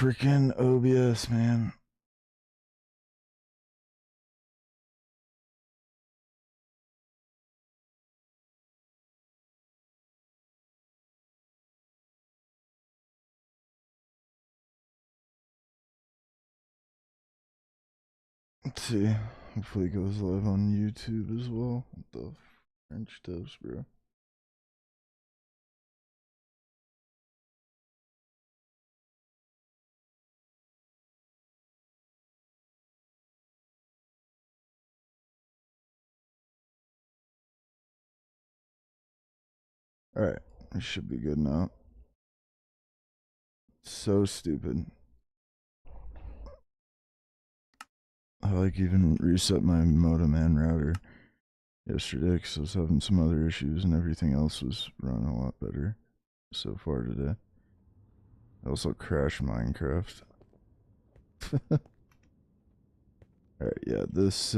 freaking OBS, man. Let's see. Hopefully it goes live on YouTube as well. What the French toast, bro? Alright, it should be good now. So stupid. I even reset my modem and router yesterday because I was having some other issues and everything else was running a lot better so far today. I also crashed Minecraft. Alright, yeah, these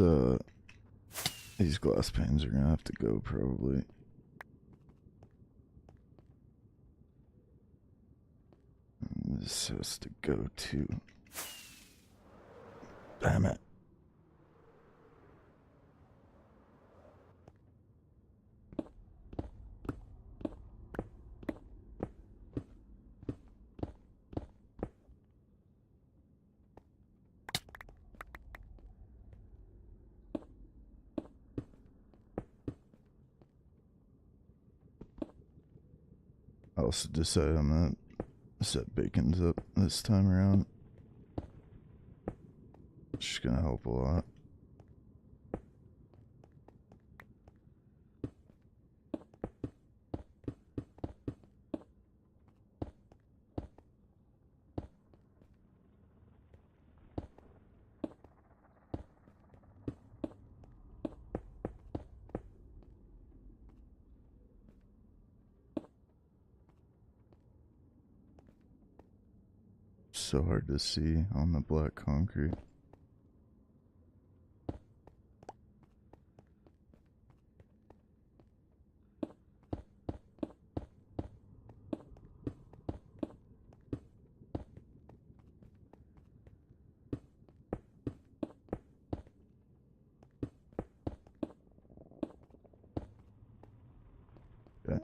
glass panes are gonna have to go probably. This has to go too. Damn it. I also decided I'm gonna set bacons up this time around. It's just gonna help a lot. So hard to see on the black concrete. Okay.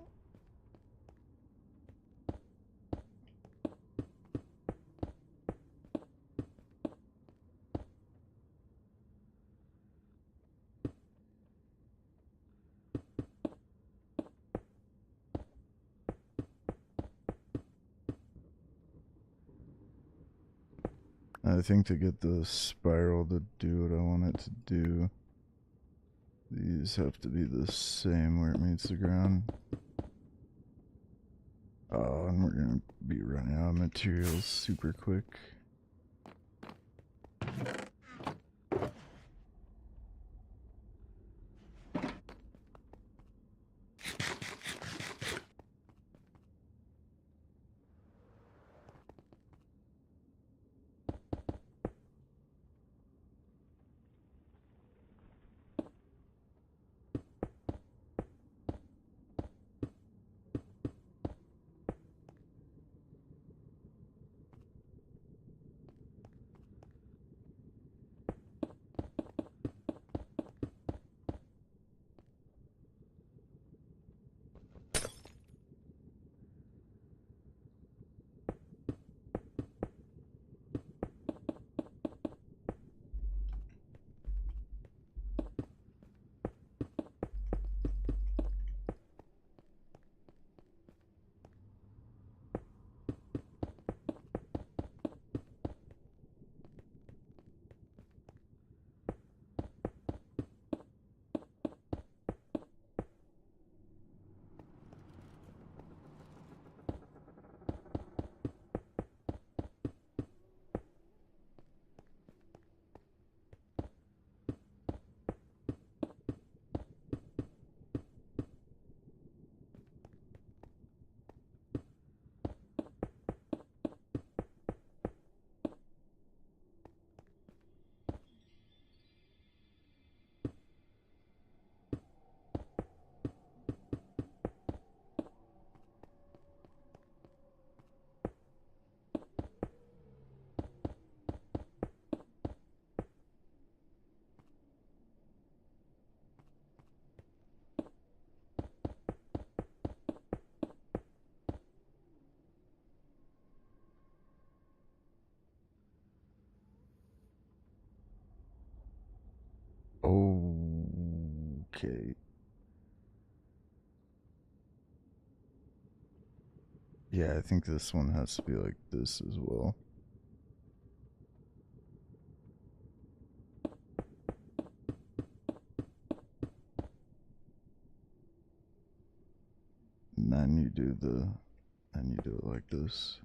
I think to get the spiral to do what I want it to do, these have to be the same where it meets the ground. Oh, and we're gonna be running out of materials super quick. Okay. Yeah, I think this one has to be like this as well. And then you do it like this.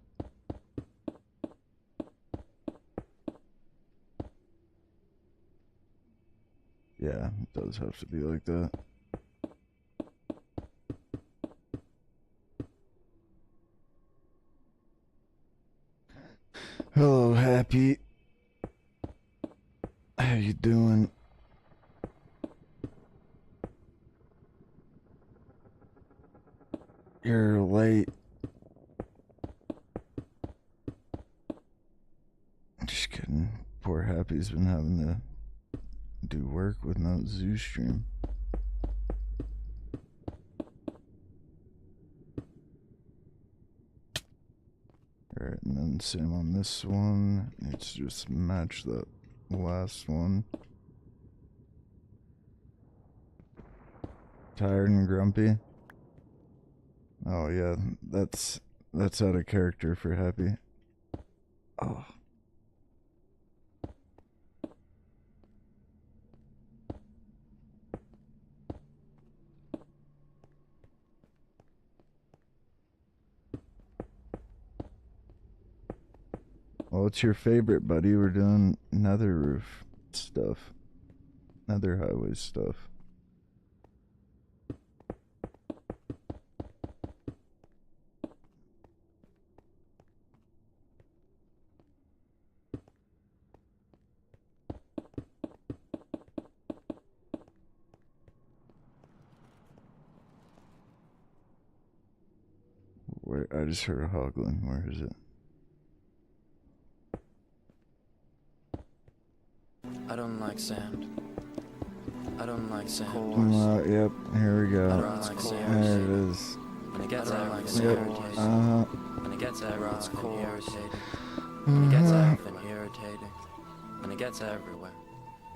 Yeah, it does have to be like that. Hello, Happy. How you doing? You're late. Just kidding. Poor Happy's been having to do work with no zoo stream. Alright, and then same on this one. Needs to just match that last one. Tired and grumpy? Oh yeah, that's out of character for Happy. Oh. Well, what's your favorite, buddy? We're doing nether roof stuff. Nether highway stuff. Where I just heard a hoglin. Where is it? I don't like sand. I don't like sand. Yep, here we go. I don't like sand. There it is. When it gets out, Yep. when it gets out, it's cold. Irritating. When it gets out and irritating. When it gets everywhere.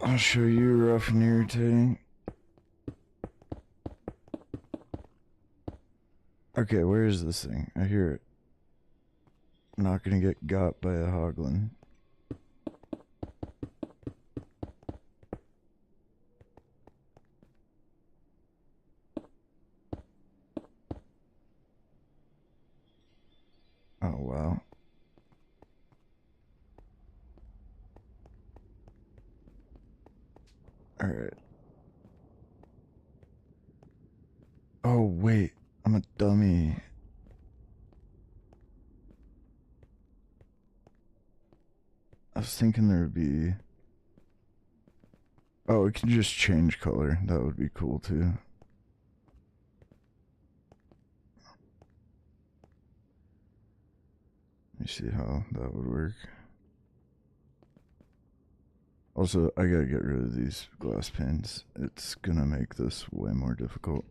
I'll show you rough and irritating. Okay, where is this thing? I hear it. I'm not gonna get got by a hoglin. Oh, wow. Alright. Oh, wait. I'm a dummy. I was thinking there would be... Oh, it can just change color. That would be cool, too. Let me see how that would work. Also, I gotta get rid of these glass panes. It's gonna make this way more difficult.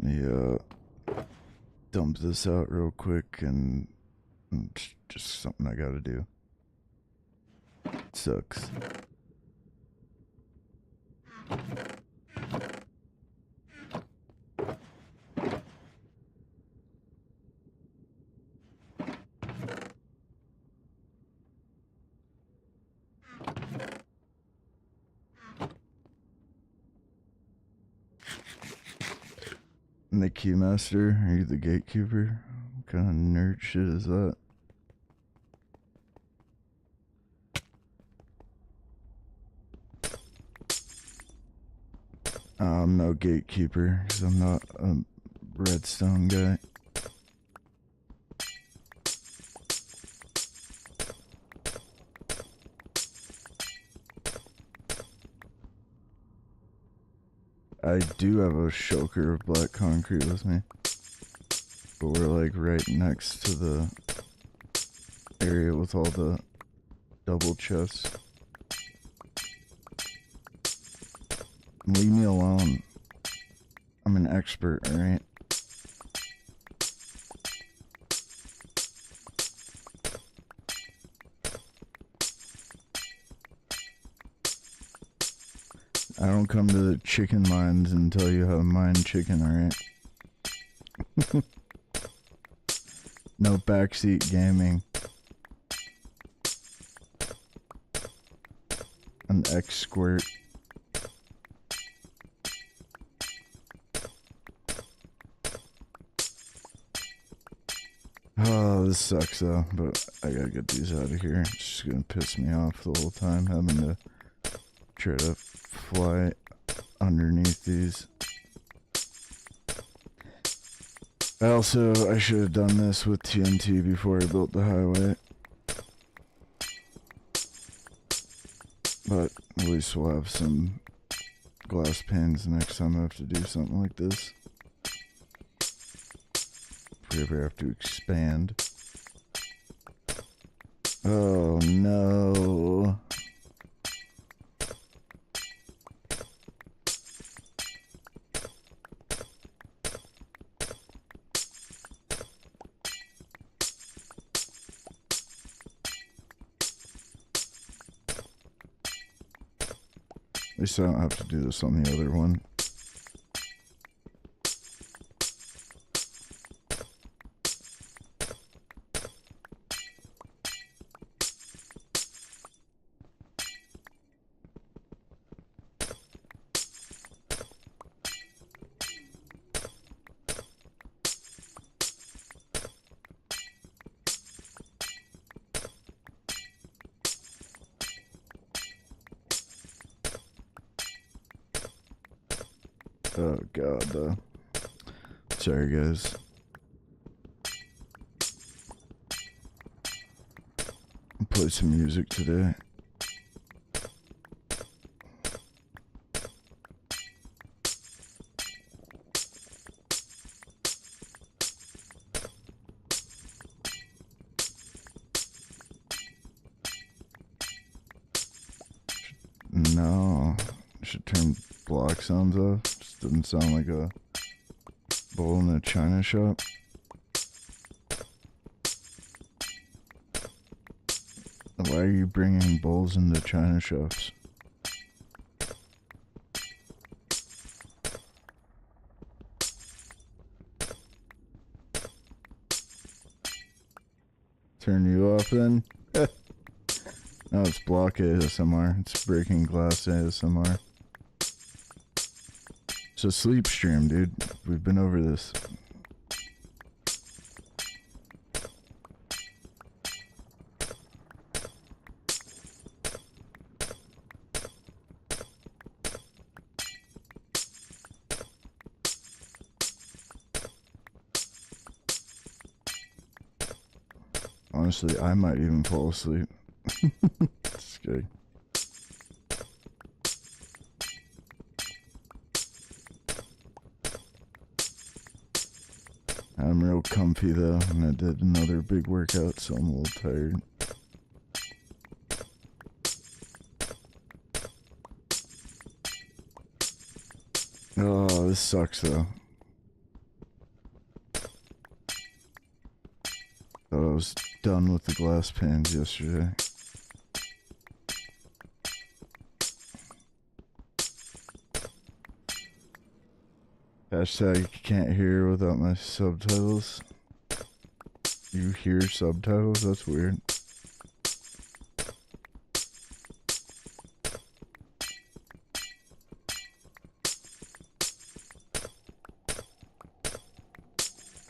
Let me, dump this out real quick and it's just something I gotta do. It sucks. And the keymaster? Are you the gatekeeper? What kind of nerd shit is that? I'm no gatekeeper, because I'm not a redstone guy. I do have a shulker of black concrete with me. But we're like right next to the area with all the double chests. Leave me alone. I'm an expert, alright? I don't come to the chicken mines and tell you how to mine chicken, alright? No backseat gaming. An X-squirt. Oh, this sucks though, but I gotta get these out of here. It's just gonna piss me off the whole time having to try to fly underneath these. I should have done this with TNT before I built the highway. But at least we'll have some glass panes next time I have to do something like this. If we ever have to expand. Oh no. At least I don't have to do this on the other one. Oh god, sorry guys. I'll play some music today. No, I should turn block sounds off. Just doesn't sound like a bowl in a china shop. Why are you bringing bowls into china shops? Turn you off then? No, it's block ASMR. It's breaking glass ASMR. It's a sleep stream, dude. We've been over this. Honestly, I might even fall asleep. Just kidding. I'm real comfy though, and I did another big workout, so I'm a little tired. Oh, this sucks though. Thought I was done with the glass panes yesterday. Hashtag can't hear without my subtitles. You hear subtitles? That's weird.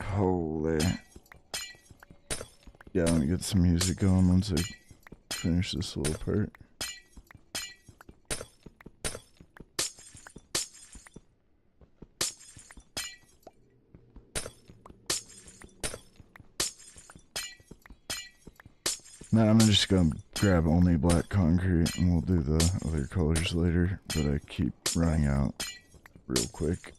Holy. Yeah, let me get some music going once I finish this little part. Nah, I'm just gonna grab only black concrete and we'll do the other colors later, but I keep running out real quick.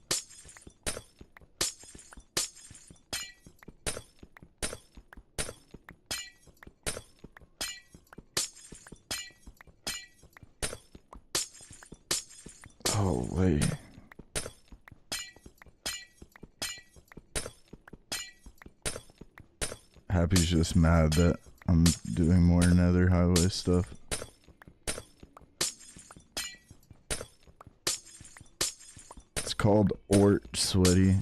Holy. Happy's just mad that I'm doing more nether highway stuff. called Ort, sweaty.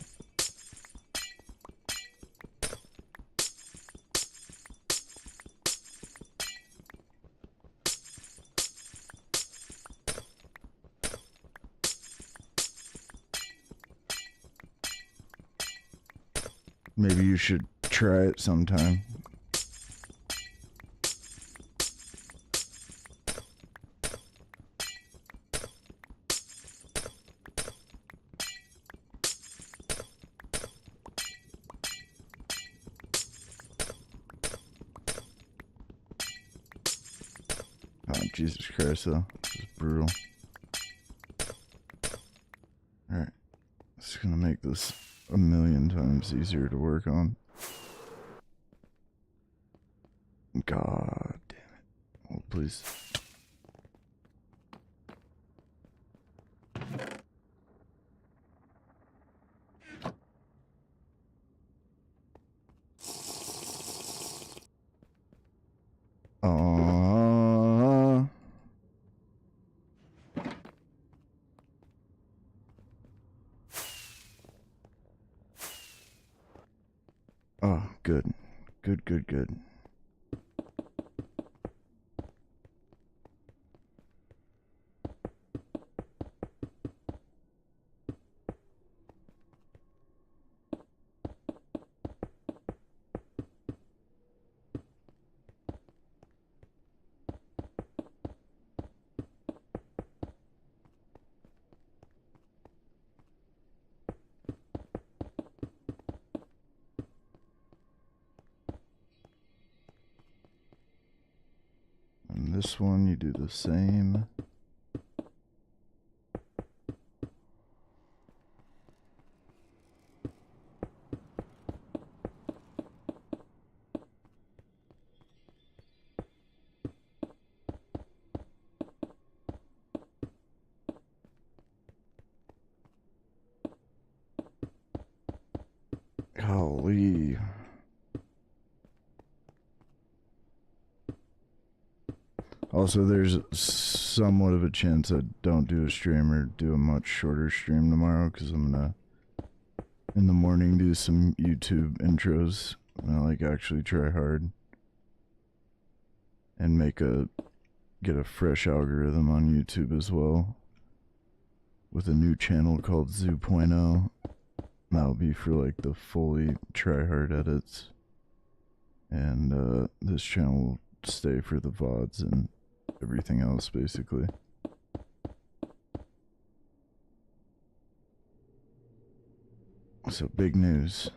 Maybe you should try it sometime. Oh, Jesus Christ, though. This is brutal. Alright. It's gonna make this a million times easier to work on. God damn it. Oh, please. Oh, good. Good, good, good. And this one, you do the same. Golly. Also, there's somewhat of a chance I don't do a stream or do a much shorter stream tomorrow because I'm gonna, in the morning, do some YouTube intros. And I like actually try hard and get a fresh algorithm on YouTube as well with a new channel called Zoo.0. That'll be for like the fully try hard edits. And this channel will stay for the VODs and everything else, basically. So, big news.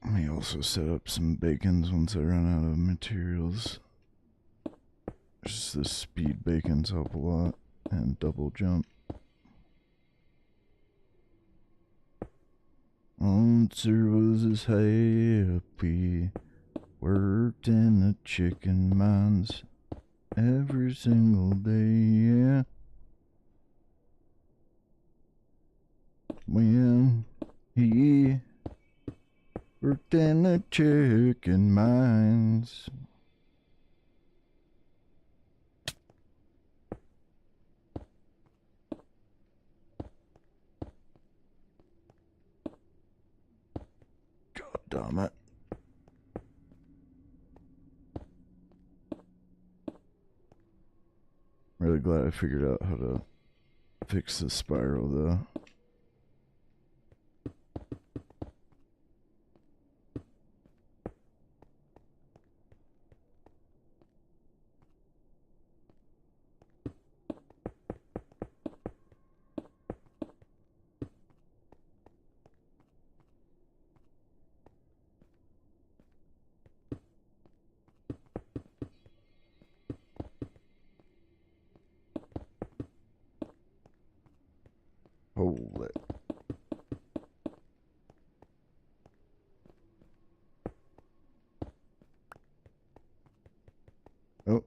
Let me also set up some bacons once I run out of materials. Just the speed bacons help a lot, and double jump. Once there was this happy, worked in the chicken mines every single day, yeah. When he worked in the chicken mines. God damn it. Really glad I figured out how to fix the spiral though. Hold it. Oh.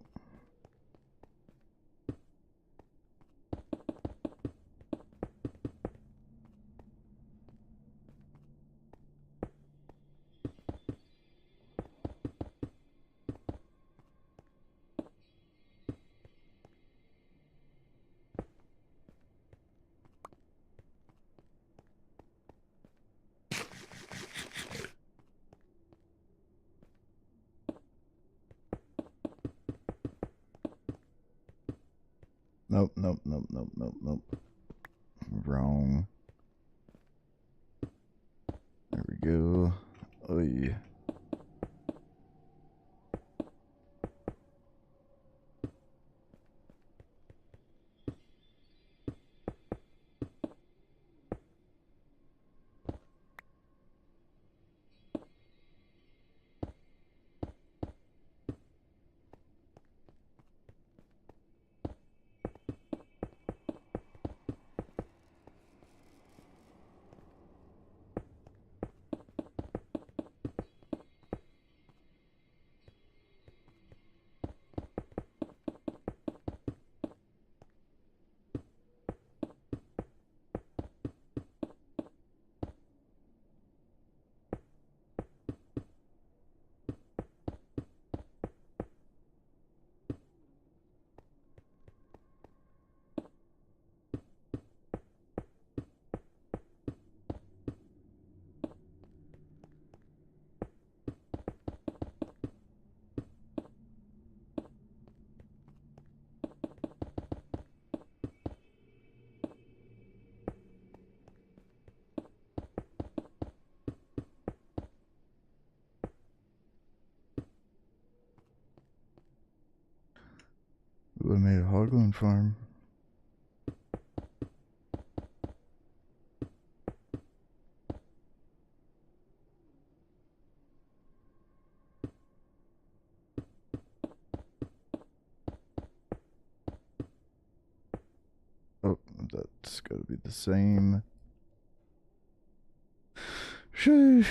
Nope, nope, nope, nope, nope, nope. Wrong. There we go. Oy. Ooh, I made a hoglin farm. Oh, that's gotta be the same. Sheesh.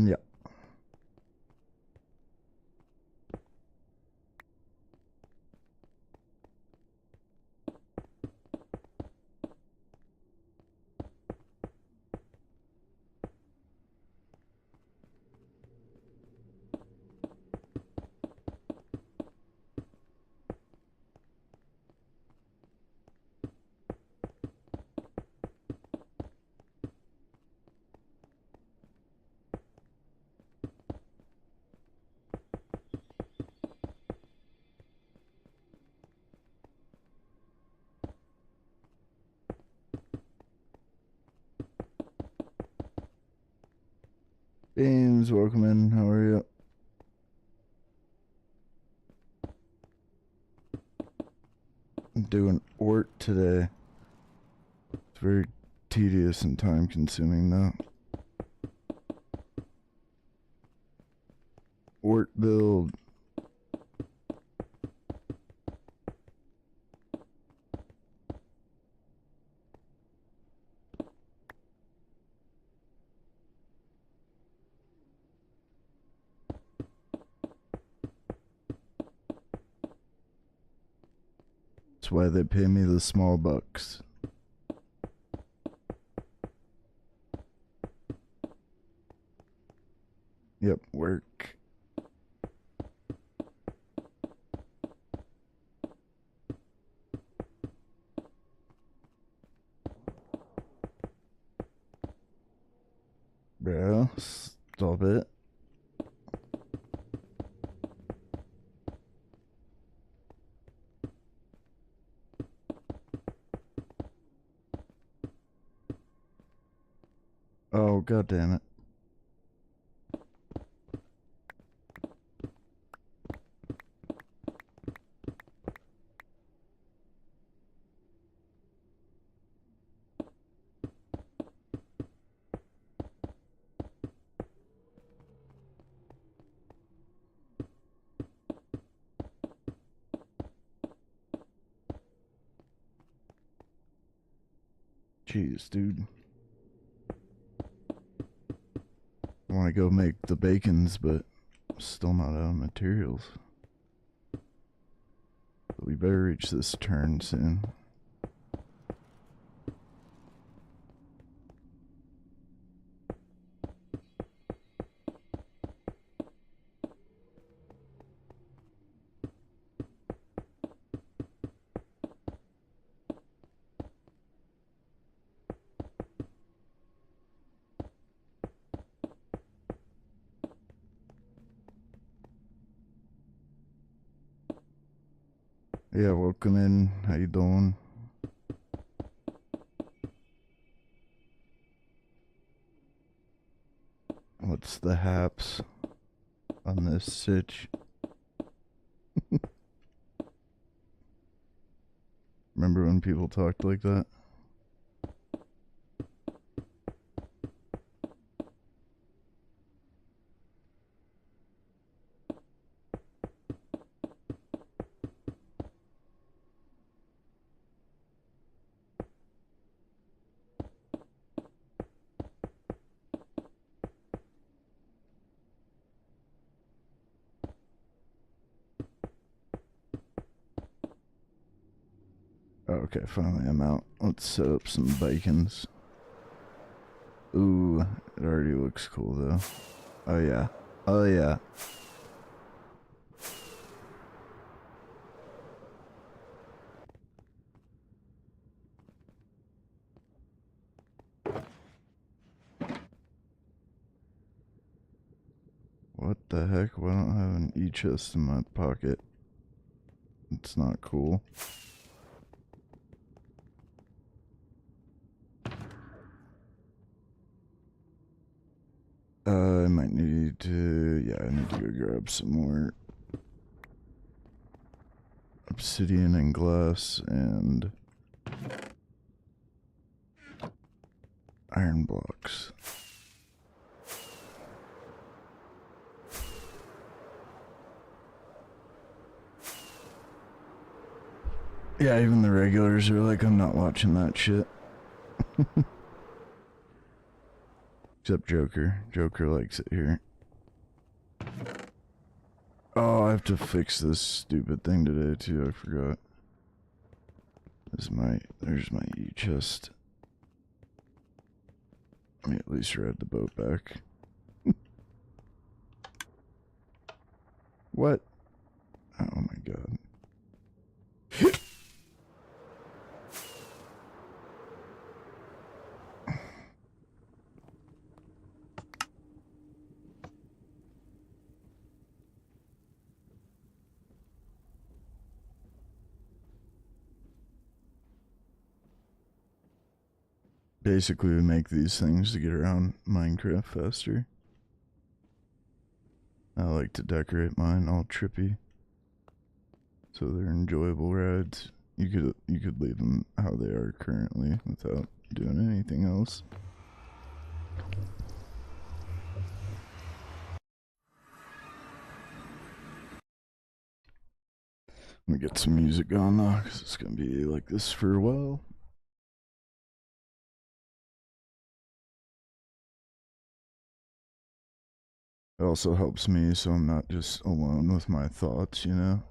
Yeah. Beans, welcome in. How are you? I'm doing ort today. It's very tedious and time consuming though. Ort build. That's why they pay me the small bucks. Yep, work. Bro, stop it. Oh, god damn it. Jeez, dude. I want to go make the bacons, but I'm still not out of materials. But we better reach this turn soon. Yeah, welcome in. How you doing? What's the haps on this sitch? Remember when people talked like that? Okay, finally I'm out. Let's set up some bacons. Ooh, it already looks cool though. Oh yeah. Oh yeah. What the heck? Why don't I have an e-chest in my pocket? It's not cool. I might need to... Yeah, I need to go grab some more obsidian and glass and iron blocks. Yeah, even the regulars are like, I'm not watching that shit. Except Joker. Joker likes it here. Oh, I have to fix this stupid thing today too, I forgot. There's my e-chest. Let me at least ride the boat back. What? Oh my god. Basically, we make these things to get around Minecraft faster. I like to decorate mine all trippy, so they're enjoyable rides. You could leave them how they are currently without doing anything else. Let me get some music going though, because it's gonna be like this for a while. It also helps me so I'm not just alone with my thoughts, you know?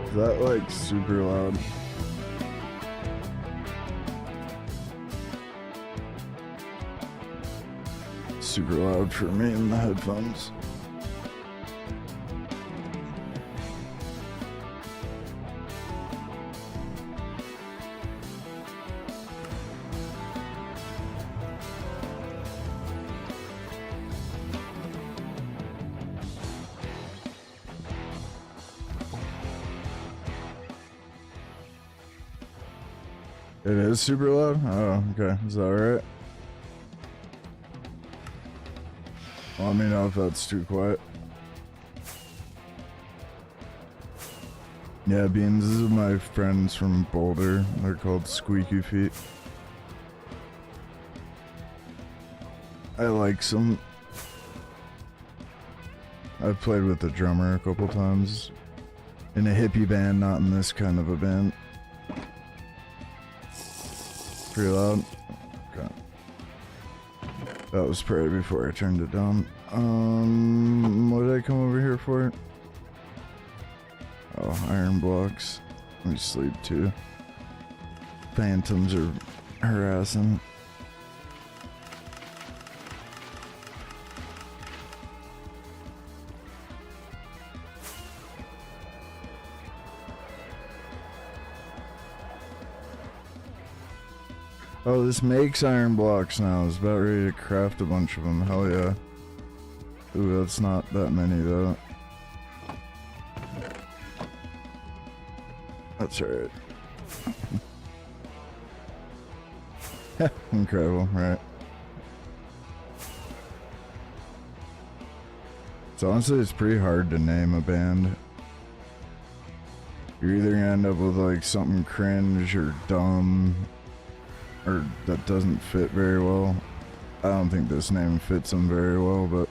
Is that like super loud? Super loud for me in the headphones. It is super loud? Oh, okay. Is that alright? Let me know if that's too quiet. Yeah, Beans, this is my friends from Boulder. They're called Squeaky Feet. I like some. I've played with the drummer a couple times. In a hippie band, not in this kind of a band. Pretty loud. Okay. That was probably before I turned it down. What did I come over here for? Oh, iron blocks. Let me sleep too. Phantoms are harassing. Oh, this makes iron blocks now. I was about ready to craft a bunch of them. Hell yeah. Ooh, that's not that many though. That's alright. Incredible, right? So honestly, it's pretty hard to name a band. You're either gonna end up with like something cringe or dumb, or that doesn't fit very well. I don't think this name fits them very well, but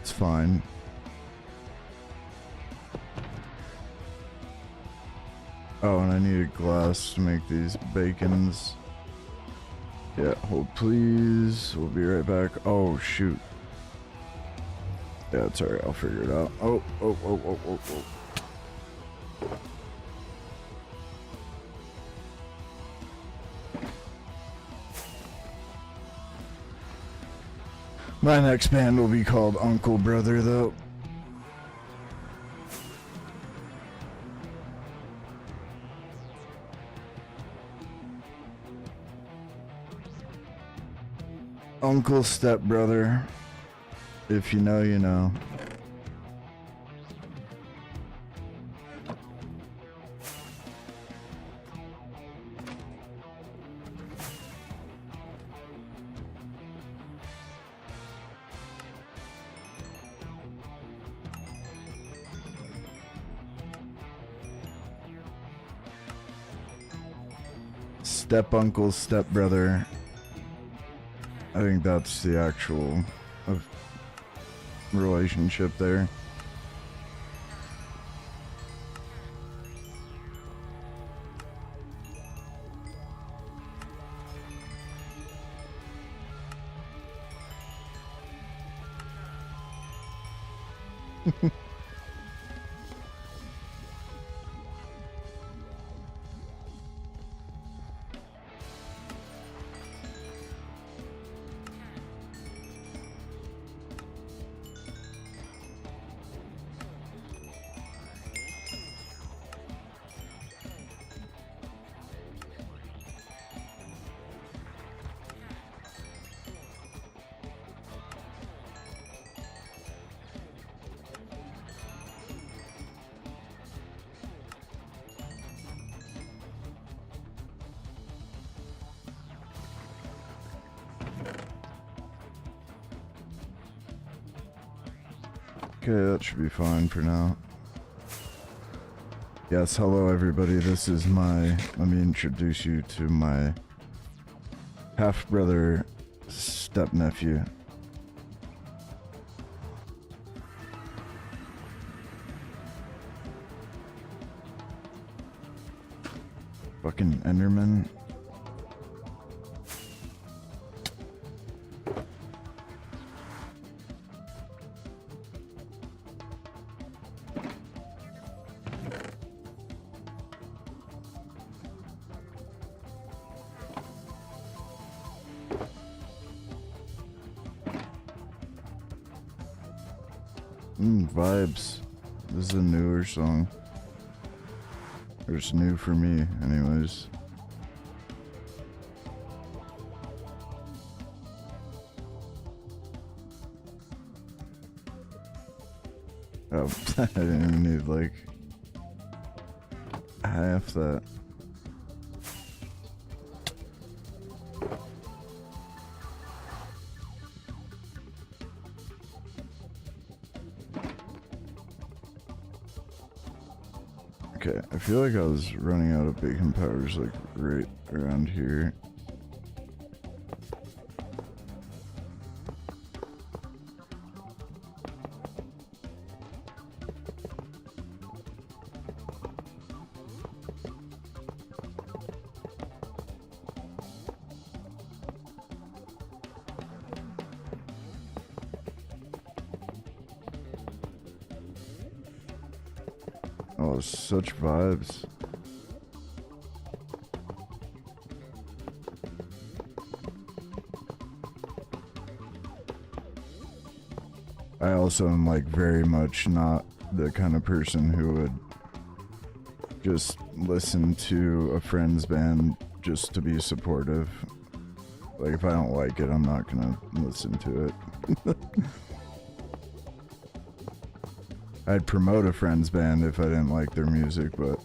it's fine. Oh, and I needed glass to make these bacons. Yeah, hold please. We'll be right back. Oh, shoot. Yeah, it's alright. I'll figure it out. Oh. My next band will be called Uncle Brother, though. Uncle Stepbrother. If you know, you know. Step uncle, step brother. I think that's the actual relationship there. Okay, that should be fine for now. Yes, hello everybody, this is let me introduce you to my half-brother, step-nephew. Fucking Enderman. Vibes. This is a newer song. Or it's new for me, anyways. Oh, I didn't even need like half that. Okay, I feel like I was running out of bacon powders like right around here. Oh, such vibes. I also am like very much not the kind of person who would just listen to a friend's band just to be supportive. Like if I don't like it, I'm not gonna listen to it. I'd promote a friend's band if I didn't like their music, but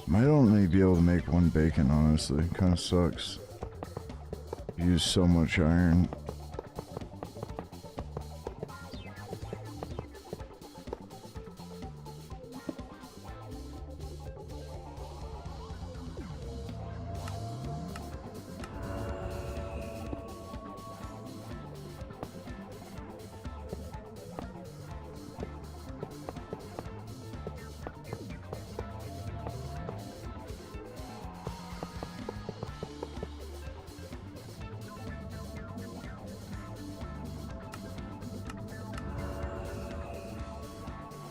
might only be able to make one bacon, honestly. Kinda sucks. Use so much iron.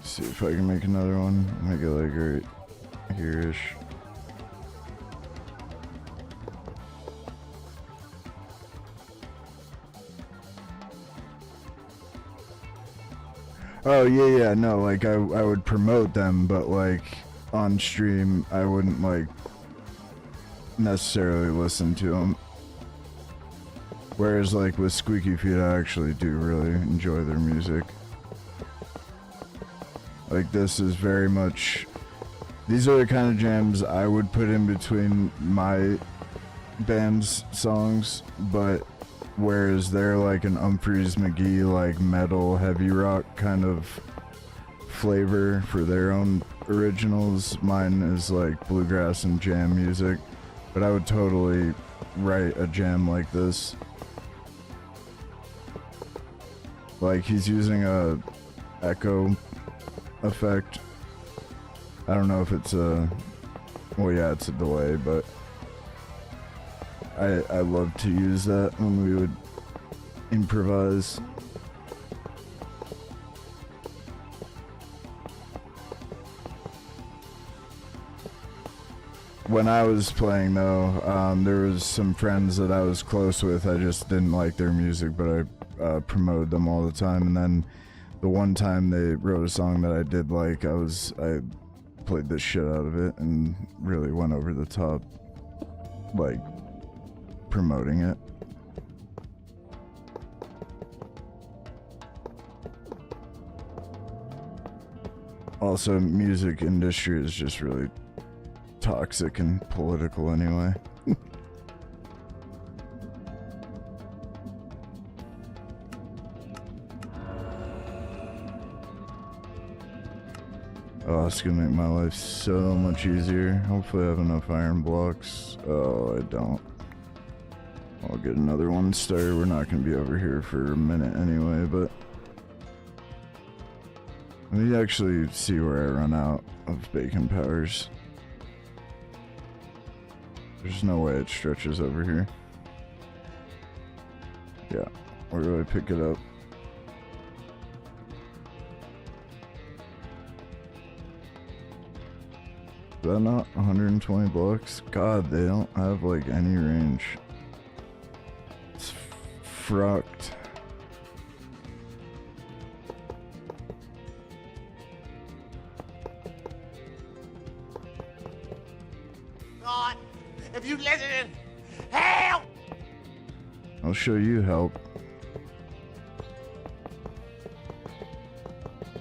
See if I can make another one. Make it like right here-ish. Oh yeah, no, like I would promote them, but like on stream I wouldn't like necessarily listen to them. Whereas like with Squeaky Feet, I actually do really enjoy their music. Like this is very much, these are the kind of jams I would put in between my band's songs, but whereas they're like an Humphreys McGee like metal heavy rock kind of flavor for their own originals, mine is like bluegrass and jam music, but I would totally write a jam like this. Like he's using a echo effect. I don't know if it's a, well yeah, it's a delay, but I love to use that when we would improvise. When I was playing though, there was some friends that I was close with. I just didn't like their music, but I promoted them all the time. And then the one time they wrote a song that I did like, I played the shit out of it and really went over the top, like promoting it. Also, music industry is just really toxic and political anyway. Oh, it's gonna make my life so much easier. Hopefully I have enough iron blocks. Oh, I don't. I'll get another one started. We're not gonna be over here for a minute anyway, but let me actually see where I run out of bacon powders. There's no way it stretches over here. Yeah, where do I pick it up? Is that not 120 blocks? God, they don't have like any range. It's frucked. God, if you listen, help! I'll show you help.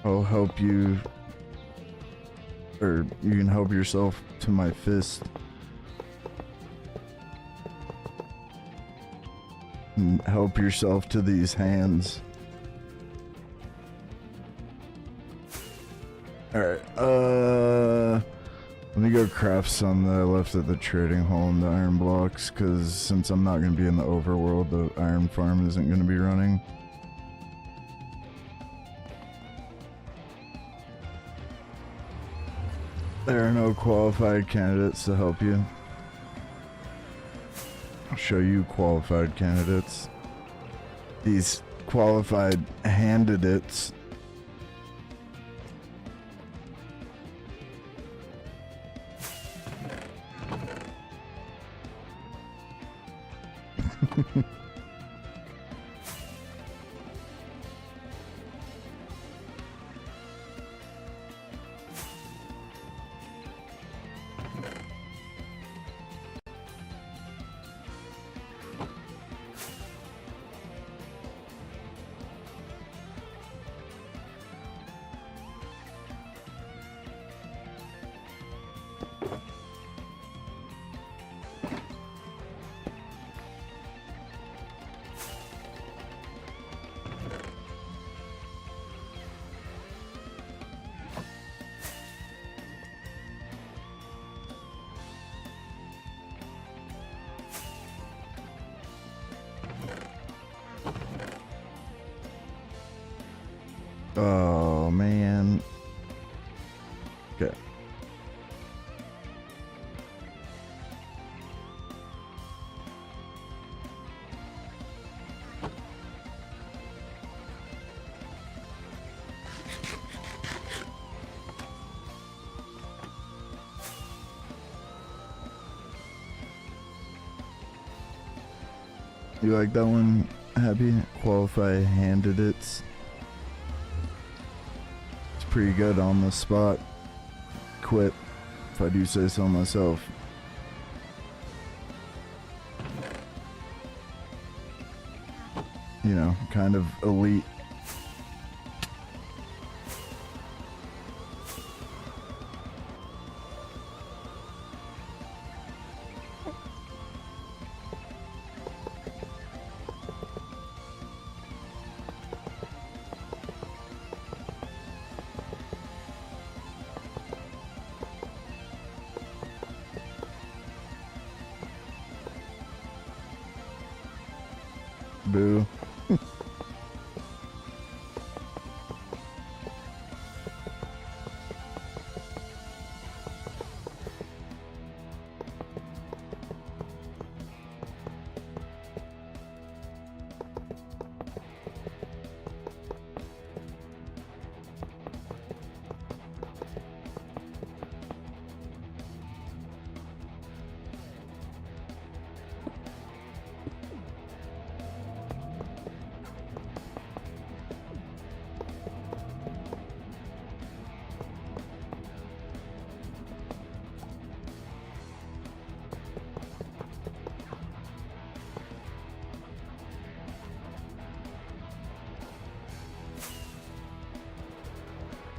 I'll help you, or you can help yourself to my fist. and help yourself to these hands. Alright, let me go craft some that I left at the trading hall in the iron blocks, because since I'm not going to be in the overworld, the iron farm isn't going to be running. There are no qualified candidates to help you. I'll show you qualified candidates. These qualified handidates. Oh man. Okay. You like that one, Happy? Qualify candidates. It's pretty good on the spot. Quit, if I do say so myself. You know, kind of elite. Boo.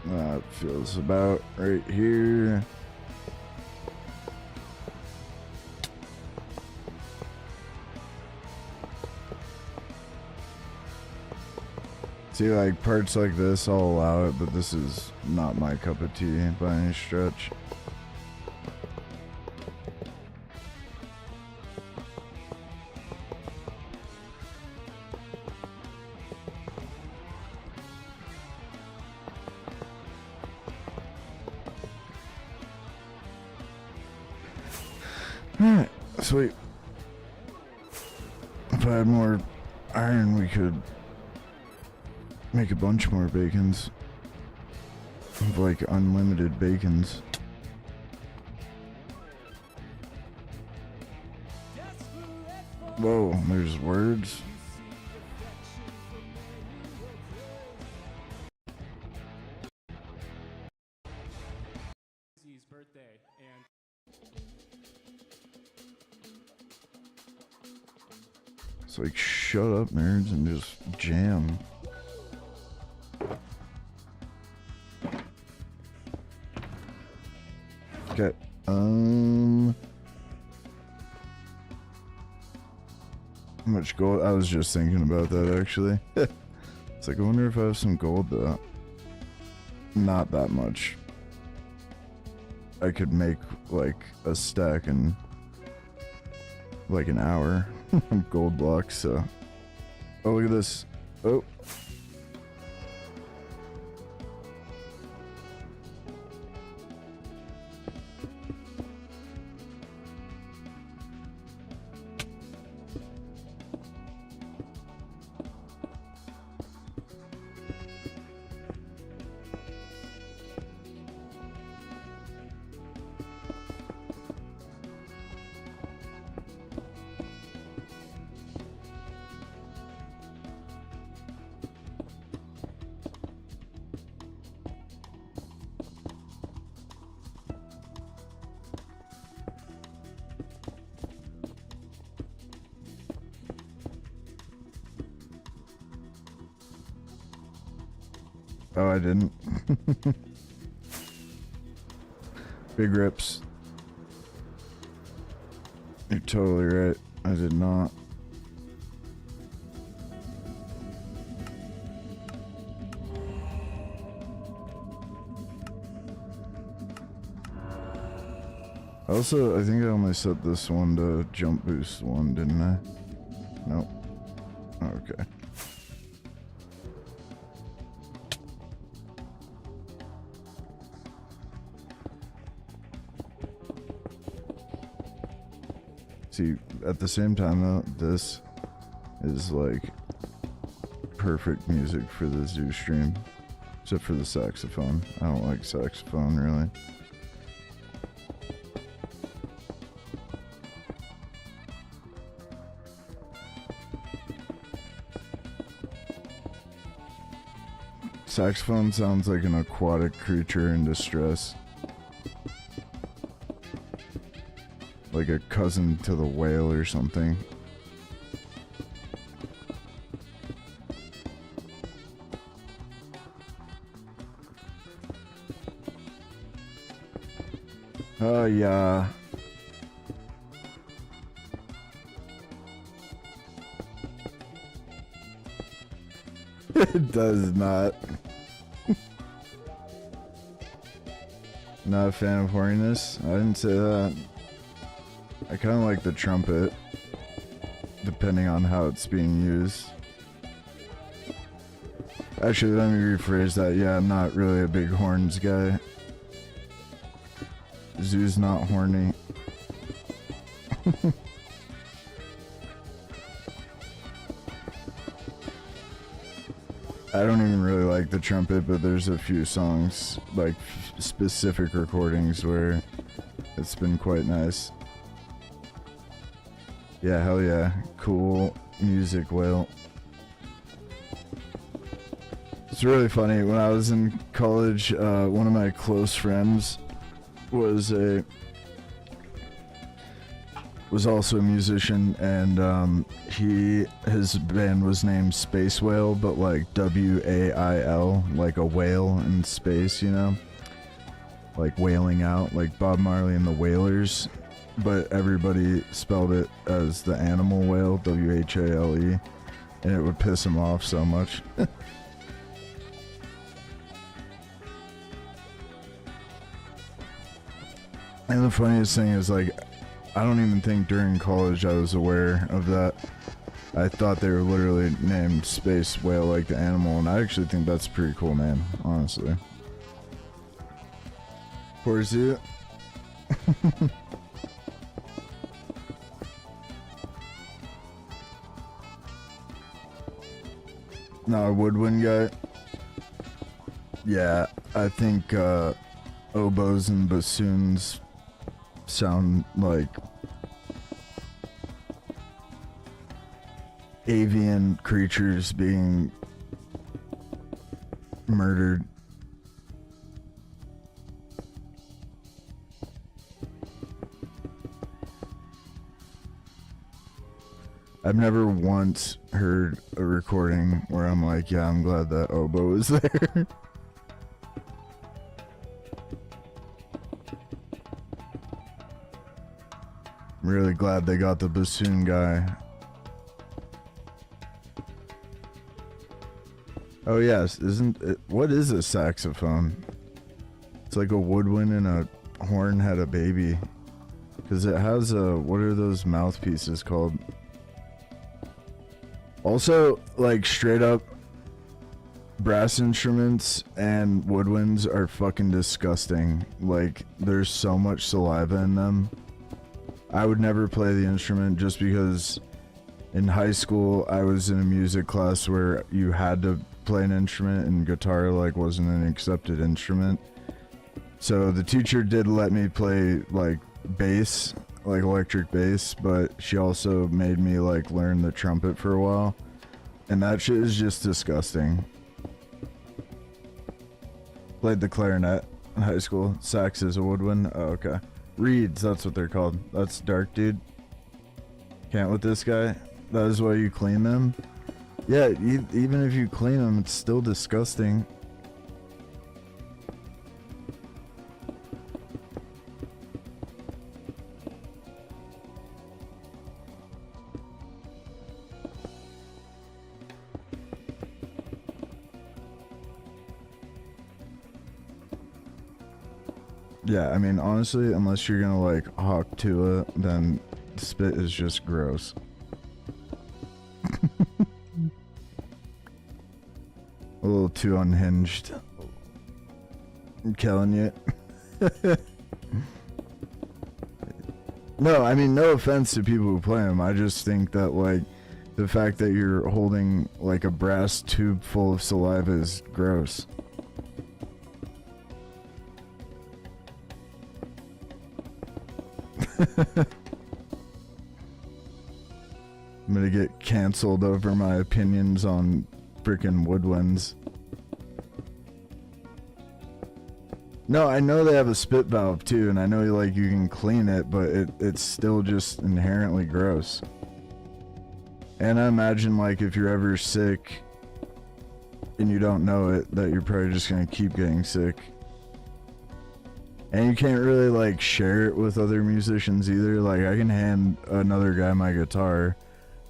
That feels about right here. See, like, parts like this, I'll allow it, but this is not my cup of tea by any stretch. Alright, sweet. If I had more iron, we could make a bunch more bacons. Of like unlimited bacons. Whoa, there's words. Birthday and It's like, shut up, nerds, and just jam. Okay, How much gold? I was just thinking about that actually. It's like, I wonder if I have some gold though. Not that much. I could make like a stack in like an hour. Gold blocks, so. Oh, look at this. Oh. Oh, I didn't. Big rips. You're totally right. I did not. Also, I think I only set this one to jump boost one, didn't I? Nope. Okay. See, at the same time though, this is like perfect music for the zoo stream. Except for the saxophone. I don't like saxophone really. Saxophone sounds like an aquatic creature in distress. Like a cousin to the whale or something. Oh yeah. It does not. Not a fan of horniness? I didn't say that. I kind of like the trumpet, depending on how it's being used. Actually, let me rephrase that. Yeah, I'm not really a big horns guy. Zoo's not horny. I don't even really like the trumpet, but there's a few songs, like specific recordings, where it's been quite nice. Yeah, hell yeah. Cool music, whale. It's really funny. When I was in college, one of my close friends was also a musician, and his band was named Space Whale, but like W-A-I-L, like a whale in space, you know? Like whaling out, like Bob Marley and the Wailers. But everybody spelled it as the animal whale, W-H-A-L-E, and it would piss him off so much. And the funniest thing is, like, I don't even think during college I was aware of that. I thought they were literally named Space Whale, like the animal, and I actually think that's a pretty cool name, honestly. Poor zoo. Not a woodwind guy. Yeah, I think oboes and bassoons sound like avian creatures being murdered. I've never once heard a recording where I'm like, yeah, I'm glad that oboe is there. I'm really glad they got the bassoon guy. Oh yes, isn't it? What is a saxophone? It's like a woodwind and a horn had a baby. Because it has a, what are those mouthpieces called? Also, like straight up, brass instruments and woodwinds are fucking disgusting. Like, there's so much saliva in them. I would never play the instrument just because in high school I was in a music class where you had to play an instrument and guitar like wasn't an accepted instrument. So the teacher did let me play like bass, like electric bass, but she also made me like learn the trumpet for a while. And that shit is just disgusting. Played the clarinet in high school. Sax is a woodwind. Oh, okay. Reeds, that's what they're called. That's dark, dude. Can't with this guy. That is why you clean them. Yeah, even if you clean them, it's still disgusting. Yeah, I mean, honestly, unless you're gonna like hawk to it, then spit is just gross. A little too unhinged. I'm killing you. No, I mean, no offense to people who play them. I just think that, like, the fact that you're holding, like, a brass tube full of saliva is gross. I'm gonna get canceled over my opinions on freaking woodwinds. No, I know they have a spit valve too, and I know like you can clean it, but it's still just inherently gross. And I imagine like if you're ever sick and you don't know it, that you're probably just gonna keep getting sick. And you can't really like share it with other musicians either. Like I can hand another guy my guitar.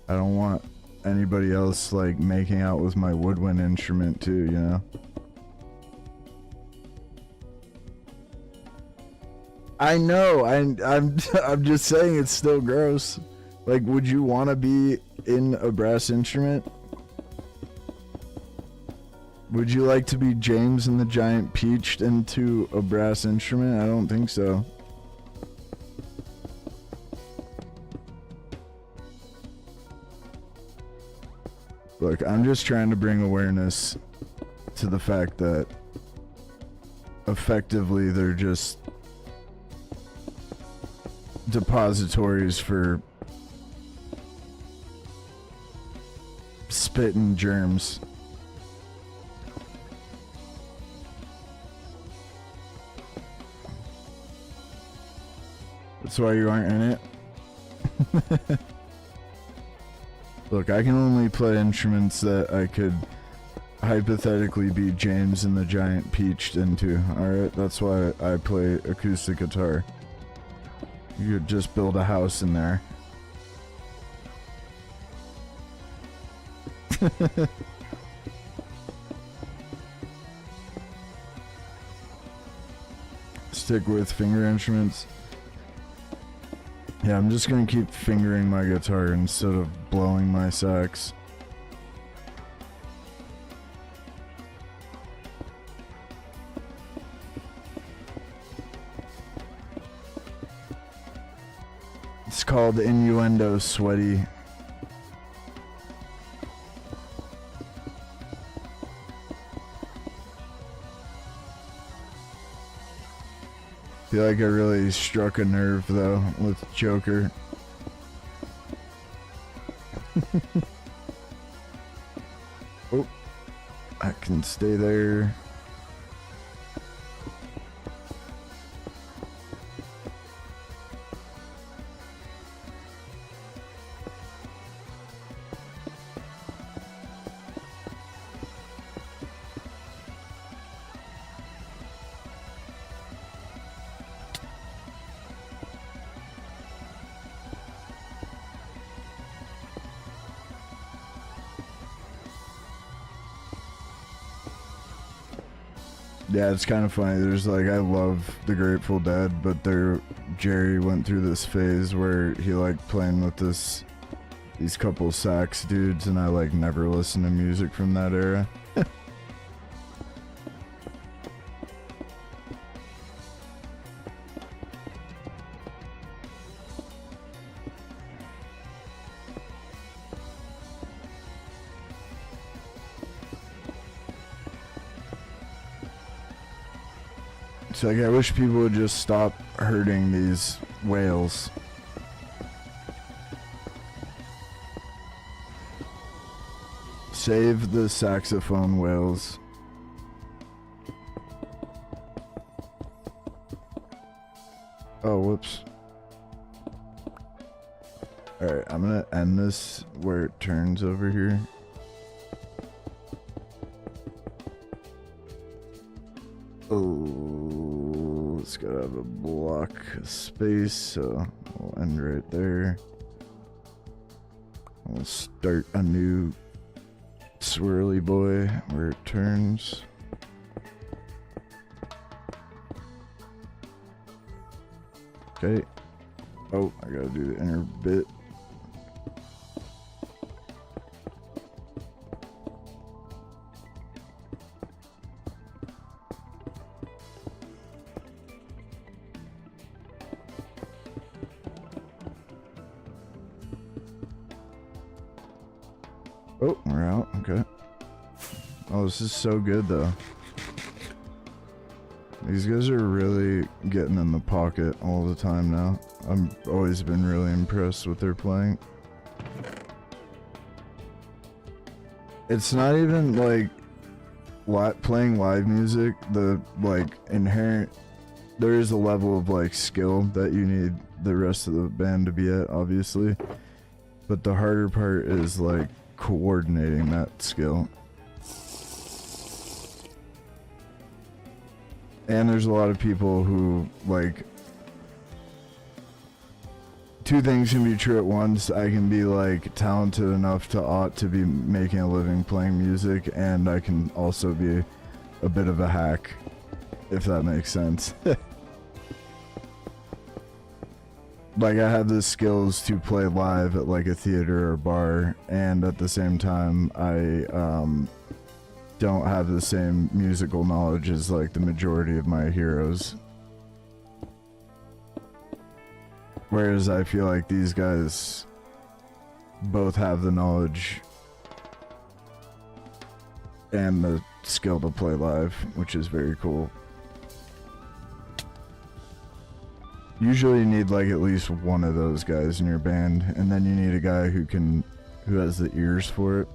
I don't want anybody else like making out with my woodwind instrument too, you know? I know, I'm just saying it's still gross. Like, would you want to be in a brass instrument? Would you like to be James and the Giant Peached into a brass instrument? I don't think so. Look, I'm just trying to bring awareness to the fact that effectively they're just depositories for spit and germs. That's why you aren't in it. Look, I can only play instruments that I could hypothetically be James and the Giant Peached into. Alright, that's why I play acoustic guitar. You could just build a house in there. Stick with finger instruments. Yeah, I'm just gonna keep fingering my guitar instead of blowing my sax. It's called Innuendo Sweaty. Feel like I really struck a nerve though with Joker. Oh, I can stay there. Yeah, it's kind of funny. There's like, I love the Grateful Dead, but Jerry went through this phase where he liked playing with these couple sax dudes, and I like never listened to music from that era. It's like, I wish people would just stop hurting these whales. Save the saxophone whales. Oh, whoops. Alright, I'm gonna end this where it turns over here. Oh, it's gotta have a block of space, so we'll end right there. We'll start a new swirly boy where it turns. Okay. Oh, I gotta do the inner bit. Oh, we're out. Okay. Oh, this is so good, though. These guys are really getting in the pocket all the time now. I've always been really impressed with their playing. It's not even like playing live music. The like inherent, there is a level of like skill that you need the rest of the band to be at, obviously. But the harder part is like coordinating that skill. And there's a lot of people who, like, two things can be true at once. I can be, like, talented enough to ought to be making a living playing music, and I can also be a bit of a hack, if that makes sense. Like, I have the skills to play live at, like, a theater or bar, and at the same time, I, don't have the same musical knowledge as like the majority of my heroes. Whereas I feel like these guys both have the knowledge and the skill to play live, which is very cool. Usually you need like at least one of those guys in your band, and then you need a guy who has the ears for it.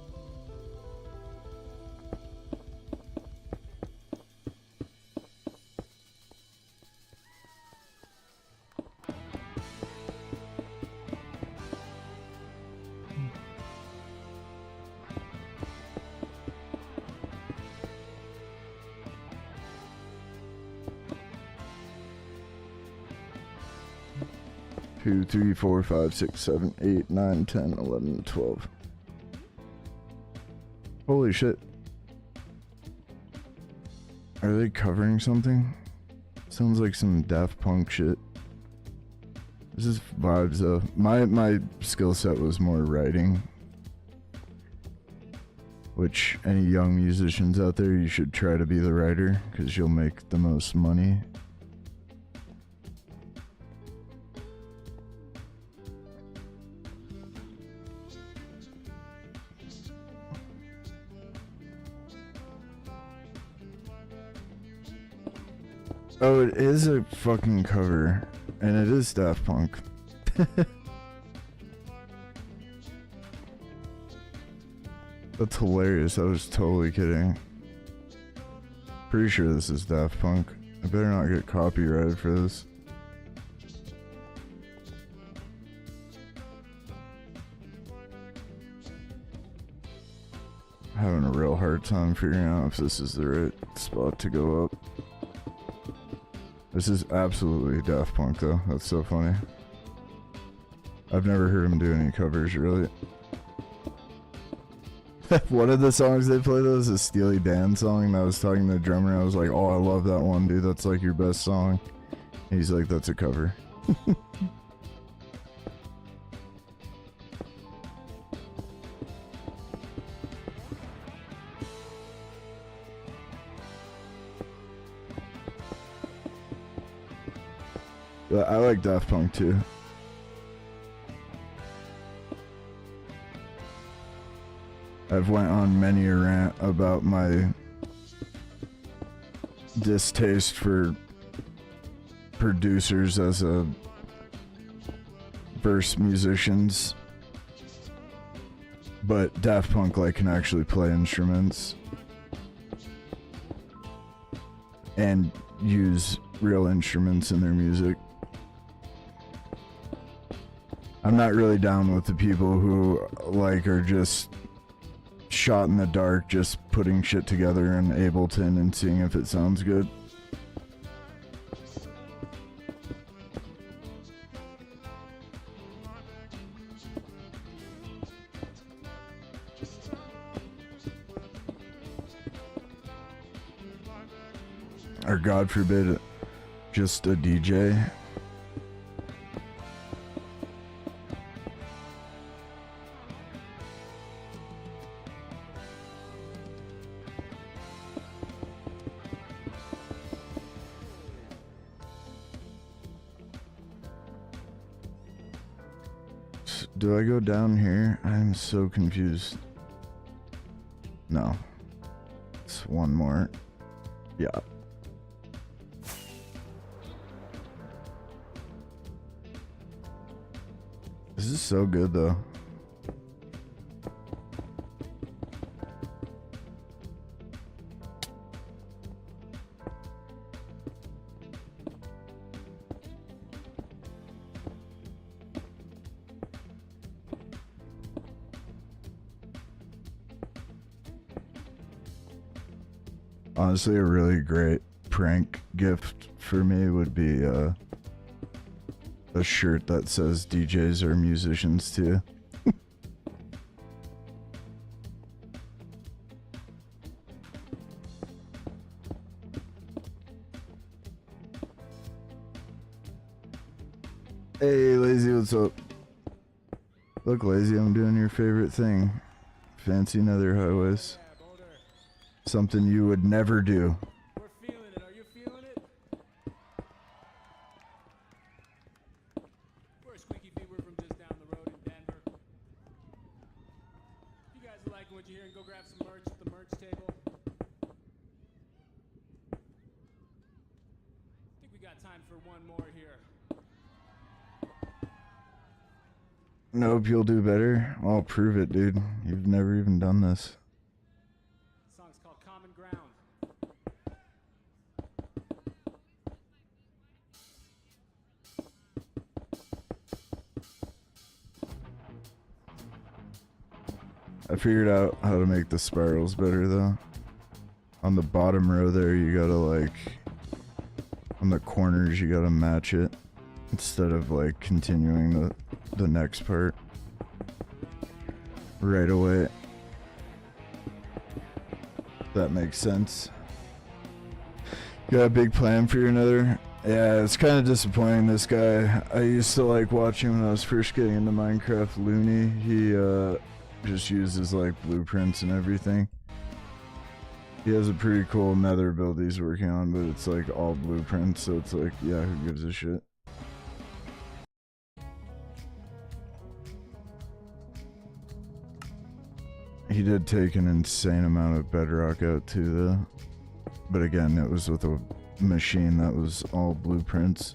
Two, 3, 4, 5, 6, 7, 8, 9, 10, 11, 12. Holy shit. Are they covering something? Sounds like some Daft Punk shit. This is vibes though. My skill set was more writing. Which, any young musicians out there, you should try to be the writer, because you'll make the most money. Oh, it is a fucking cover, and it is Daft Punk. That's hilarious. I was totally kidding. Pretty sure this is Daft Punk. I better not get copyrighted for this. Having a real hard time figuring out if this is the right spot to go up. This is absolutely Daft Punk though. That's so funny. I've never heard him do any covers really. One of the songs they play though is a Steely Dan song, and I was talking to the drummer, and I was like, oh, I love that one, dude. That's like your best song. And he's like, that's a cover. But I like Daft Punk too. I've went on many a rant about my distaste for producers as a verse musicians, but Daft Punk like can actually play instruments and use real instruments in their music. I'm not really down with the people who like are just shot in the dark, just putting shit together in Ableton and seeing if it sounds good. Or God forbid, just a DJ. Do I go down here? I'm so confused. No. It's one more. Yeah. This is so good though. Honestly, a really great prank gift for me would be a shirt that says DJs are musicians too. Hey, Lazy, what's up? Look, Lazy, I'm doing your favorite thing. Fancy nether highways. Something you would never do. We're feeling it. Are you feeling it? We're Squeaky Feet. We're from just down the road in Denver. If you guys are liking what you're hearing, go grab some merch at the merch table. I think we got time for one more here. Nope, you'll do better. I'll prove it, dude. You've never even done this. The song's called Common Ground. I figured out how to make the spirals better though. On the bottom row there, you gotta like, on the corners you gotta match it instead of like continuing the next part right away. That makes sense. You got a big plan for your nether? Yeah, it's kind of disappointing, this guy. I used to like watching when I was first getting into Minecraft. Looney, he just uses like blueprints and everything. He has a pretty cool nether build he's working on, but it's like all blueprints, so it's like, yeah, who gives a shit? He did take an insane amount of bedrock out too though. But again, it was with a machine that was all blueprints.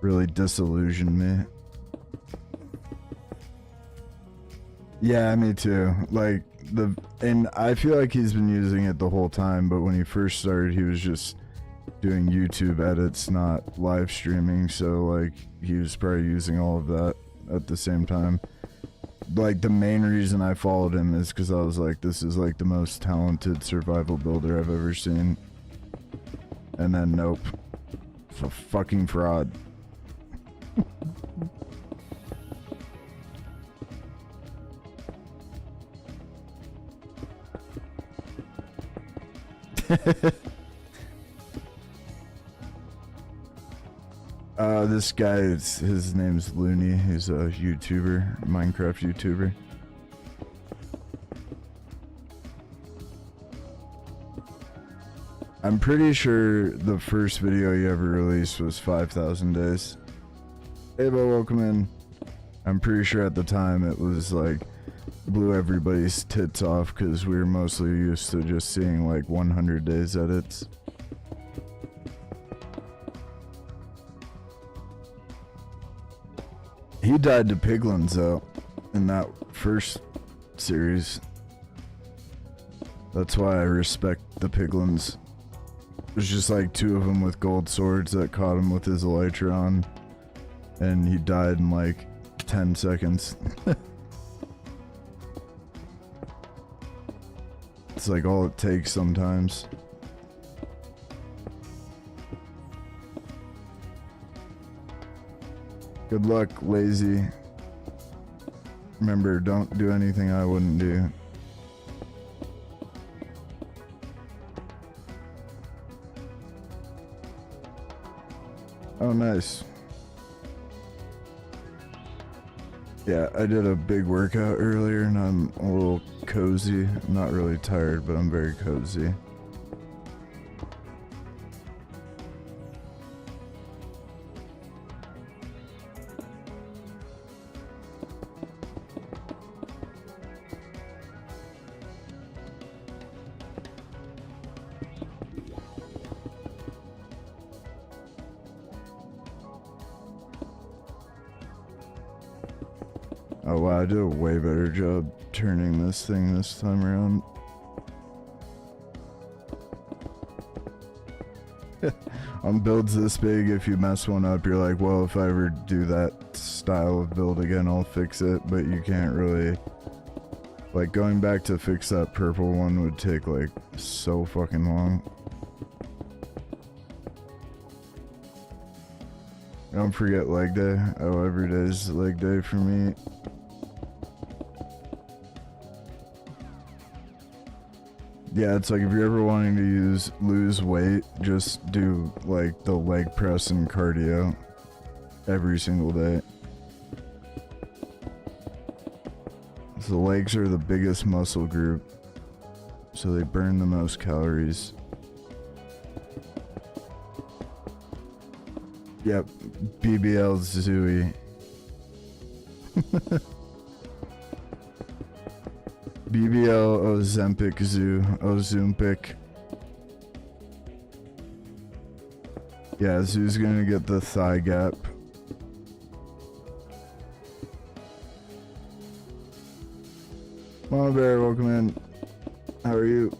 Really disillusioned me. Yeah, me too. Like, and I feel like he's been using it the whole time, but when he first started, he was just doing YouTube edits, not live streaming, so like, he was probably using all of that at the same time. Like, the main reason I followed him is because I was like, this is like the most talented survival builder I've ever seen. And then, nope. It's a fucking fraud. This guy, his name's Looney. He's a YouTuber, Minecraft YouTuber. I'm pretty sure the first video he ever released was 5,000 days. Hey, but welcome in. I'm pretty sure at the time it was like blew everybody's tits off because we were mostly used to just seeing like 100 days edits. He died to piglins though in that first series. That's why I respect the piglins. There's just like 2 of them with gold swords that caught him with his elytron, and he died in like 10 seconds. It's like all it takes sometimes. Good luck, lazy. Remember, don't do anything I wouldn't do. Oh, nice. Yeah, I did a big workout earlier and I'm a little cozy. I'm not really tired, but I'm very cozy. Oh wow, I did a way better job turning this thing this time around. On builds this big, if you mess one up, you're like, well, if I ever do that style of build again, I'll fix it, but you can't really... Like, going back to fix that purple one would take, like, so fucking long. Don't forget leg day. Oh, every day is leg day for me. Yeah, it's like if you're ever wanting to lose weight, just do like the leg press and cardio every single day. So the legs are the biggest muscle group, so they burn the most calories. Yep, BBL Zooey. BBL Ozempic Zoo. Ozempic. Yeah, Zoo's gonna get the thigh gap. Mama Bear, welcome in. How are you?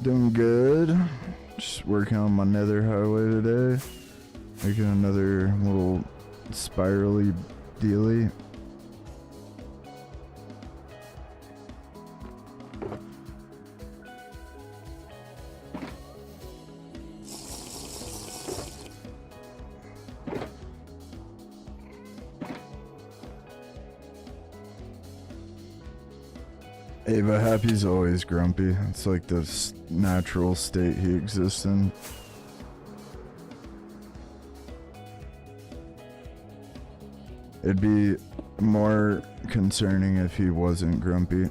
Doing good. Just working on my nether highway today. Making another little spirally dealy. Ava Happy's always grumpy. It's like this natural state he exists in. It'd be more concerning if he wasn't grumpy.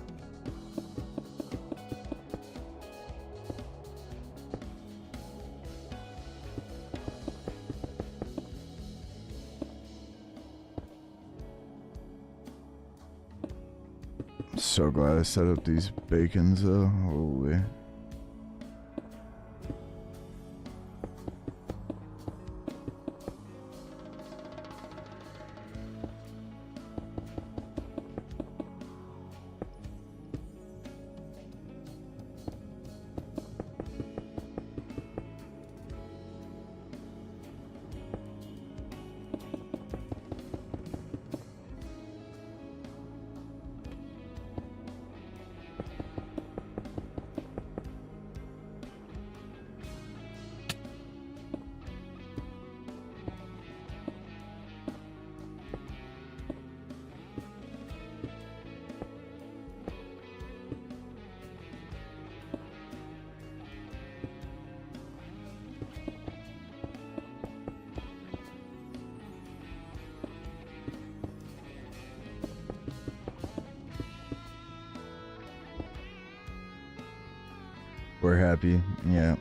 So glad I set up these bacons though. Holy. We're happy. Yeah.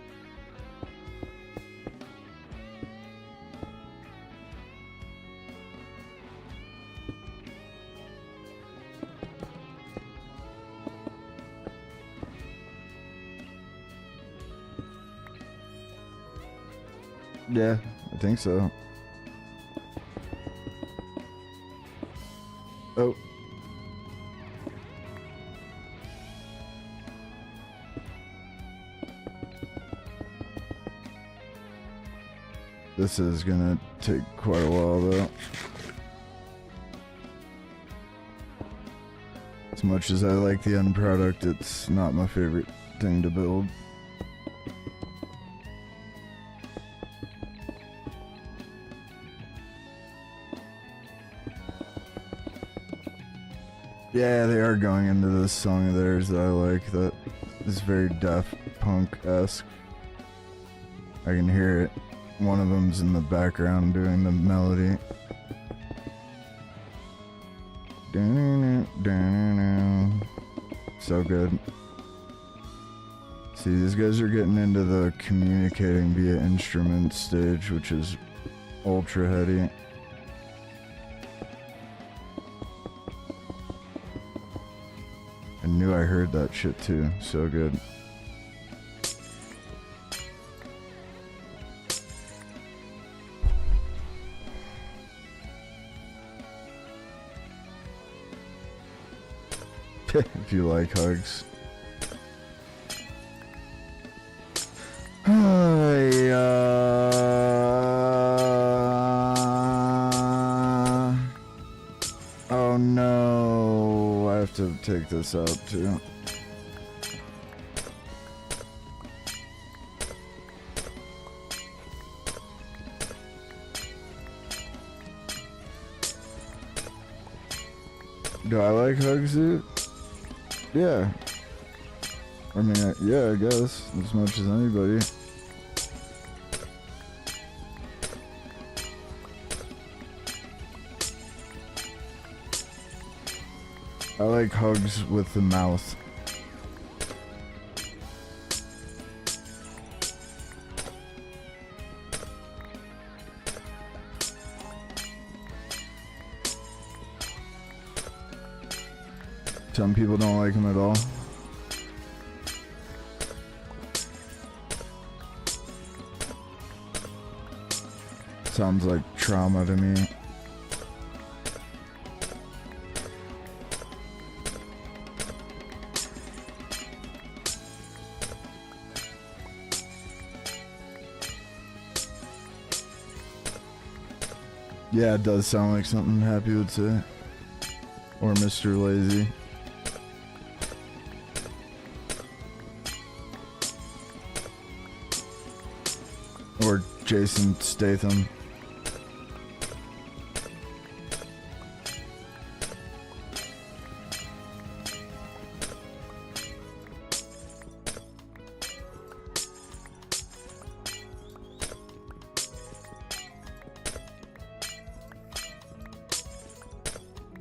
Yeah, I think so. Oh. This is gonna take quite a while though. As much as I like the end product, it's not my favorite thing to build. Yeah, they are going into this song of theirs that I like, that is very Daft Punk-esque. I can hear it. One of them's in the background doing the melody. So good. See, these guys are getting into the communicating via instruments stage, which is ultra heady. I knew I heard that shit too. So good. If you like hugs. Oh no, I have to take this out too. Do I like hugs, dude? Yeah. I mean, yeah, I guess, as much as anybody. I like hugs with the mouth. Some people don't like them at all. Sounds like trauma to me. Yeah, it does sound like something Happy would say. Or Mr. Lazy. Or Jason Statham.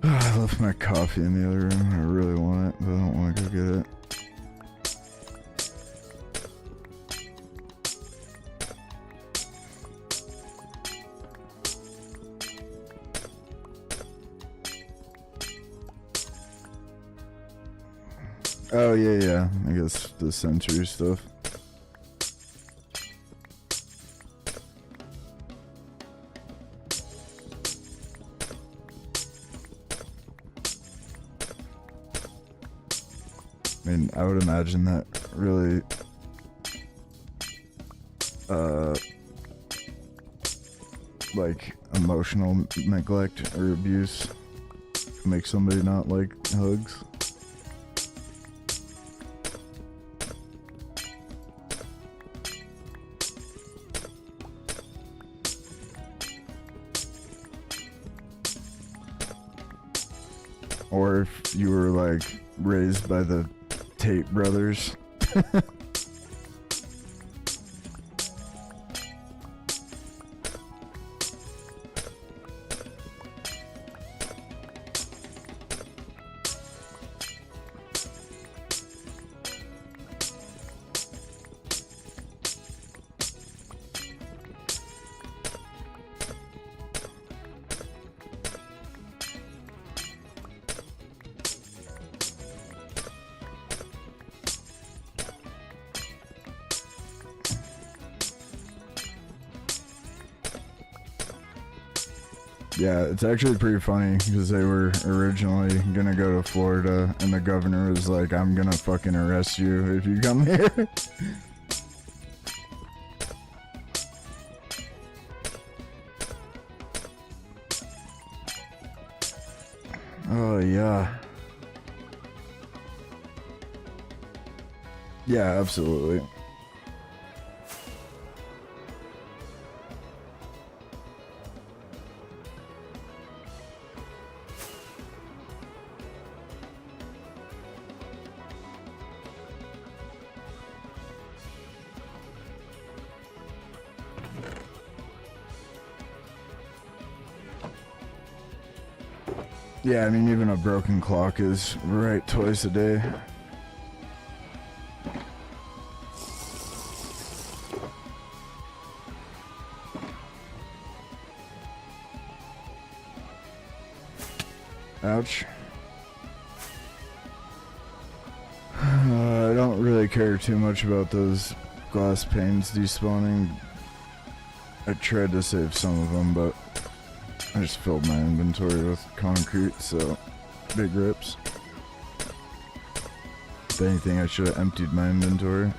I left my coffee in the other room. I really want it, but I don't want to go get it. Oh, yeah. I guess the sensory stuff. I mean, I would imagine that really, like, emotional neglect or abuse makes somebody not like hugs. Or if you were, like, raised by the Tate brothers. Yeah, it's actually pretty funny because they were originally gonna go to Florida and the governor was like, I'm gonna fucking arrest you if you come here. Oh, yeah. Yeah, absolutely. Yeah, I mean, even a broken clock is right twice a day. Ouch. I don't really care too much about those glass panes despawning. I tried to save some of them, but I just filled my inventory with concrete, so big rips. If anything, I should have emptied my inventory.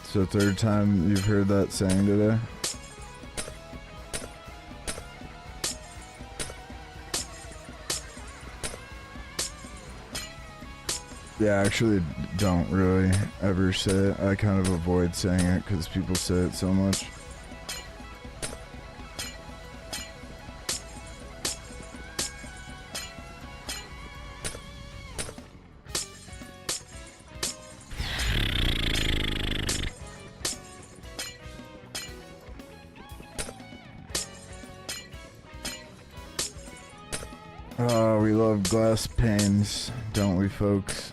So third time you've heard that saying today? Yeah, I actually don't really ever say it. I kind of avoid saying it because people say it so much. Oh, we love glass panes, don't we, folks?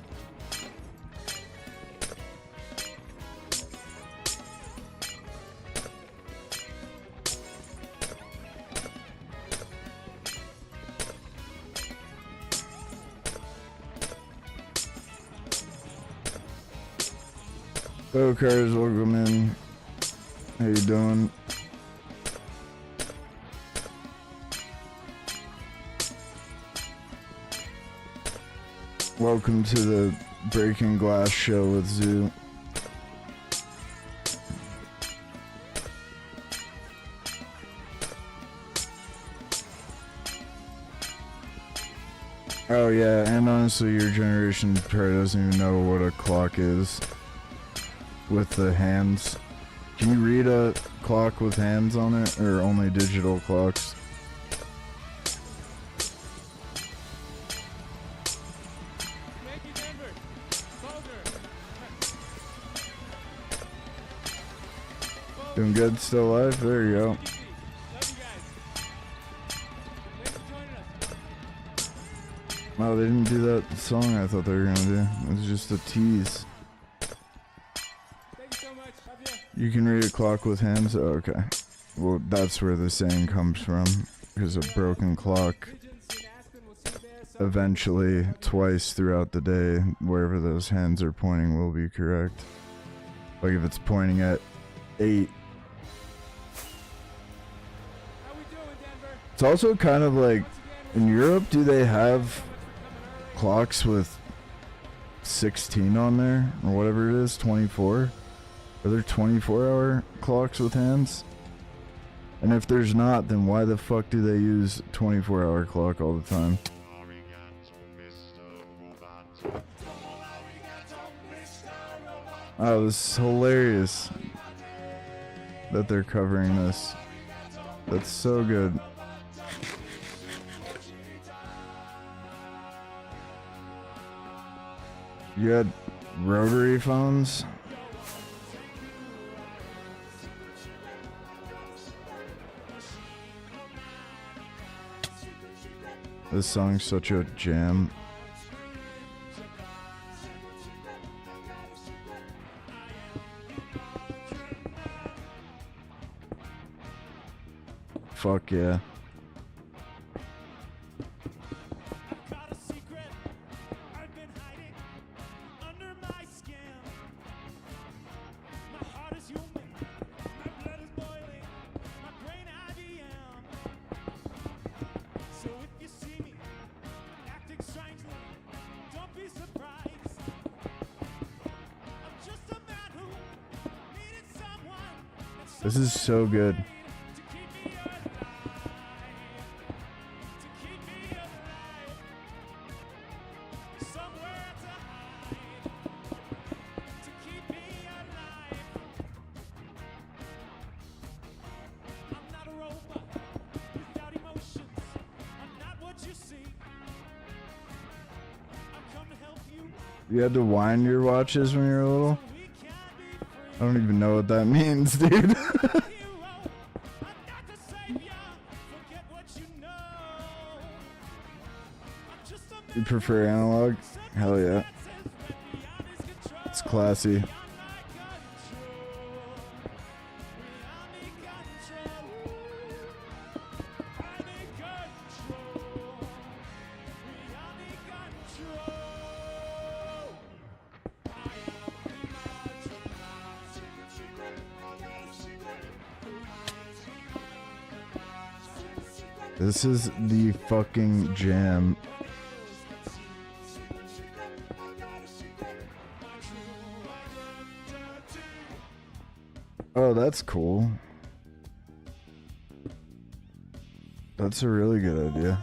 Hello, Cars, welcome in. How you doing? Welcome to the Breaking Glass show with Zoo. Oh yeah, and honestly your generation probably doesn't even know what a clock is with the hands. Can you read a clock with hands on it, or only digital clocks? Thank you, Denver. Soldier. Doing good, still alive? There you go. Love you guys. Thanks for joining us. Wow, they didn't do that song I thought they were gonna do. It was just a tease. Thank you so much. Love you. You can read a clock with hands? Oh, okay. Well, that's where the saying comes from. Because a broken clock, Pigeons in Aspen will see there. So eventually, twice throughout the day, wherever those hands are pointing will be correct. Like if it's pointing at 8. how we doing, Denver? It's also kind of like, Once again, in Europe, do they have thanks for coming early. clocks with 16 on there? Or whatever it is, 24? Are there 24-hour clocks with hands? And if there's not, then why the fuck do they use 24-hour clock all the time? Oh, this is hilarious that they're covering this. That's so good. You had rotary phones? This song's such a jam. Fuck yeah. Got a secret I've been hiding under my This is so good. You had to wind your watches when you were little? I don't even know what that means, dude. You prefer analog? Hell yeah. It's classy. This is the fucking jam. Oh, that's cool. That's a really good idea.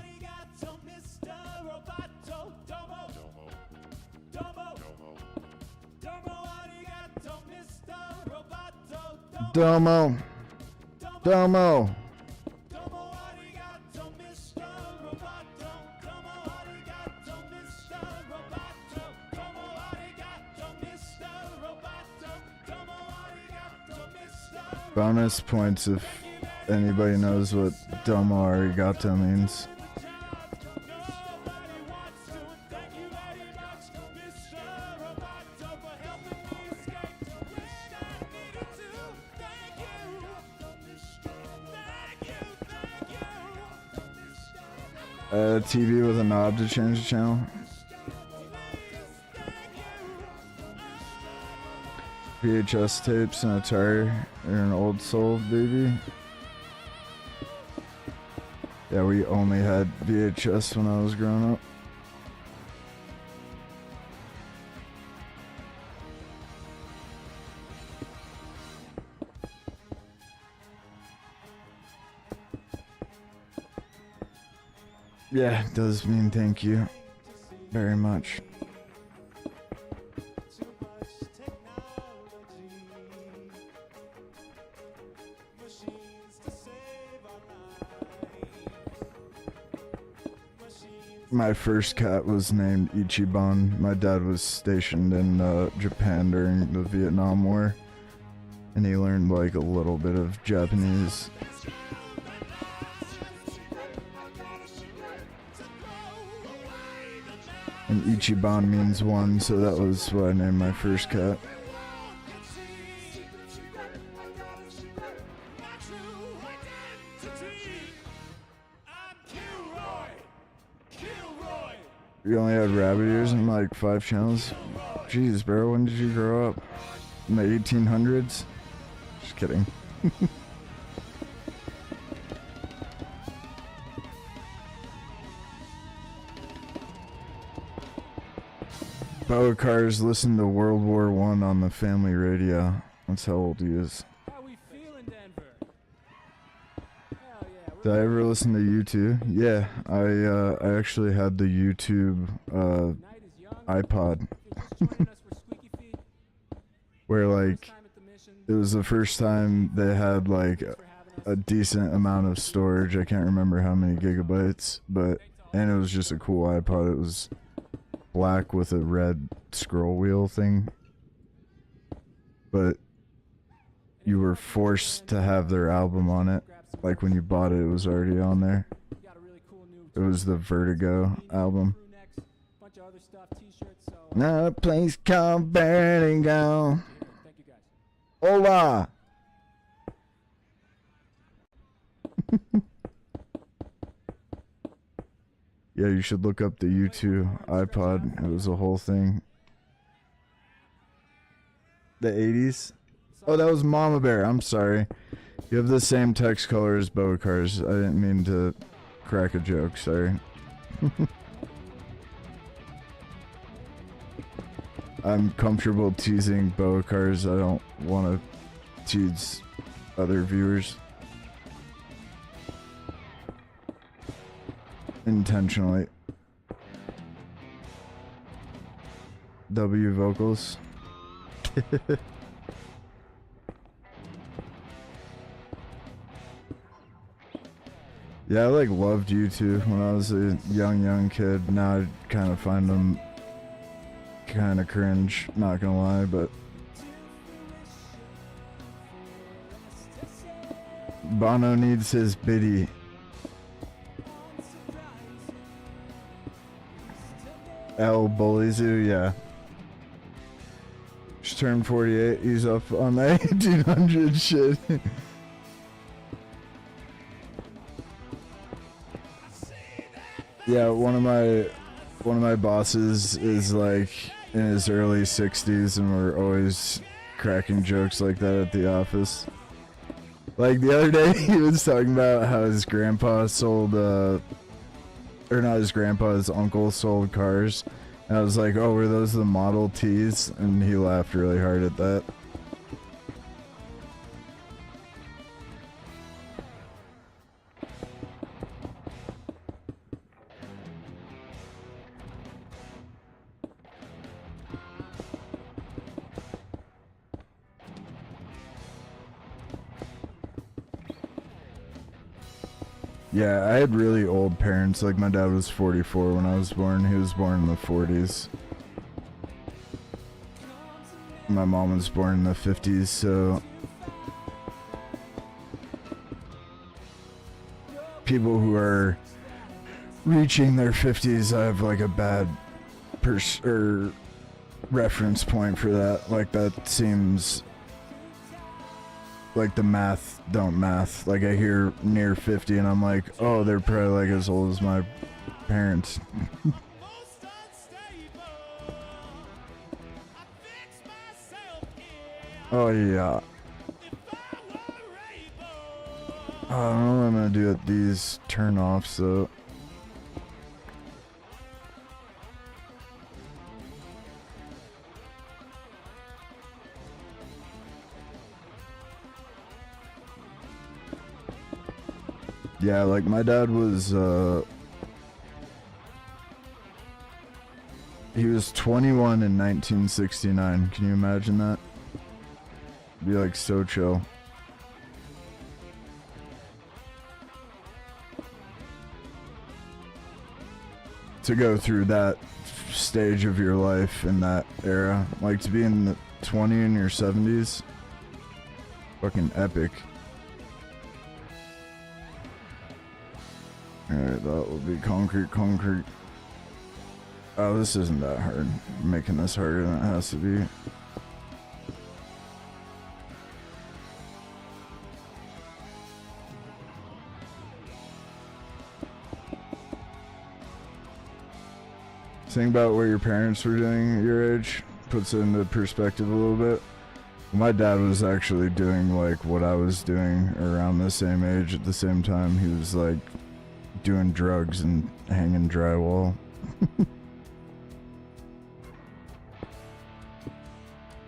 Domo. Domo. Bonus points if anybody knows what domo arigato means. TV with a knob to change the channel. VHS tapes and Atari. You're an old soul, baby. Yeah, we only had VHS when I was growing up. Yeah, it does mean thank you very much. My first cat was named Ichiban. My dad was stationed in Japan during the Vietnam War, and he learned like a little bit of Japanese. And Ichiban means one, so that was what I named my first cat. You only had rabbit ears and like 5 channels? Jeez, bro, when did you grow up? In the 1800s? Just kidding. Boacar's listened to World War I on the family radio. That's how old he is. How we feeling, Denver? Hell yeah. Did I ever listen to U2? Yeah, I actually had the YouTube Night is young. iPod If you're joining us for Squeaky Feet, where like time at the mission. it was the first time they had like For having us. a decent amount of storage. I can't remember how many gigabytes, but and it was just a cool iPod. It was black with a red scroll wheel thing, but you were forced to have their album on it. Like when you bought it, it was already on there. Got a really cool new It was the Vertigo album. crew necks, bunch of other stuff, t-shirts, so Now a place called Vertigo. thank you guys. Hola. Yeah, you should look up the U2 iPod. It was a whole thing. The 80s? Oh, that was Mama Bear. I'm sorry. You have the same text color as Boacar's. I didn't mean to crack a joke. Sorry. I'm comfortable teasing Boacar's. I don't want to tease other viewers. Intentionally. W vocals. Yeah, I like loved YouTube when I was a young kid. Now I kind of find them kind of cringe, not gonna lie, but Bono needs his biddy. El Bolizu, yeah. Just turned 48. He's up on the 1800 shit. Yeah, one of my bosses is like in his early 60s, and we're always cracking jokes like that at the office. Like the other day, he was talking about how his grandpa sold, or not his grandpa, his uncle sold cars. And I was like, oh, were those the Model Ts? And he laughed really hard at that. Yeah, I had really old parents. Like, my dad was 44 when I was born. He was born in the 40s. My mom was born in the 50s, so people who are reaching their 50s, I have like a bad reference point for that. Like, that seems like the math don't math. Like, I hear near 50 and I'm like, oh, they're probably like as old as my parents. Oh yeah. I don't know what I'm gonna do at these turn-offs though. Yeah, like my dad was, he was 21 in 1969. Can you imagine that? Be like so chill. To go through that stage of your life in that era, like to be in the 20 in your 70s, fucking epic. Alright, that will be concrete. Oh, this isn't that hard. I'm making this harder than it has to be. Think about what your parents were doing at your age puts it into perspective a little bit. My dad was actually doing like what I was doing around the same age at the same time. He was like doing drugs and hanging drywall.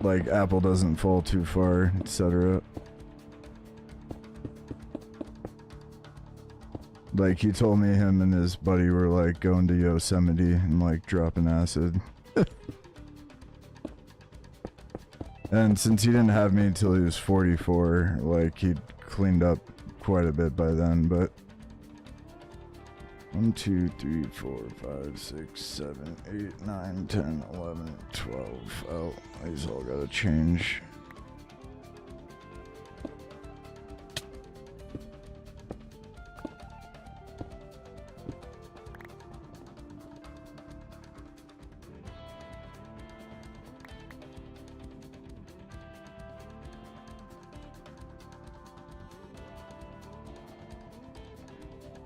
Like apple doesn't fall too far, etc. Like he told me him and his buddy were like going to Yosemite and like dropping acid. And since he didn't have me until he was 44, like he'd cleaned up quite a bit by then, but 1, 2, 3, 4, 5, 6, 7, 8, 9, 10, 11, 12. Oh, these all gotta change.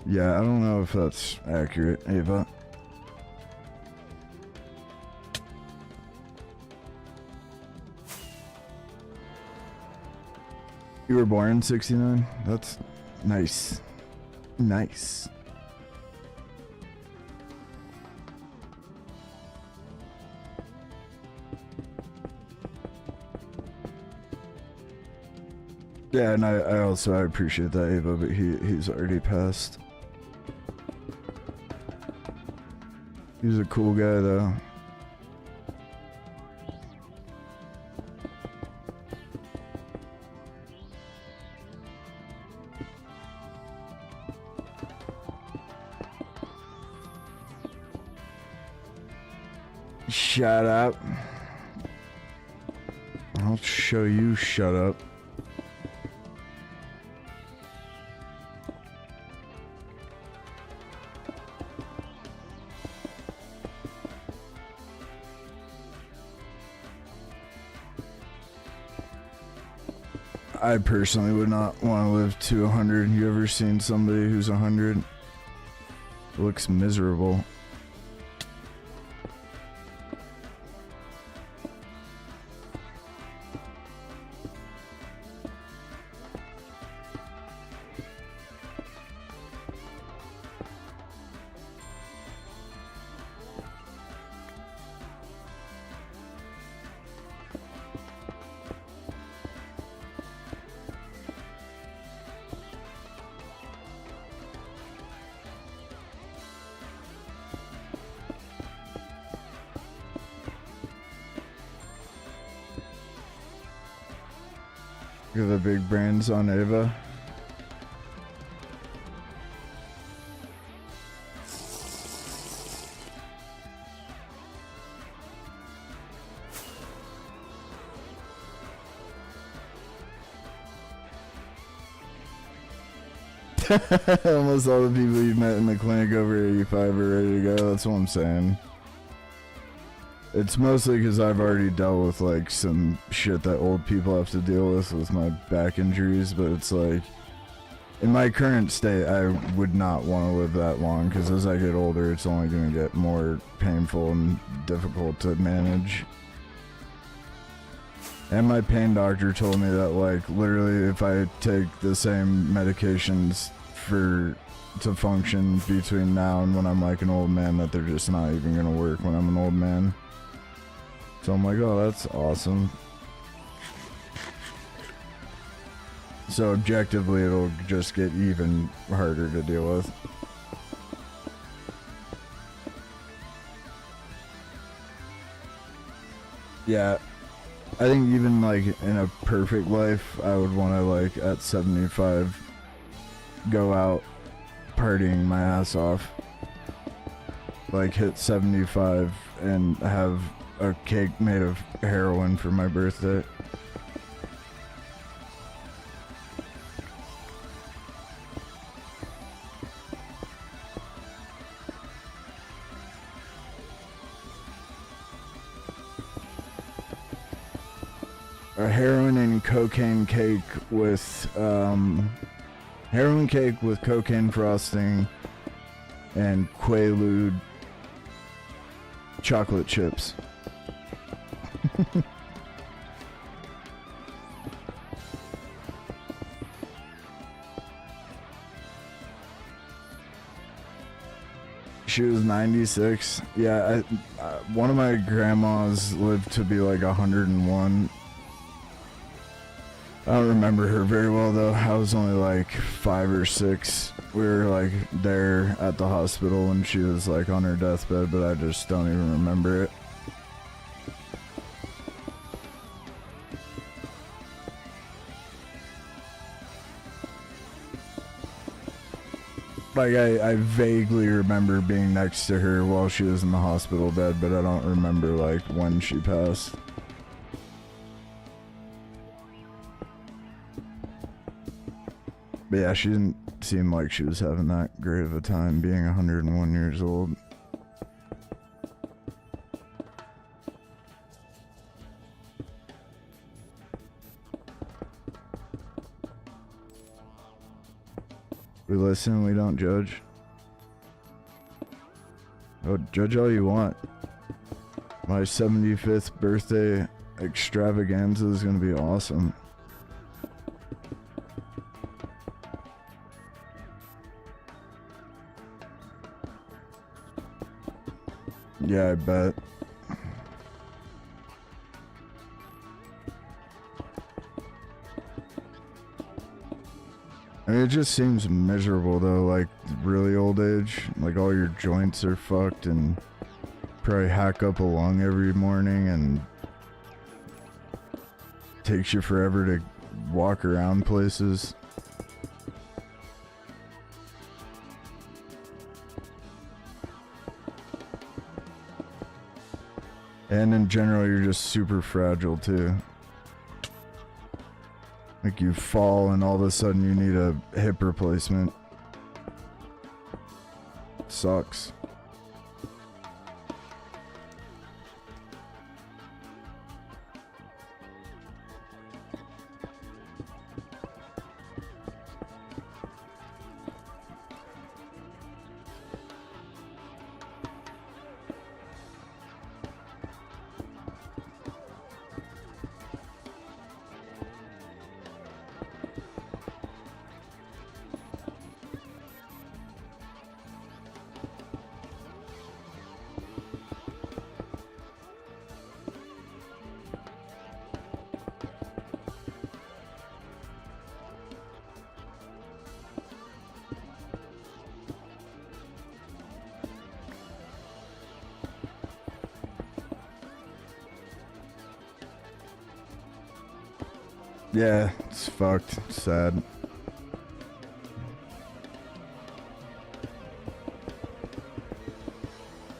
Yeah, I don't know if that's accurate, Ava. You were born in 69? That's nice. Nice. Yeah, and I also appreciate that, Ava, but he's already passed. He's a cool guy though. Shut up. I'll show you shut up. I personally would not want to live to 100. You ever seen somebody who's 100? It looks miserable. Look at the big brains on Ava. Almost all the people you met in the clinic over 85 are ready to go. That's what I'm saying. It's mostly because I've already dealt with like some shit that old people have to deal with my back injuries, but it's like in my current state I would not want to live that long because as I get older it's only going to get more painful and difficult to manage. And my pain doctor told me that like literally if I take the same medications to function between now and when I'm like an old man that they're just not even going to work when I'm an old man. So I'm like, oh, that's awesome. So objectively, it'll just get even harder to deal with. Yeah, I think even like in a perfect life, I would want to like at 75 go out partying my ass off. Like hit 75 and have a cake made of heroin for my birthday. A heroin and cocaine cake with heroin cake with cocaine frosting and Quaalude chocolate chips. She was 96. Yeah, one of my grandmas lived to be like 101. I don't remember her very well though. I was only like 5 or 6. We were like there at the hospital when she was like on her deathbed, but I just don't even remember it. Like, I vaguely remember being next to her while she was in the hospital bed, but I don't remember, like, when she passed. But yeah, she didn't seem like she was having that great of a time being 101 years old. We listen, we don't judge. Oh, judge all you want. My 75th birthday extravaganza is gonna be awesome. Yeah, I bet. I mean, it just seems miserable though, like really old age. Like all your joints are fucked and probably hack up a lung every morning and takes you forever to walk around places. And in general, you're just super fragile too. Like you fall and all of a sudden you need a hip replacement. Sucks. Yeah, it's fucked. It's sad.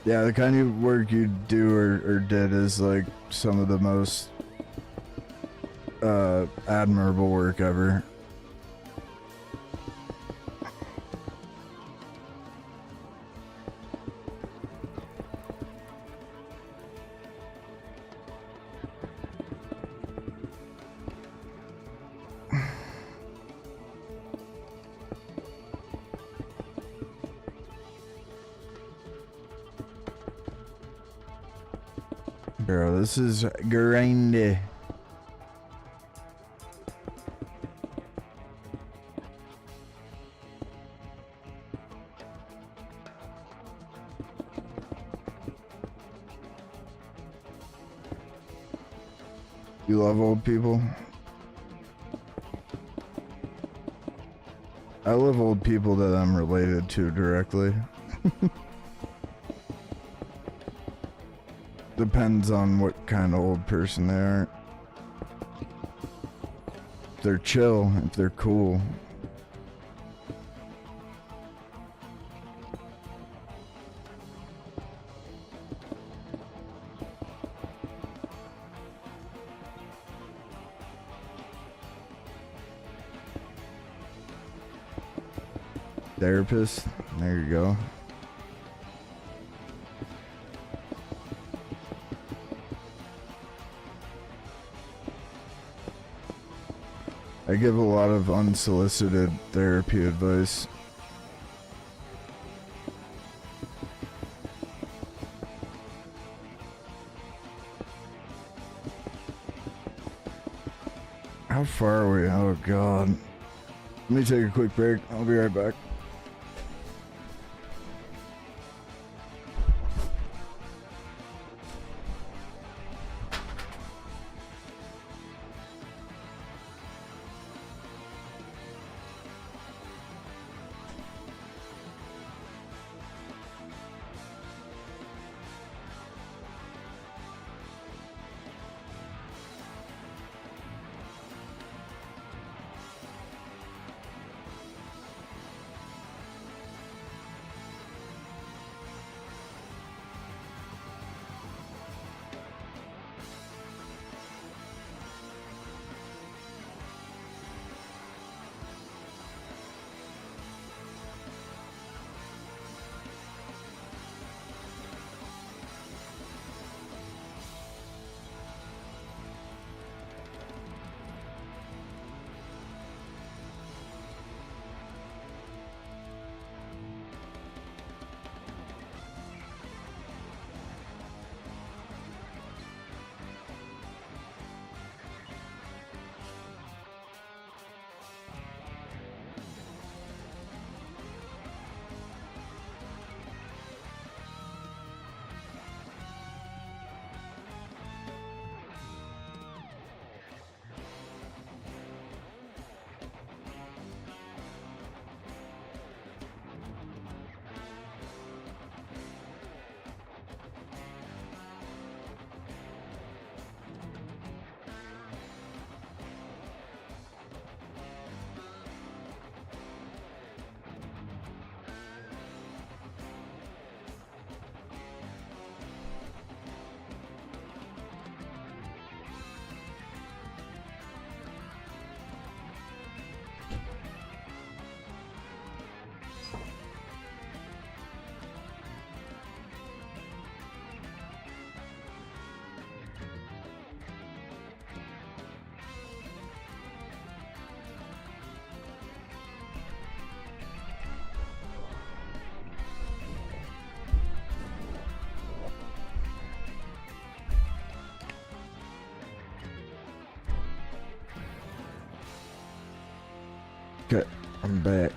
Yeah, the kind of work you do or did is like some of the most admirable work ever. Bro, this is grindy. You love old people? I love old people that I'm related to directly. Depends on what kind of old person they are. If they're chill, if they're cool. Therapist, there you go. I give a lot of unsolicited therapy advice. How far are we? Oh god. Let me take a quick break. I'll be right back. Okay, I'm back.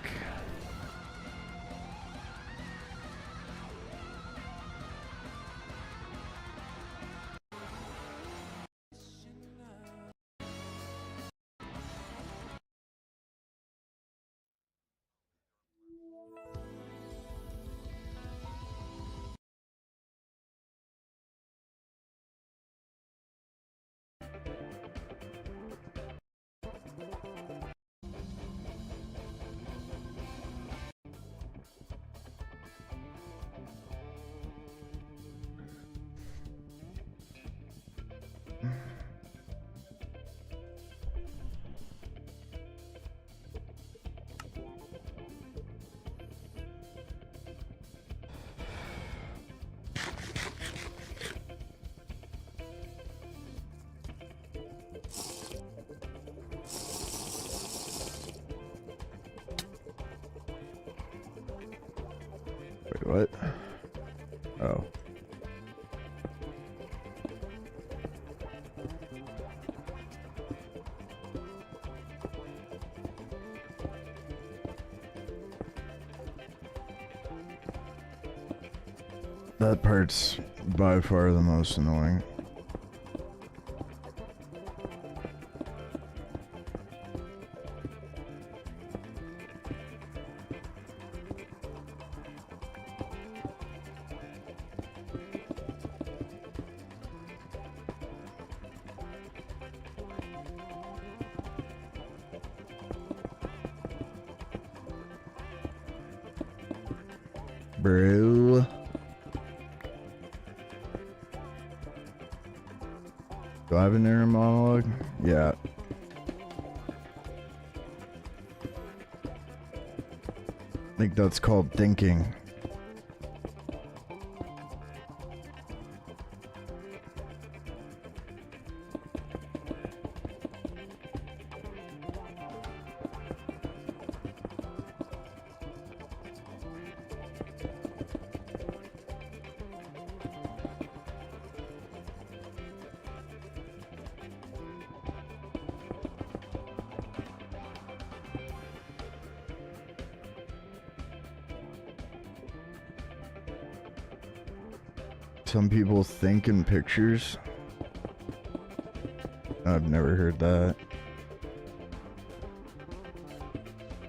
Wait, what? Oh. That part's by far the most annoying. Bro. Do I have an inner monologue? Yeah. I think that's called thinking. Some people think in pictures. I've never heard that.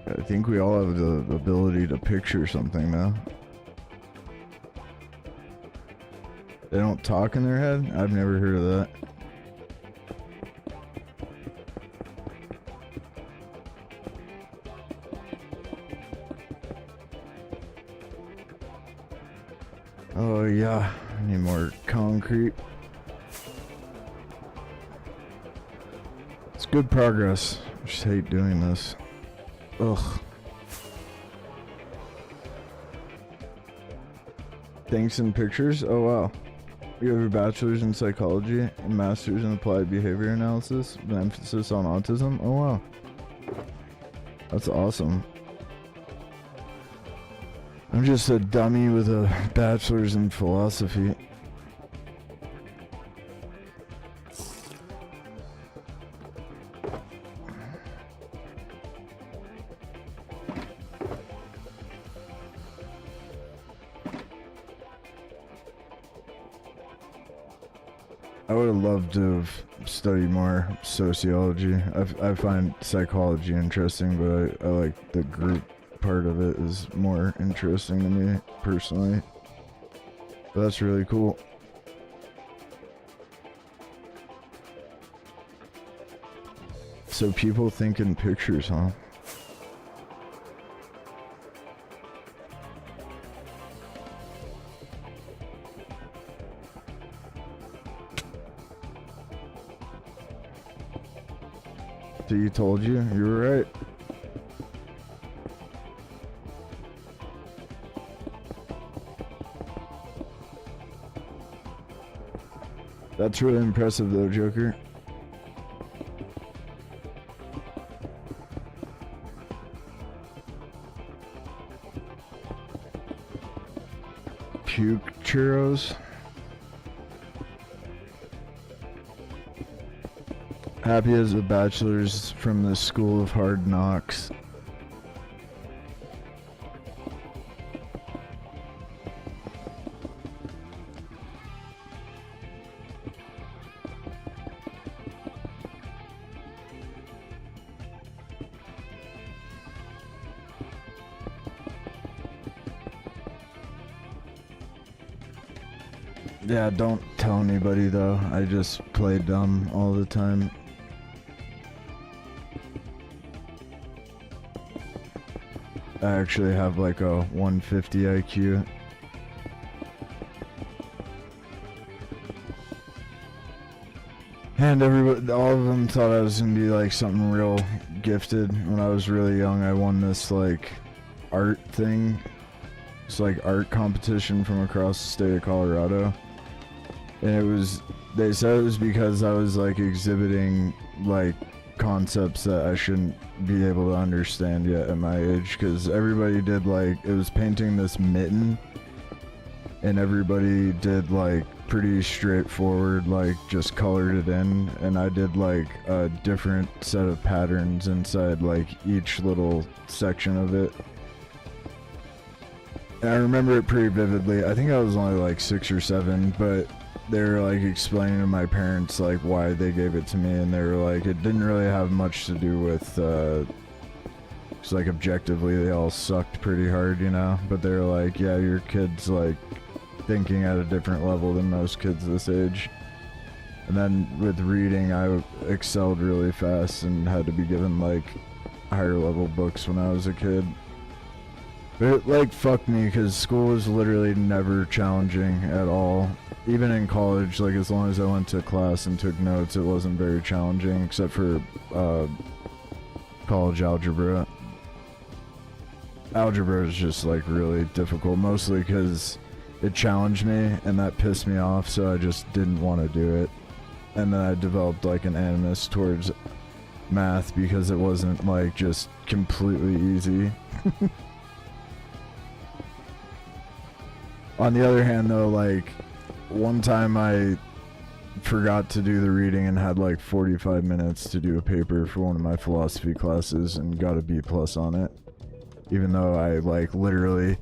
I think we all have the ability to picture something now. They don't talk in their head? I've never heard of that. Oh yeah, I need more concrete. It's good progress. I just hate doing this. Ugh. Thanks in pictures? Oh wow. You have your bachelor's in psychology and master's in applied behavior analysis with an emphasis on autism? Oh wow. That's awesome. I'm just a dummy with a bachelor's in philosophy. I would have loved to have studied more sociology. I find psychology interesting, but I like the group part of it is more interesting to me personally. But that's really cool. So people think in pictures, huh? So you told you were right. That's really impressive though, Joker. Puke churros. Happy as a bachelor's from the School of Hard Knocks. Yeah, don't tell anybody though. I just play dumb all the time. I actually have like a 150 IQ. And everybody, all of them thought I was gonna be like something real gifted. When I was really young, I won this like art thing. It's like art competition from across the state of Colorado. And it was, they said it was because I was like exhibiting like concepts that I shouldn't be able to understand yet at my age, because everybody did like, it was painting this mitten, and everybody did like pretty straightforward, like just colored it in, and I did like a different set of patterns inside like each little section of it. And I remember it pretty vividly. I think I was only like 6 or 7, but they were like explaining to my parents like why they gave it to me, and they were like, it didn't really have much to do with it's like objectively they all sucked pretty hard, you know, but they were like, yeah, your kid's like thinking at a different level than most kids this age. And then with reading, I excelled really fast and had to be given like higher level books when I was a kid. But it like fucked me, because school was literally never challenging at all. Even in college, like as long as I went to class and took notes, it wasn't very challenging, except for college algebra. Algebra is just like really difficult, mostly because it challenged me and that pissed me off, so I just didn't want to do it. And then I developed like an animus towards math because it wasn't like just completely easy. On the other hand though, like one time I forgot to do the reading and had like 45 minutes to do a paper for one of my philosophy classes and got a B+ on it. Even though I like literally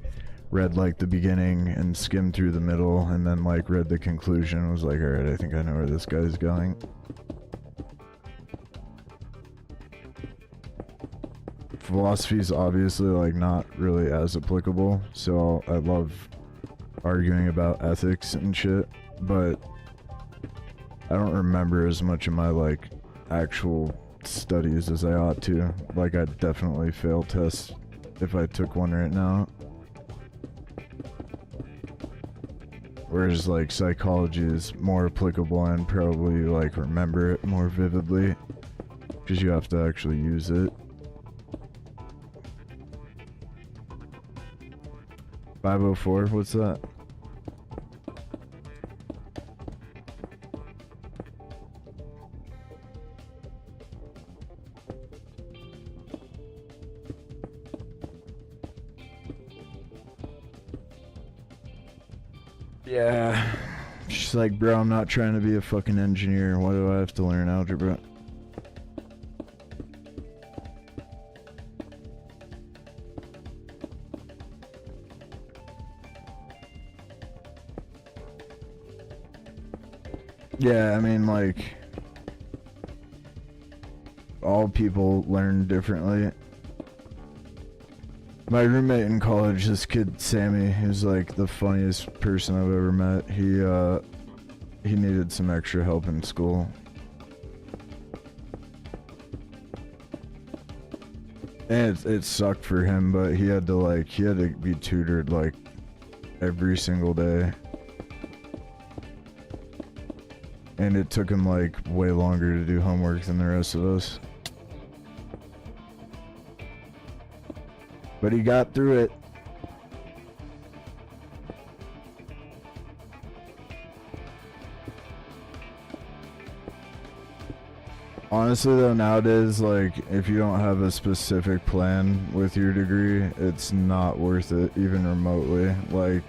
read like the beginning and skimmed through the middle and then like read the conclusion and was like, alright, I think I know where this guy's going. Philosophy is obviously like not really as applicable, so I love arguing about ethics and shit, but I don't remember as much of my like actual studies as I ought to. Like I'd definitely fail tests if I took one right now. Whereas like psychology is more applicable and probably like remember it more vividly, because you have to actually use it. 504, what's that? Yeah. She's like, bro, I'm not trying to be a fucking engineer. Why do I have to learn algebra? Yeah, I mean, like, all people learn differently. My roommate in college, this kid Sammy, who's like the funniest person I've ever met, he needed some extra help in school. And it sucked for him, but he had to be tutored like every single day. And it took him like way longer to do homework than the rest of us. But he got through it. Honestly though, nowadays, like, if you don't have a specific plan with your degree, it's not worth it, even remotely. Like,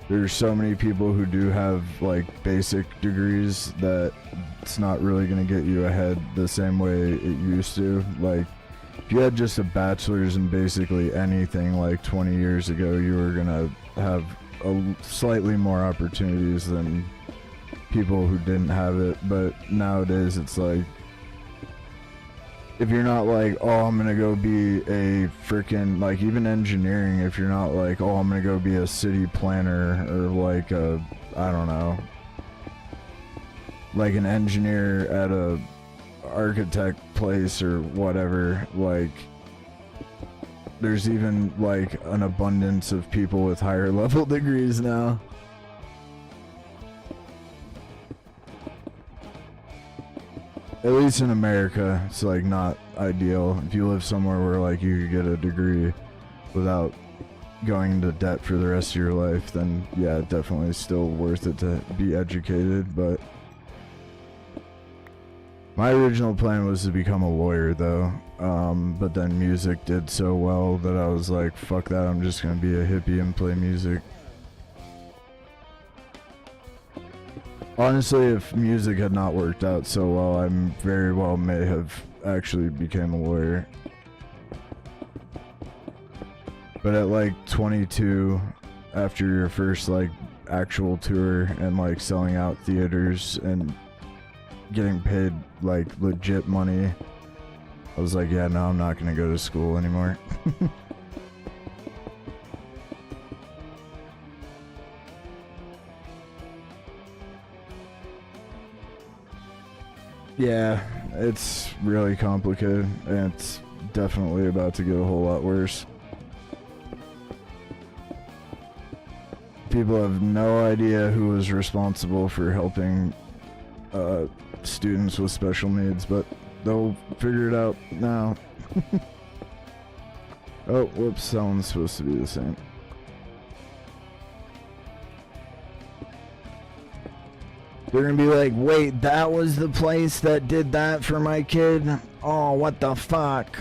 there's so many people who do have, like, basic degrees that it's not really gonna get you ahead the same way it used to. Like, if you had just a bachelor's in basically anything like 20 years ago, you were gonna have slightly more opportunities than people who didn't have it. But nowadays it's like, if you're not like, oh, I'm gonna go be a freaking, like, even engineering, if you're not like, oh, I'm gonna go be a city planner or like a I don't know, like an engineer at a architect place or whatever. Like, there's even like an abundance of people with higher level degrees now. At least in America, it's like not ideal. If you live somewhere where like you could get a degree without going into debt for the rest of your life, then yeah, definitely still worth it to be educated. But my original plan was to become a lawyer though, but then music did so well that I was like, fuck that, I'm just gonna be a hippie and play music. Honestly, if music had not worked out so well, I very well may have actually became a lawyer. But at like 22, after your first like actual tour and like selling out theaters and getting paid like legit money, I was like, yeah, no, I'm not gonna go to school anymore. Yeah, it's really complicated, and it's definitely about to get a whole lot worse. People have no idea who was responsible for helping students with special needs, but they'll figure it out now. Oh, whoops, that one's supposed to be the same. They're gonna be like, wait, that was the place that did that for my kid? Oh, what the fuck?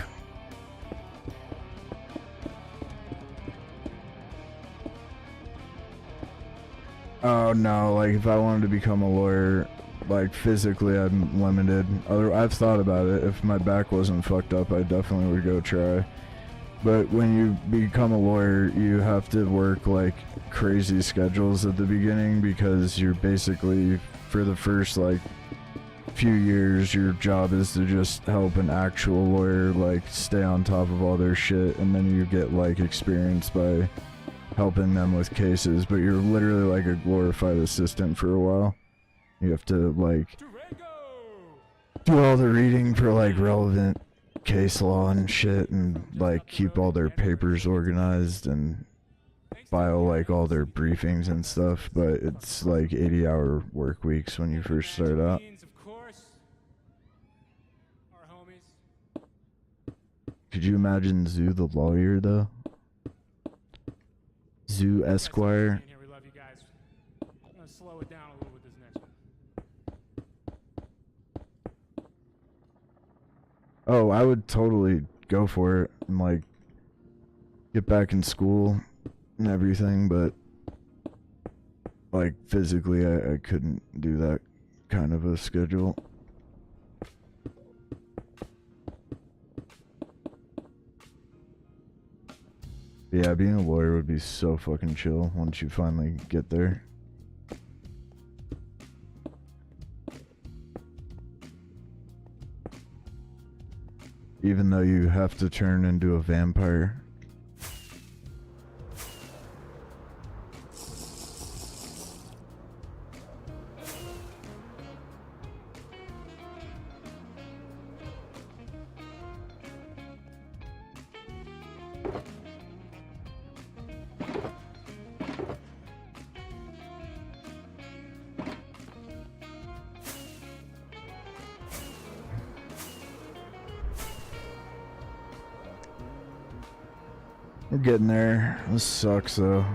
Oh no, like if I wanted to become a lawyer, like physically I'm limited. I've thought about it. If my back wasn't fucked up, I definitely would go try. But when you become a lawyer, you have to work like crazy schedules at the beginning, because you're basically, for the first like few years, your job is to just help an actual lawyer like stay on top of all their shit, and then you get like experience by helping them with cases, but you're literally like a glorified assistant for a while. You have to like do all the reading for like relevant case law and shit, and like keep all their papers organized and file like all their briefings and stuff. But it's like 80-hour work weeks when you first start out. Could you imagine Zoo the lawyer though? Zoo Esquire. We love you guys. I'm gonna slow it down a little with this next one. Oh, I would totally go for it and like get back in school and everything, but like physically I couldn't do that kind of a schedule. Yeah, being a lawyer would be so fucking chill once you finally get there. Even though you have to turn into a vampire. We're getting there. This sucks though.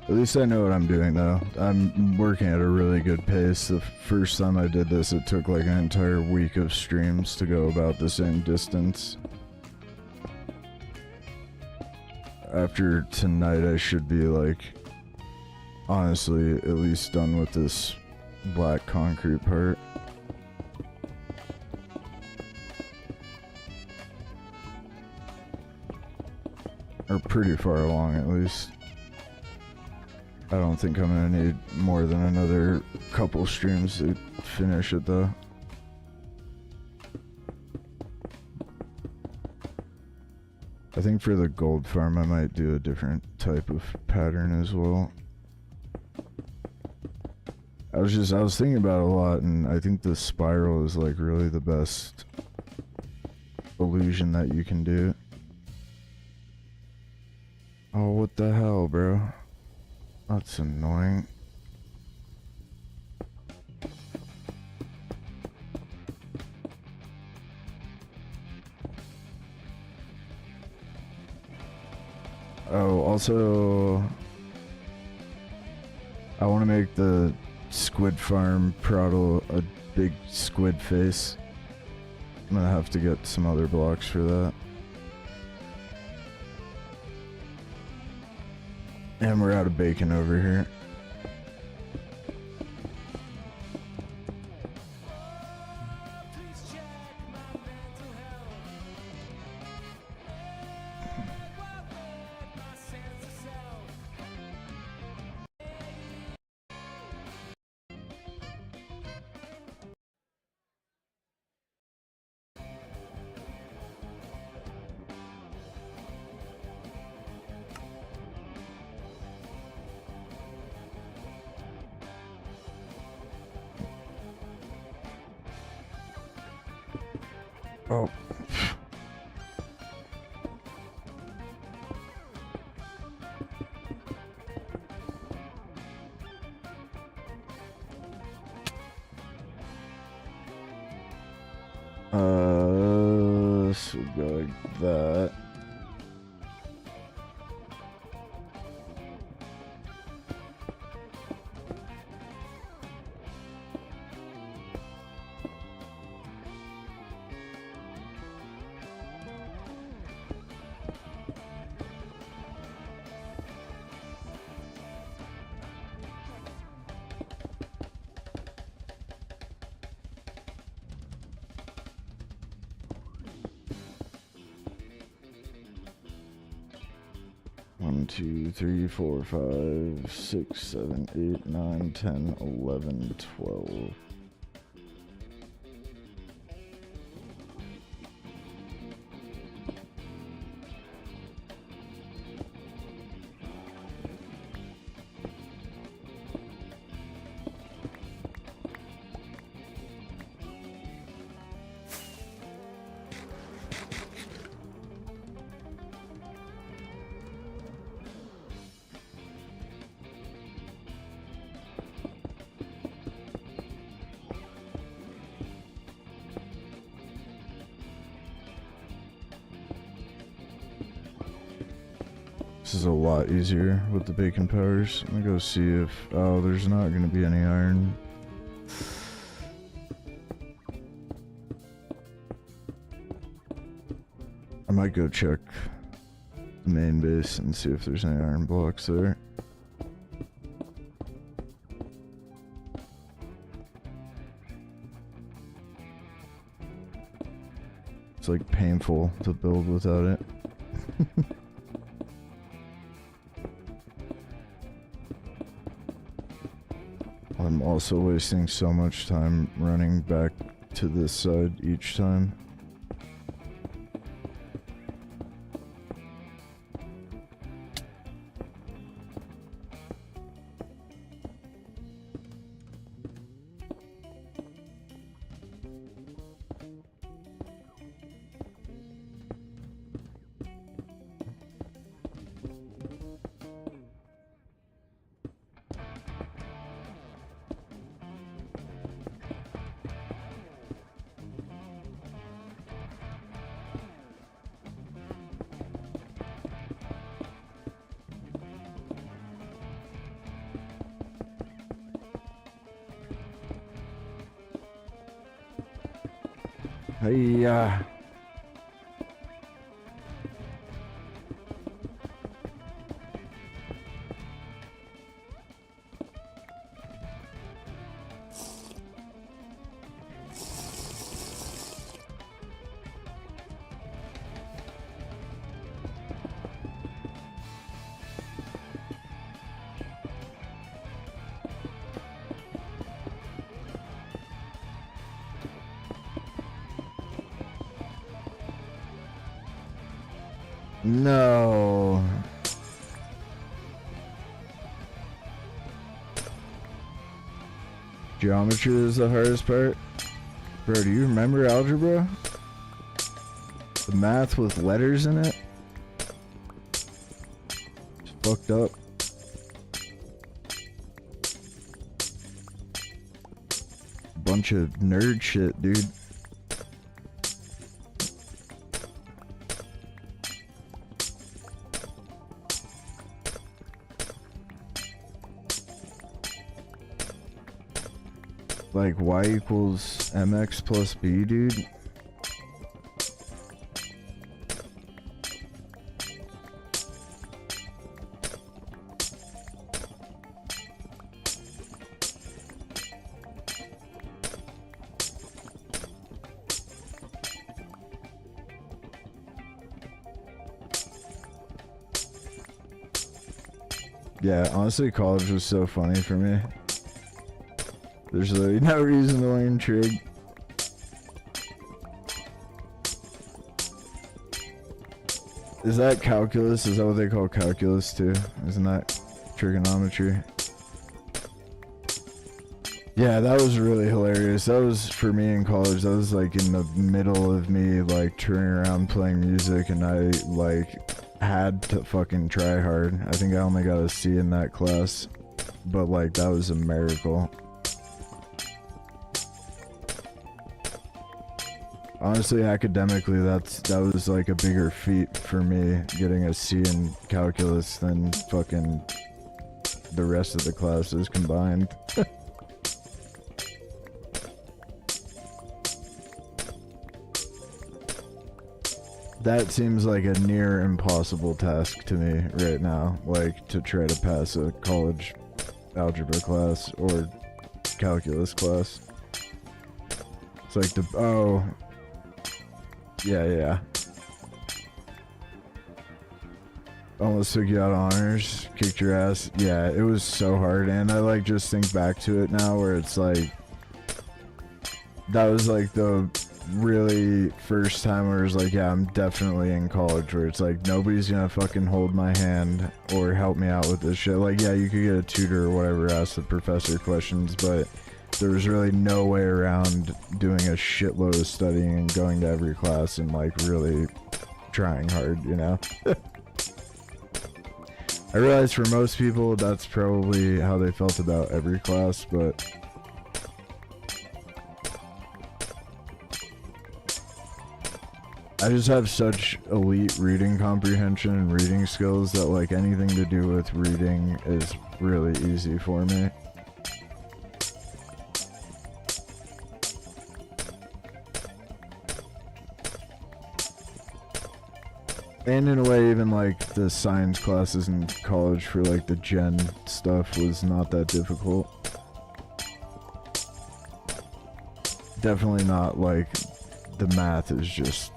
At least I know what I'm doing though. I'm working at a really good pace. The first time I did this, it took like an entire week of streams to go about the same distance. After tonight, I should be like, honestly, at least done with this black concrete part. Or pretty far along at least. I don't think I'm gonna need more than another couple streams to finish it though. I think for the gold farm I might do a different type of pattern as well. I was thinking about it a lot, and I think the spiral is like really the best illusion that you can do. Oh, what the hell, bro? That's annoying. Oh, also, I want to make the squid farm Prado a big squid face. I'm gonna have to get some other blocks for that. And we're out of bacon over here. Oh. This would go like that. One, 2, 3, 4, 5, 6, 7, 8, 9, 10, 11, 12. This is a lot easier with the bacon powders. Let me go see if... Oh, there's not going to be any iron. I might go check the main base and see if there's any iron blocks there. It's like painful to build without it. I'm also wasting so much time running back to this side each time. Hey, no. Geometry is the hardest part. Bro, do you remember algebra? The math with letters in it? It's fucked up. Bunch of nerd shit, dude. Like y equals mx plus b, dude. Yeah, honestly, college was so funny for me. There's literally no reason to learn trig. Is that calculus? Is that what they call calculus too? Isn't that trigonometry? Yeah, that was really hilarious. That was for me in college. That was like in the middle of me like turning around playing music, and I like had to fucking try hard. I think I only got a C in that class, but like that was a miracle. Honestly, academically, that was like a bigger feat for me, getting a C in calculus than fucking the rest of the classes combined. That seems like a near impossible task to me right now, like to try to pass a college algebra class or calculus class. It's like yeah. Almost took you out of honors, kicked your ass. Yeah, it was so hard, and I like just think back to it now where it's like, that was like the really first time where it was like, yeah, I'm definitely in college, where it's like, nobody's gonna fucking hold my hand or help me out with this shit. Like, yeah, you could get a tutor or whatever, ask the professor questions, but there was really no way around doing a shitload of studying and going to every class and like really trying hard, you know? I realize for most people that's probably how they felt about every class, but I just have such elite reading comprehension and reading skills that like anything to do with reading is really easy for me. And in a way, even like the science classes in college for like the gen stuff was not that difficult. Definitely not like the math is just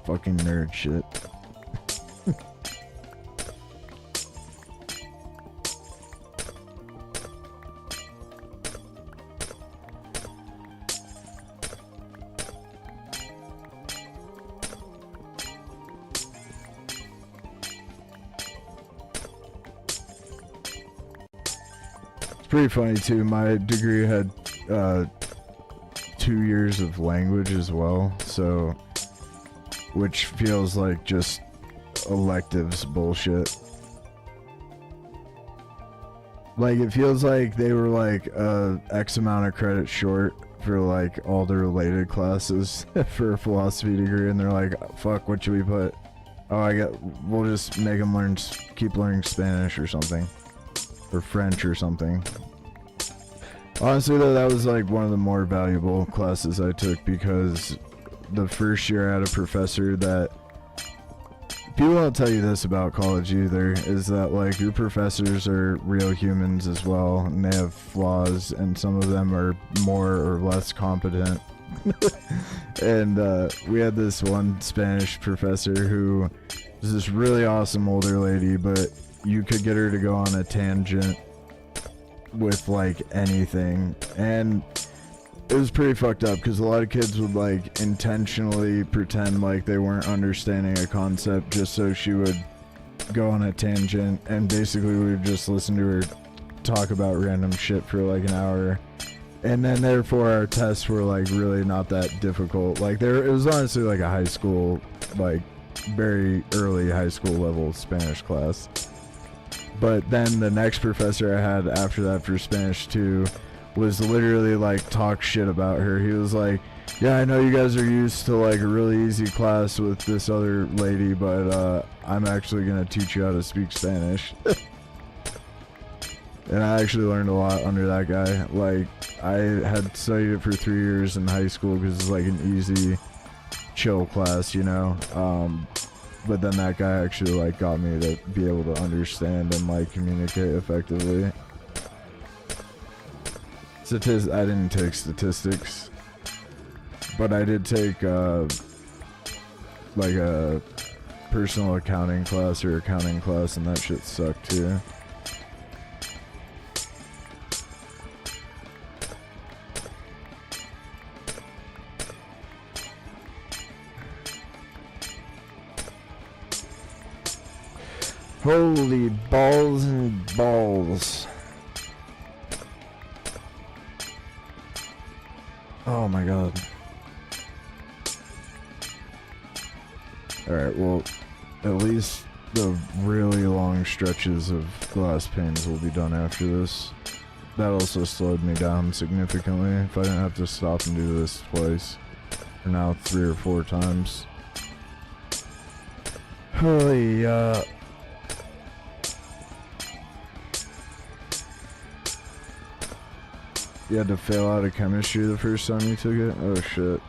fucking nerd shit. Pretty funny too. My degree had 2 years of language as well, so which feels like just electives bullshit. Like it feels like they were like X amount of credit short for like all the related classes for a philosophy degree, and they're like, fuck, what should we put? Oh, we'll just make them keep learning Spanish or something. Or French or something. Honestly though, that was like one of the more valuable classes I took, because the first year I had a professor that, people don't tell you this about college either, is that like your professors are real humans as well, and they have flaws, and some of them are more or less competent. And we had this one Spanish professor who was this really awesome older lady, but you could get her to go on a tangent with like anything, and it was pretty fucked up because a lot of kids would like intentionally pretend like they weren't understanding a concept just so she would go on a tangent, and basically we would just listen to her talk about random shit for like an hour, and then therefore our tests were like really not that difficult. Like it was honestly like a high school, like very early high school level Spanish class. But then the next professor I had after that for Spanish 2 was literally like talk shit about her. He was like, yeah, I know you guys are used to like a really easy class with this other lady, but I'm actually gonna teach you how to speak Spanish. And I actually learned a lot under that guy. Like, I had studied it for 3 years in high school because it's like an easy, chill class, you know? But then that guy actually like got me to be able to understand and like communicate effectively. I didn't take statistics, but I did take like a personal accounting class or accounting class, and that shit sucked too. Holy balls and balls. Oh my god. Alright, well, at least the really long stretches of glass panes will be done after this. That also slowed me down significantly. If I didn't have to stop and do this twice, or now 3 or 4 times. Holy, you had to fail out of chemistry the first time you took it? Oh shit.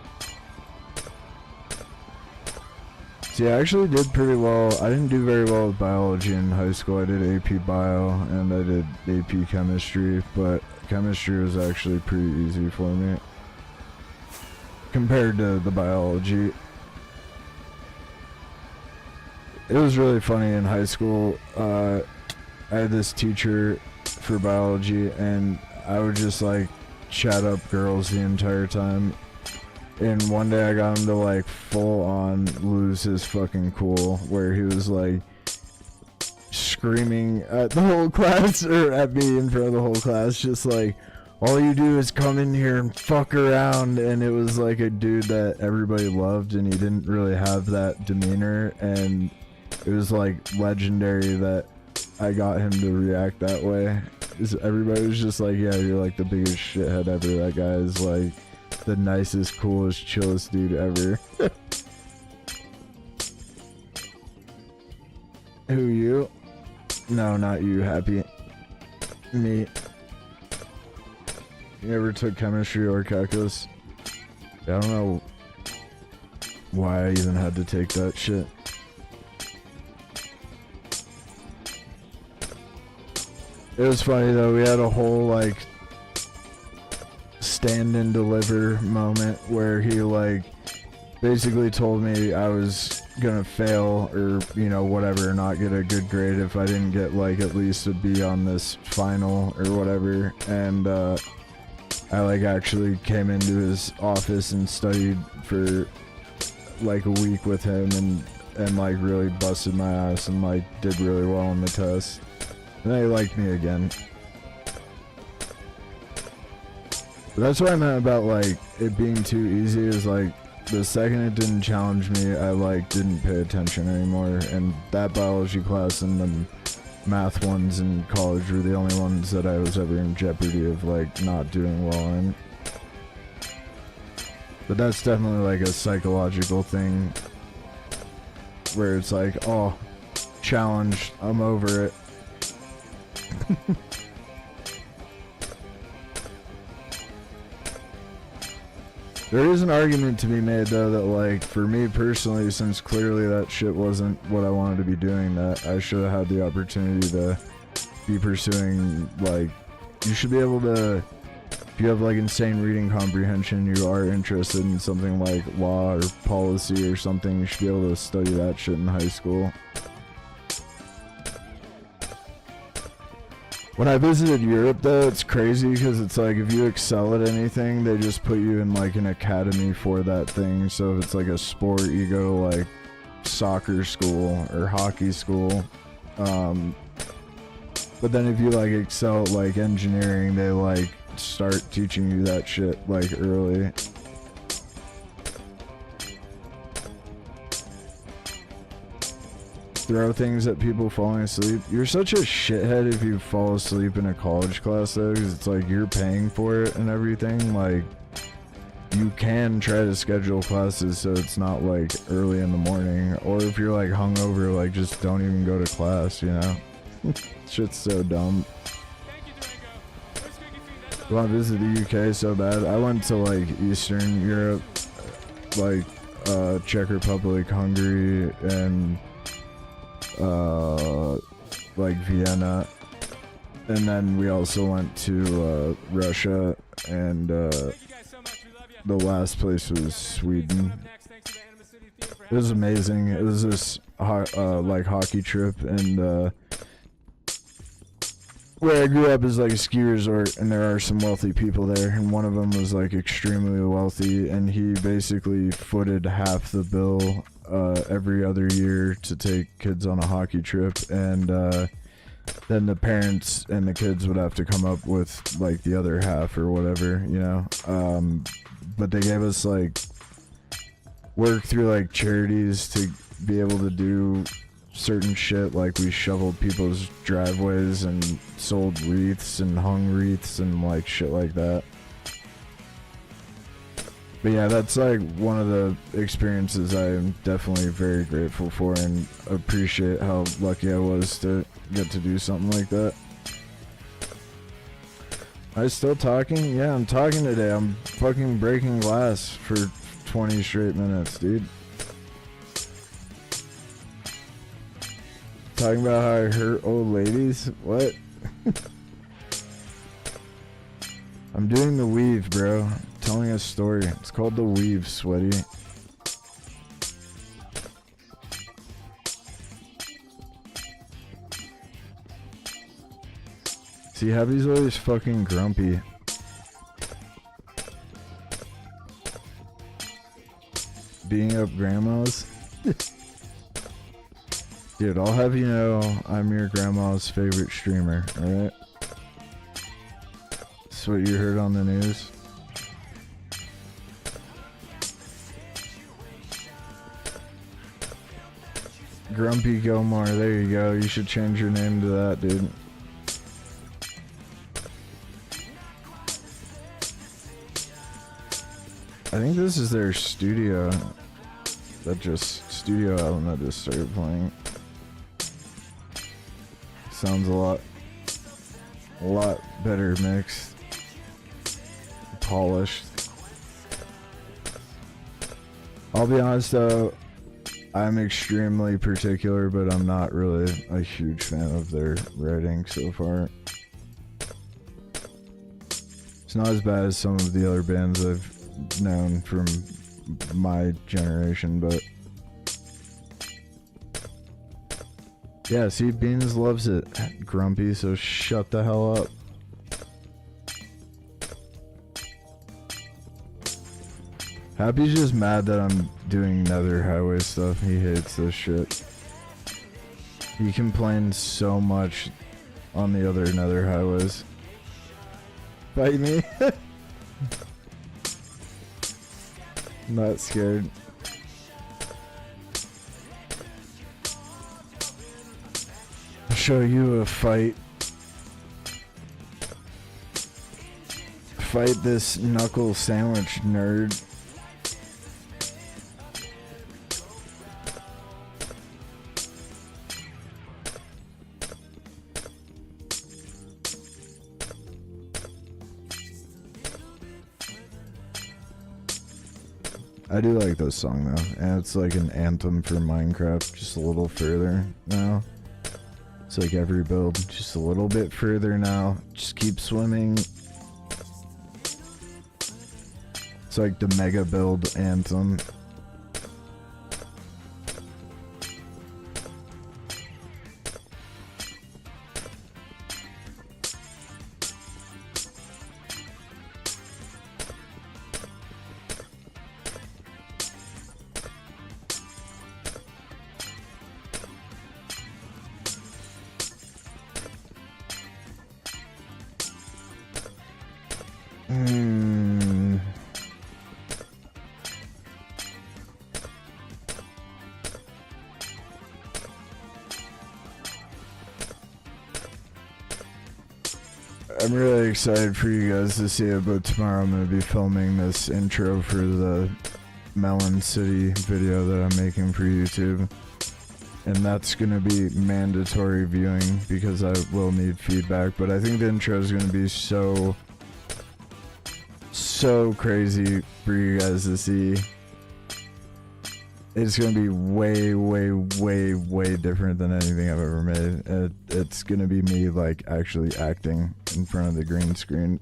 See, I actually did pretty well. I didn't do very well with biology in high school. I did AP Bio and I did AP Chemistry, but chemistry was actually pretty easy for me compared to the biology. It was really funny in high school. I had this teacher for biology, and I would just like chat up girls the entire time. And one day I got him to like full on lose his fucking cool, where he was like screaming at the whole class, or at me in front of the whole class, just like, all you do is come in here and fuck around. And it was like a dude that everybody loved, and he didn't really have that demeanor, and it was like legendary that I got him to react that way. Everybody was just like, yeah, you're like the biggest shithead ever. That guy is like the nicest, coolest, chillest dude ever. Who, you? No, not you, Happy. Me. You ever took chemistry or calculus? I don't know why I even had to take that shit. It was funny though, we had a whole like stand and deliver moment where he like basically told me I was gonna fail, or you know whatever, not get a good grade if I didn't get like at least a B on this final or whatever. And I like actually came into his office and studied for like a week with him, and like really busted my ass and like did really well on the test. And they liked me again. But that's what I meant about like it being too easy, is like the second it didn't challenge me, I like didn't pay attention anymore. And that biology class and the math ones in college were the only ones that I was ever in jeopardy of like not doing well in. But that's definitely like a psychological thing where it's like, oh, challenged, I'm over it. There is an argument to be made though that like for me personally, since clearly that shit wasn't what I wanted to be doing, that I should have had the opportunity to be pursuing, like, you should be able to, if you have like insane reading comprehension, you are interested in something like law or policy or something, you should be able to study that shit in high school. When I visited Europe though, it's crazy because it's like if you excel at anything, they just put you in like an academy for that thing. So if it's like a sport, you go to like soccer school or hockey school. But then if you like excel at like engineering, they like start teaching you that shit like early. Throw things at people falling asleep. You're such a shithead if you fall asleep in a college class though, because it's like you're paying for it and everything. Like, you can try to schedule classes so it's not like early in the morning, or if you're like hungover, like just don't even go to class, you know? Shit's so dumb. I want to visit the UK so bad. I went to like Eastern Europe, like Czech Republic, Hungary, and like Vienna, and then we also went to Russia, and the last place was Sweden. It was amazing. It was this like hockey trip, and where I grew up is like a ski resort, and there are some wealthy people there, and one of them was like extremely wealthy, and he basically footed half the bill every other year to take kids on a hockey trip, and then the parents and the kids would have to come up with like the other half or whatever, you know. But they gave us like work through like charities to be able to do certain shit, like we shoveled people's driveways and sold wreaths and hung wreaths and like shit like that. But yeah, that's like one of the experiences I am definitely very grateful for, and appreciate how lucky I was to get to do something like that. Am I still talking? Yeah, I'm talking today. I'm fucking breaking glass for 20 straight minutes, dude. Talking about how I hurt old ladies? What? I'm doing the weave, bro. Telling a story. It's called the weave, sweaty. See, Happy's always fucking grumpy. Beating up grandmas? Dude, I'll have you know I'm your grandma's favorite streamer, alright? That's what you heard on the news. Grumpy Gilmore, there you go. You should change your name to that, dude. I think this is their studio album that just started playing. Sounds a lot better mixed, polished. I'll be honest though, I'm extremely particular, but I'm not really a huge fan of their writing so far. It's not as bad as some of the other bands I've known from my generation, but yeah, see, Beans loves it, Grumpy, so shut the hell up. Happy's just mad that I'm doing Nether Highway stuff. He hates this shit. He complains so much on the other Nether Highways. Fight me? I'm not scared. I'll show you a fight. Fight this knuckle sandwich nerd. I do like this song though, and it's like an anthem for Minecraft, just a little further now. It's like every build, just a little bit further now. Just keep swimming. It's like the mega build anthem. I'm really excited for you guys to see it, but tomorrow I'm going to be filming this intro for the Melon City video that I'm making for YouTube. And that's going to be mandatory viewing because I will need feedback. But I think the intro is going to be so crazy for you guys to see. It's going to be way different than anything I've ever made. It's going to be me like actually acting in front of the green screen.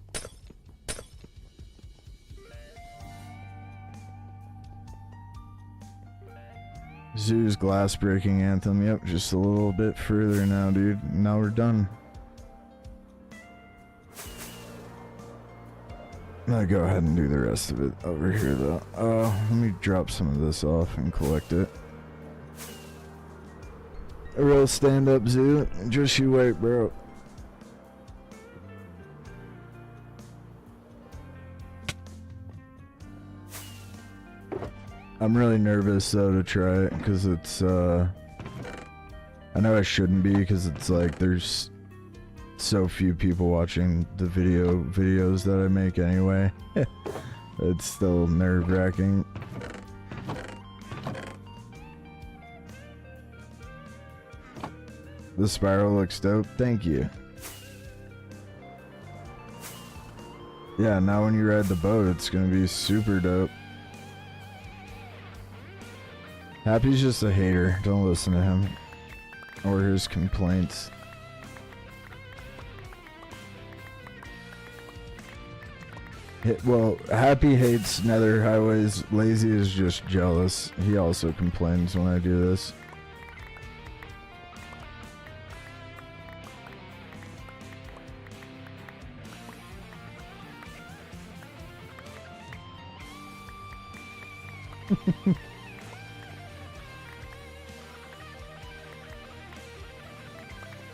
Zoo's glass breaking anthem. Yep, just a little bit further now, dude. Now we're done. I'm gonna go ahead and do the rest of it over here though. Let me drop some of this off and collect it. A real stand up, Zoo. Just you wait, bro. I'm really nervous though to try it because it's I know I shouldn't be because it's like there's so few people watching the videos that I make anyway. It's still nerve-wracking. The spiral looks dope. Thank you. Yeah, now when you ride the boat, it's gonna be super dope. Happy's just a hater. Don't listen to him or his complaints. Well, Happy hates nether highways. Lazy is just jealous. He also complains when I do this.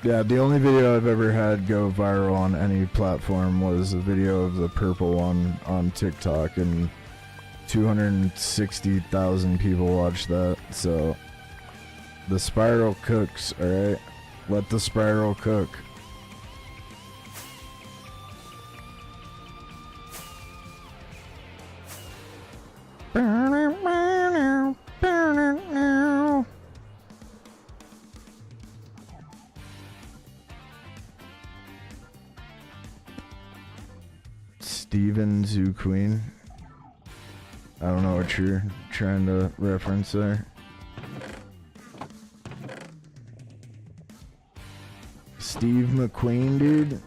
Yeah, the only video I've ever had go viral on any platform was a video of the purple one on TikTok, and 260,000 people watched that, so the spiral cooks, alright? Let the spiral cook. Steven Zoo Queen. I don't know what you're trying to reference there. Steve McQueen, dude.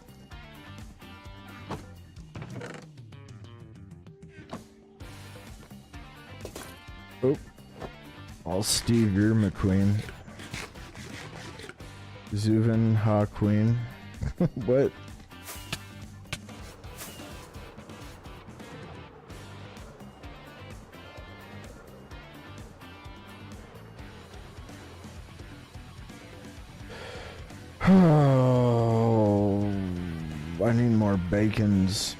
Oh. I'll Steve your McQueen. Zuvin Ha Queen. What? Oh, I need more bacons.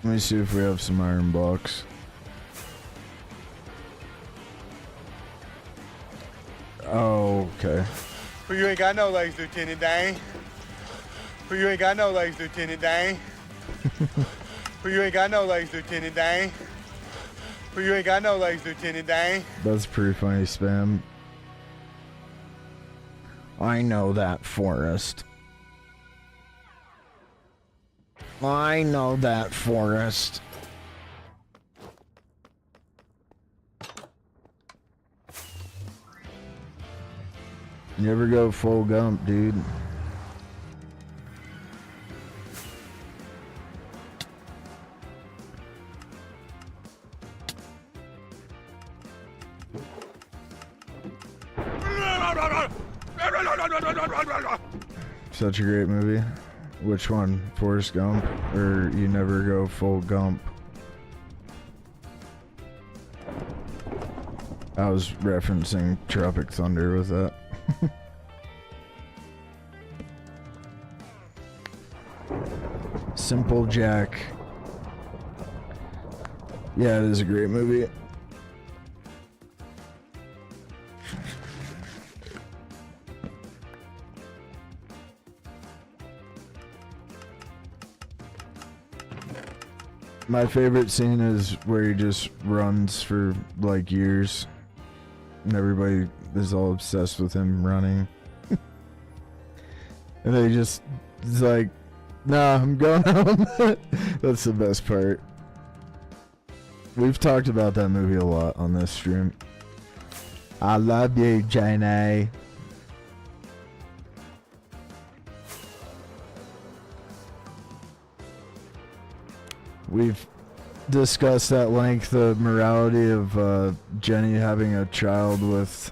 Let me see if we have some iron blocks. Oh, okay. Well, you ain't got no legs, Lieutenant Dane. Well, you ain't got no legs, Lieutenant Dane. Well, you ain't got no legs, Lieutenant Dane. Well, you ain't got no legs, Lieutenant Dane. That's pretty funny, Spam. I know that, Forrest. I know that, Forrest. You ever go full Gump, dude? Such a great movie. Which one? Forrest Gump or You Never Go Full Gump? I was referencing Tropic Thunder with that. Simple Jack. Yeah, it is a great movie. My favorite scene is where he just runs for like years and everybody is all obsessed with him running. And then he just is like, nah, I'm going home. That's the best part. We've talked about that movie a lot on this stream. I love you, Jane. We've discussed at length the morality of Jenny having a child with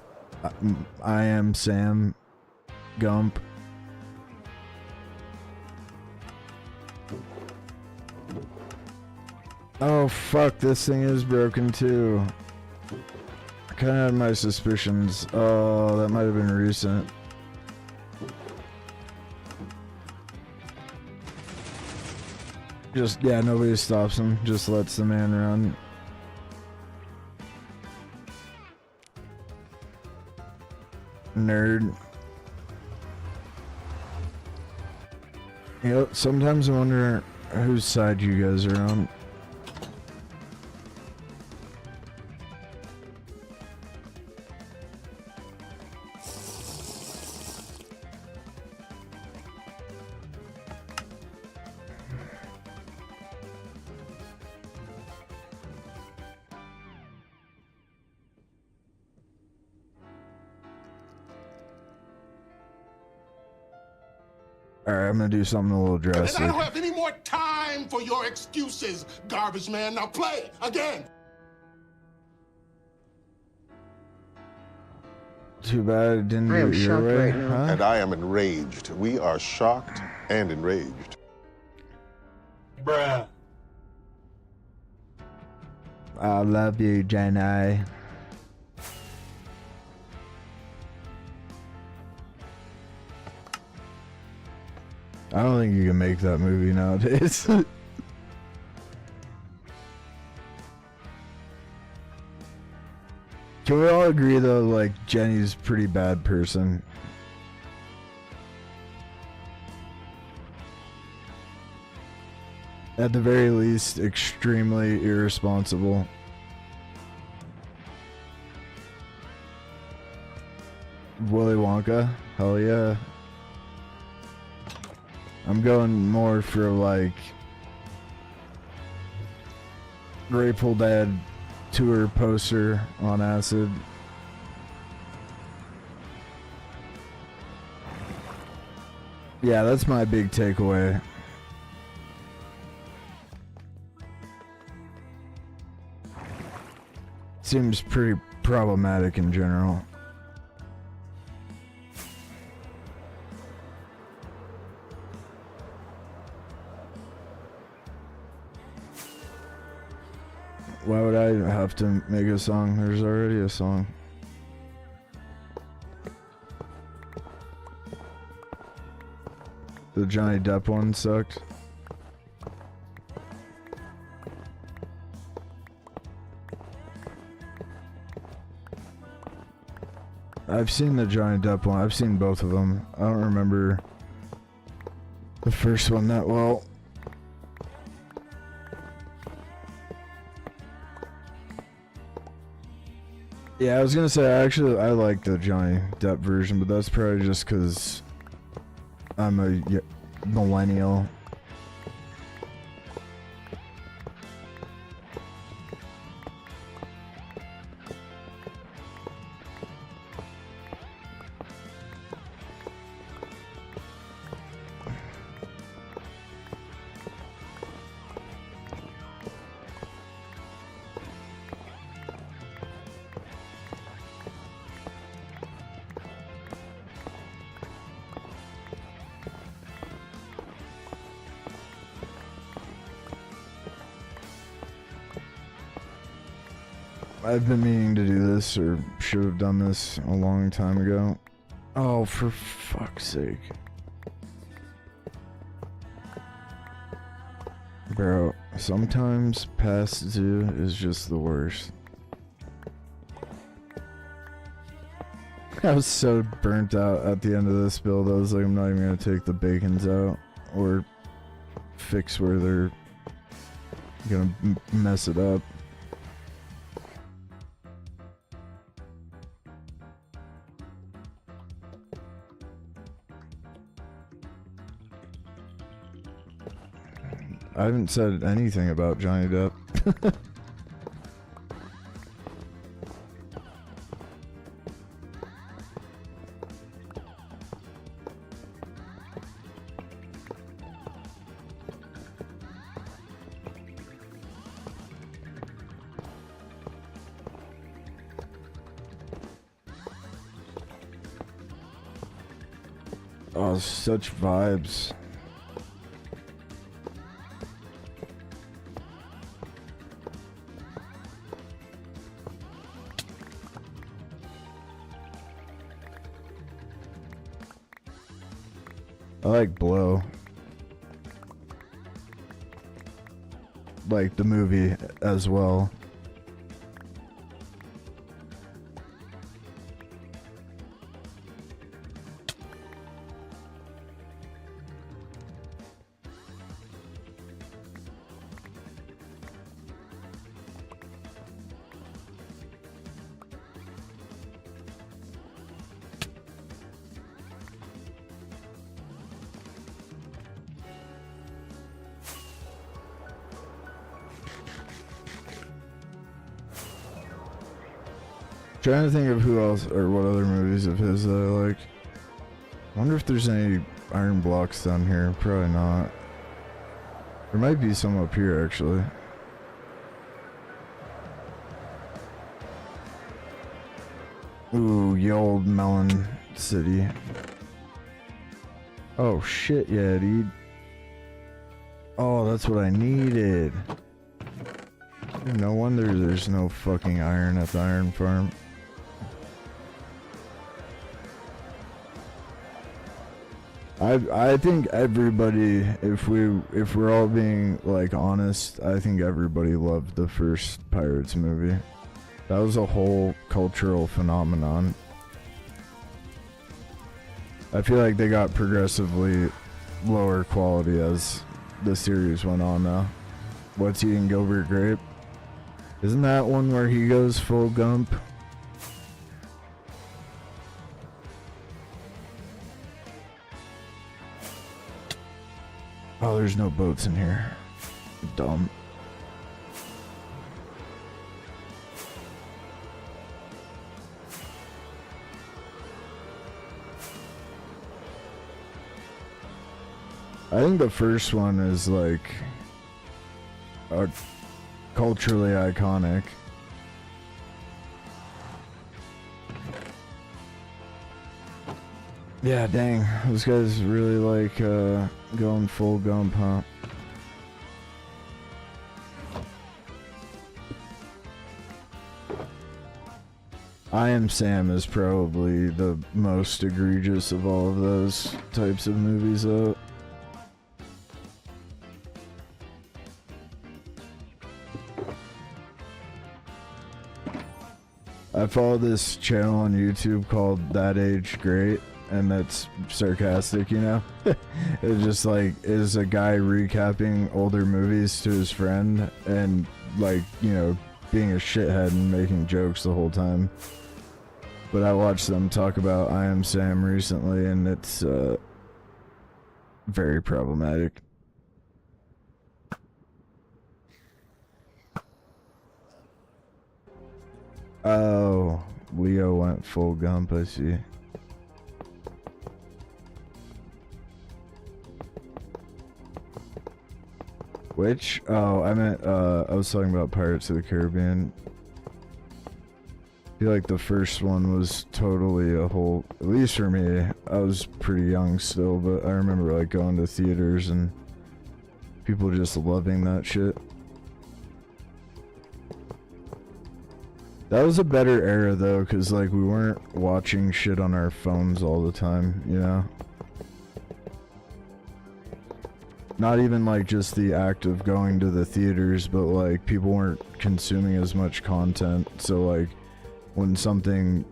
I Am Sam Gump. Oh fuck, this thing is broken too. I kinda had my suspicions. Oh, that might have been recent. Just, yeah, nobody stops him. Just lets the man run. Nerd. You know, sometimes I wonder whose side you guys are on. Alright, I'm gonna do something a little And I drastic. don't have any more time for your excuses, garbage man. Now play again. Too bad it didn't I am do it your shocked way, right now. huh? And I am enraged. We are shocked and enraged. Bruh. I love you, Jenny. I don't think you can make that movie nowadays. Can we all agree though, like, Jenny's a pretty bad person? At the very least, extremely irresponsible. Willy Wonka? Hell yeah. I'm going more for like Grateful Dead tour poster on acid. Yeah, that's my big takeaway. Seems pretty problematic in general. Why would I have to make a song? There's already a song. The Johnny Depp one sucked. I've seen the Johnny Depp one. I've seen both of them. I don't remember the first one that well. Yeah, I was gonna say, I like the Johnny Depp version, but that's probably just because I'm a millennial. I've been meaning to do this, or should have done this a long time ago. Oh, for fuck's sake. Bro, sometimes past 2 is just the worst. I was so burnt out at the end of this build, I was like, I'm not even gonna take the bacons out, or fix where they're gonna mess it up. I haven't said anything about Johnny Depp. Oh, such vibes. I like Blow. Like the movie as well. Trying to think of who else or what other movies of his that I like. Wonder if there's any iron blocks down here. Probably not. There might be some up here actually. Ooh, ye old melon city. Oh shit, yeah, dude. Oh, that's what I needed. No wonder there's no fucking iron at the iron farm. I think everybody, if we're all being like honest, I think everybody loved the first Pirates movie. That was a whole cultural phenomenon. I feel like they got progressively lower quality as the series went on now. What's Eating Gilbert Grape? Isn't that one where he goes full Gump? Oh, there's no boats in here. Dumb. I think the first one is like culturally iconic. Yeah, dang. Those guys really like going full Gump, huh? I Am Sam is probably the most egregious of all of those types of movies, though. I follow this channel on YouTube called That Age Great, and that's sarcastic, you know? It just like is a guy recapping older movies to his friend and like, you know, being a shithead and making jokes the whole time. But I watched them talk about I Am Sam recently, and it's very problematic. Oh, Leo went full Gump, I see. Which? Oh, I meant, I was talking about Pirates of the Caribbean. I feel like the first one was totally a whole, at least for me, I was pretty young still, but I remember like going to theaters and people just loving that shit. That was a better era though, cause like we weren't watching shit on our phones all the time, you know? Not even like just the act of going to the theaters, but like people weren't consuming as much content. So like when something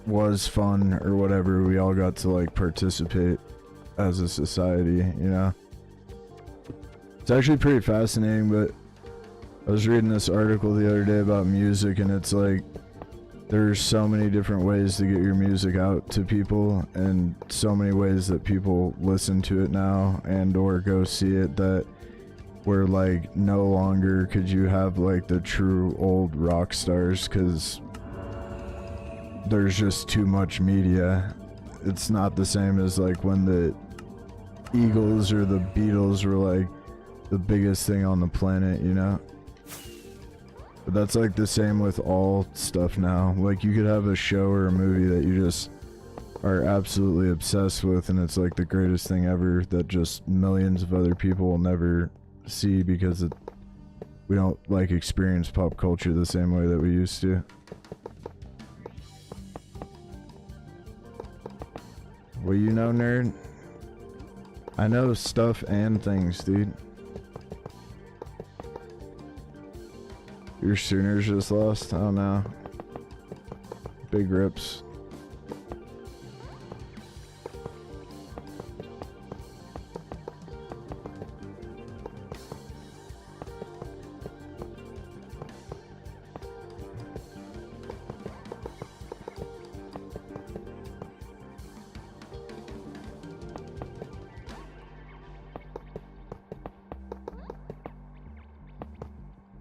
was fun or whatever, we all got to like participate as a society, you know? It's actually pretty fascinating, but I was reading this article the other day about music, and it's like there's so many different ways to get your music out to people, and so many ways that people listen to it now and or go see it, that where like no longer could you have like the true old rock stars, because there's just too much media. It's not the same as like when the Eagles or the Beatles were like the biggest thing on the planet, you know? But that's like the same with all stuff now. Like you could have a show or a movie that you just are absolutely obsessed with, and it's like the greatest thing ever that just millions of other people will never see because we don't like experience pop culture the same way that we used to. Well, you know, nerd, I know stuff and things, dude. Your Sooners just lost? Oh no. Big rips.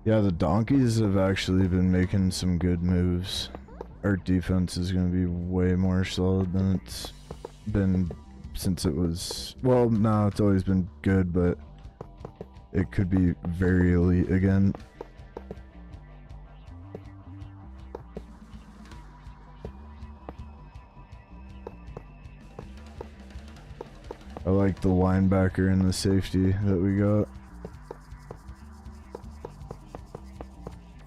Yeah, the Donkeys have actually been making some good moves. Our defense is going to be way more solid than it's been since it was... Well, no, it's always been good, but it could be very elite again. I like the linebacker and the safety that we got.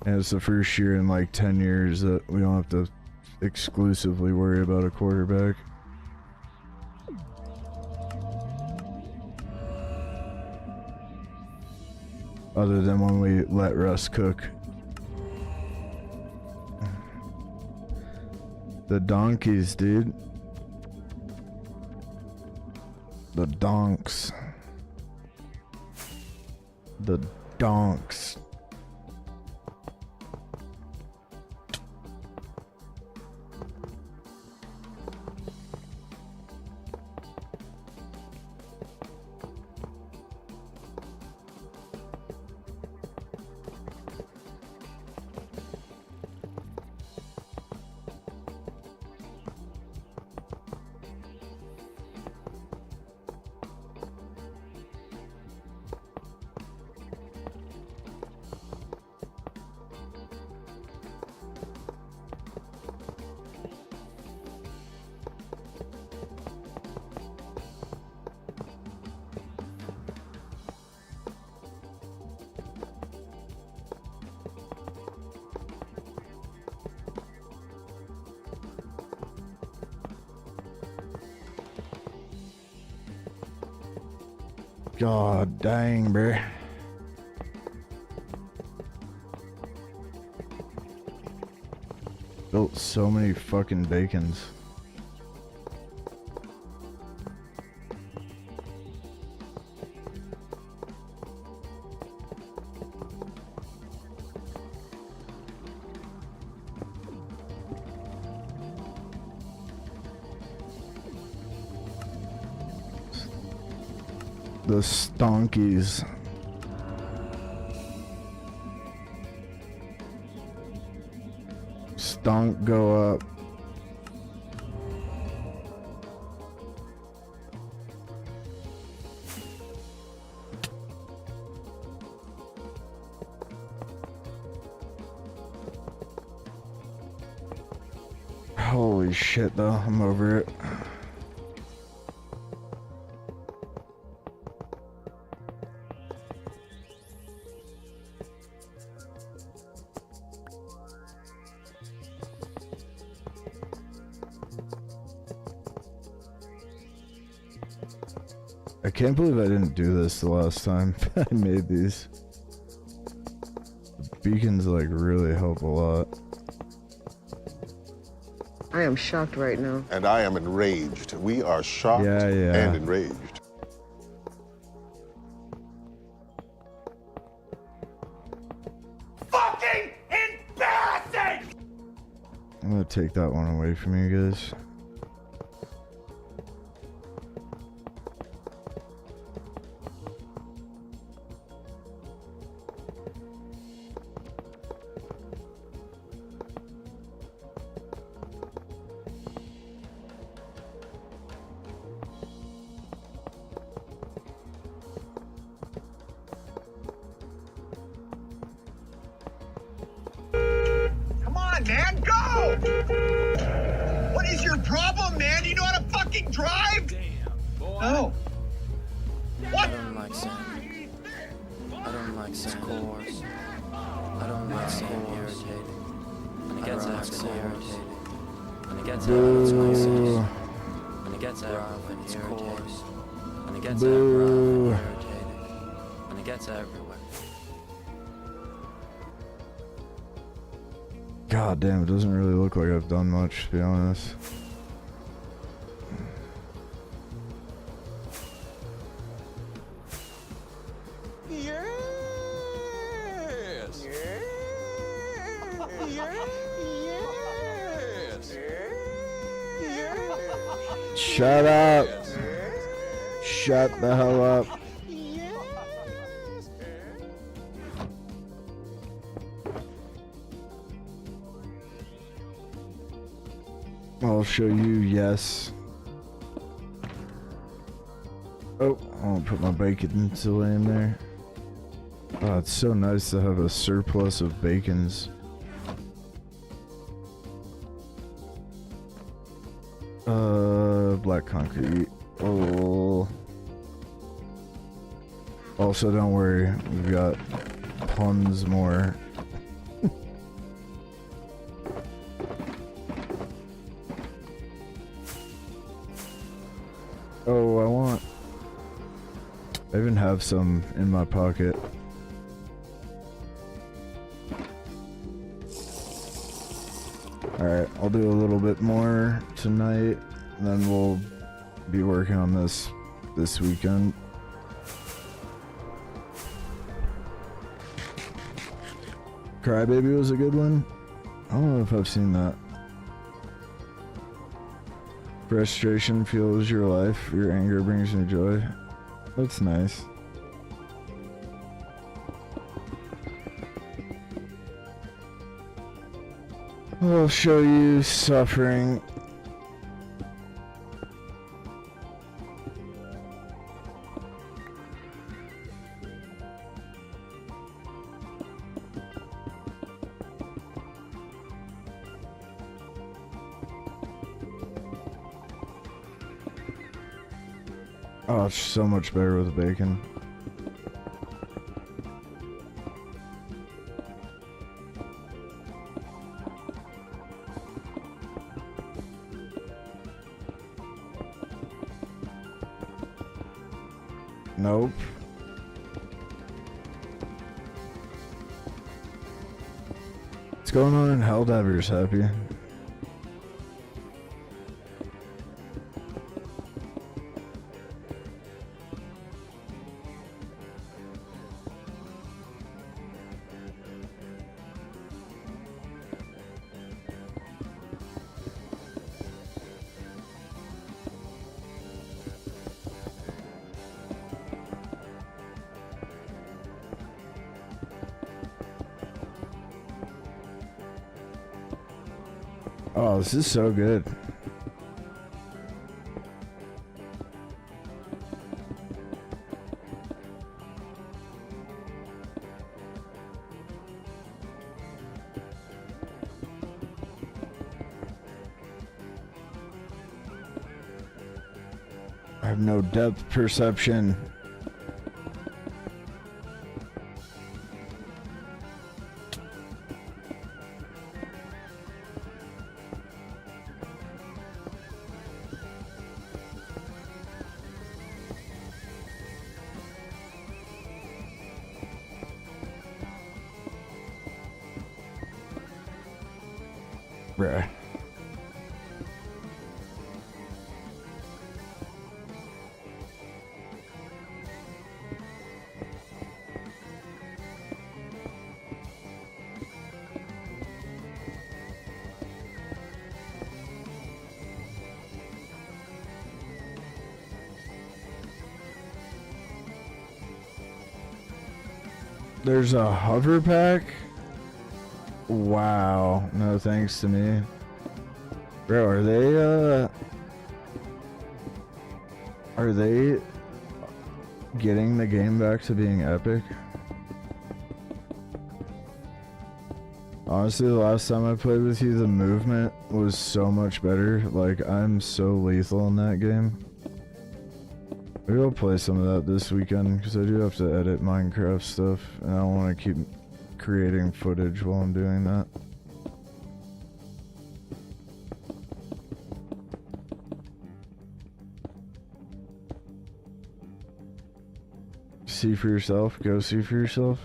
And it's the first year in like 10 years that we don't have to exclusively worry about a quarterback. Other than when we let Russ cook. The Donkeys, dude. The Donks. The Donks. God dang, bruh. Built so many fucking bacons. The Stonkies. Stonk go up. Holy shit though, I'm over it. I can't believe I didn't do this the last time I made these. The beacons like really help a lot. I am shocked right now. And I am enraged. We are shocked Yeah. and enraged. Fucking embarrassing! I'm gonna take that one away from you guys. Come on, man, go! What is your problem, man? Do you know how to fucking drive? No. I don't like sand. I don't like sand. Course. I don't like sand irritating. And it gets actually irritating. And it gets out of its Boo. And it gets out of its course. And it gets Boo. irritating. And it gets everywhere. God damn, it doesn't really look like I've done much, to be honest. Shut up! Shut the hell up! I'll show you, yes. Oh, I'll put my bacon away in there. Oh, it's so nice to have a surplus of bacons. Black concrete. Oh. Also, don't worry, we've got tons more. Oh, I even have some in my pocket. Alright, I'll do a little bit more tonight, and then we'll be working on this weekend. Crybaby was a good one. I don't know if I've seen that. Frustration fuels your life. Your anger brings you joy. That's nice. I'll show you suffering. Oh, it's so much better with bacon. Nope. What's going on in Helldivers, Happy? Oh, this is so good. I have no depth perception. Bruh. There's a hover pack? Wow. No thanks to me. Bro, are they getting the game back to being epic? Honestly, the last time I played with you, the movement was so much better. Like, I'm so lethal in that game. Maybe I'll play some of that this weekend, because I do have to edit Minecraft stuff, and I don't want to keep creating footage while I'm doing that. See for yourself. Go see for yourself.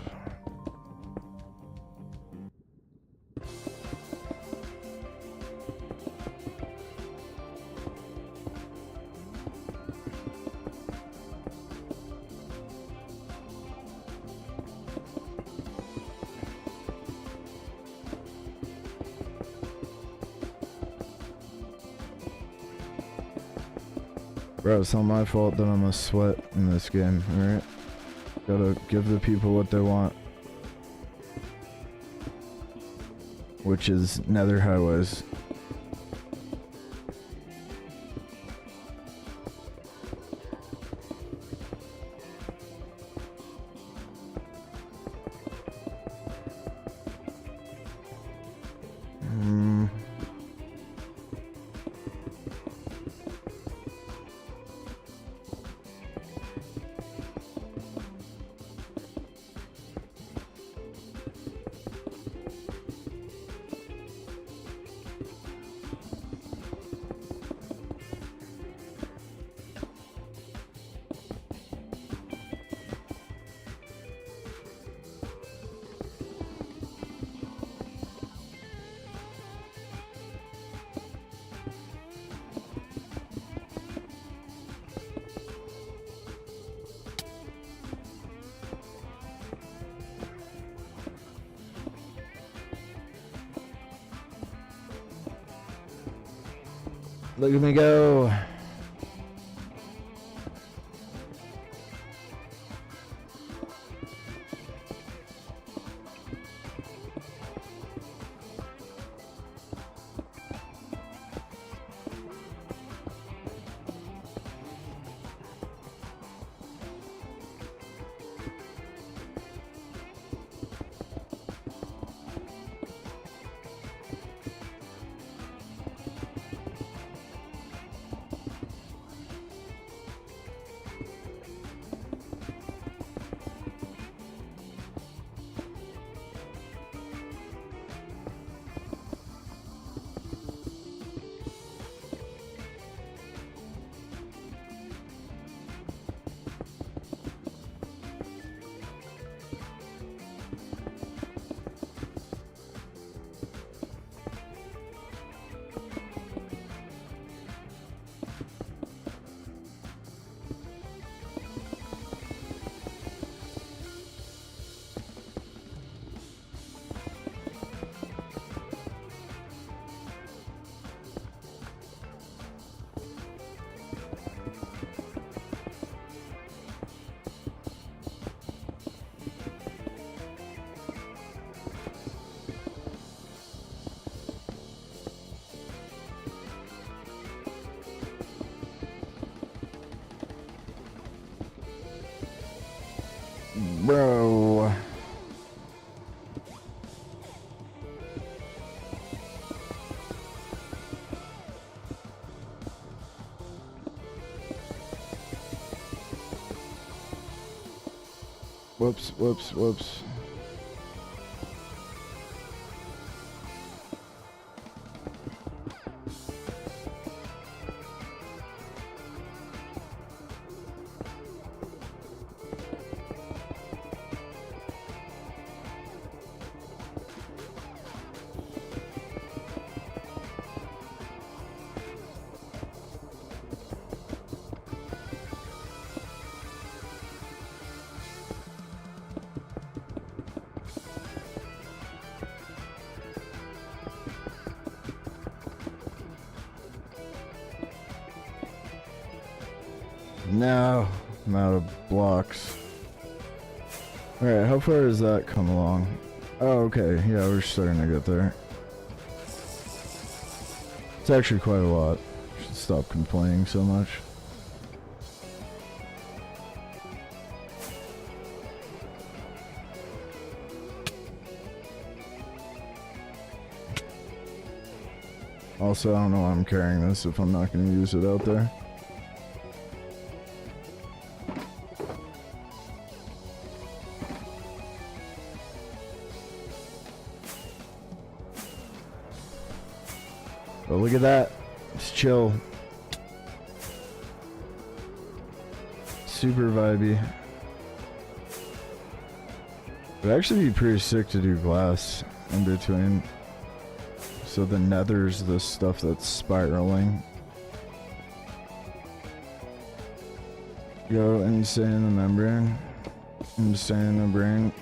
Bro, it's not my fault that I'm a sweat in this game, alright? Gotta give the people what they want. Which is nether highways. Look at me go. Bro. Whoops, whoops, whoops. No, I'm out of blocks. Alright, how far has that come along? Oh, okay, yeah, we're starting to get there. It's actually quite a lot. Should stop complaining so much. Also, I don't know why I'm carrying this if I'm not going to use it out there. But look at that. It's chill. Super vibey. It'd actually be pretty sick to do glass in between. So the nether's the stuff that's spiraling. Go insane in the membrane. Insane in the brain.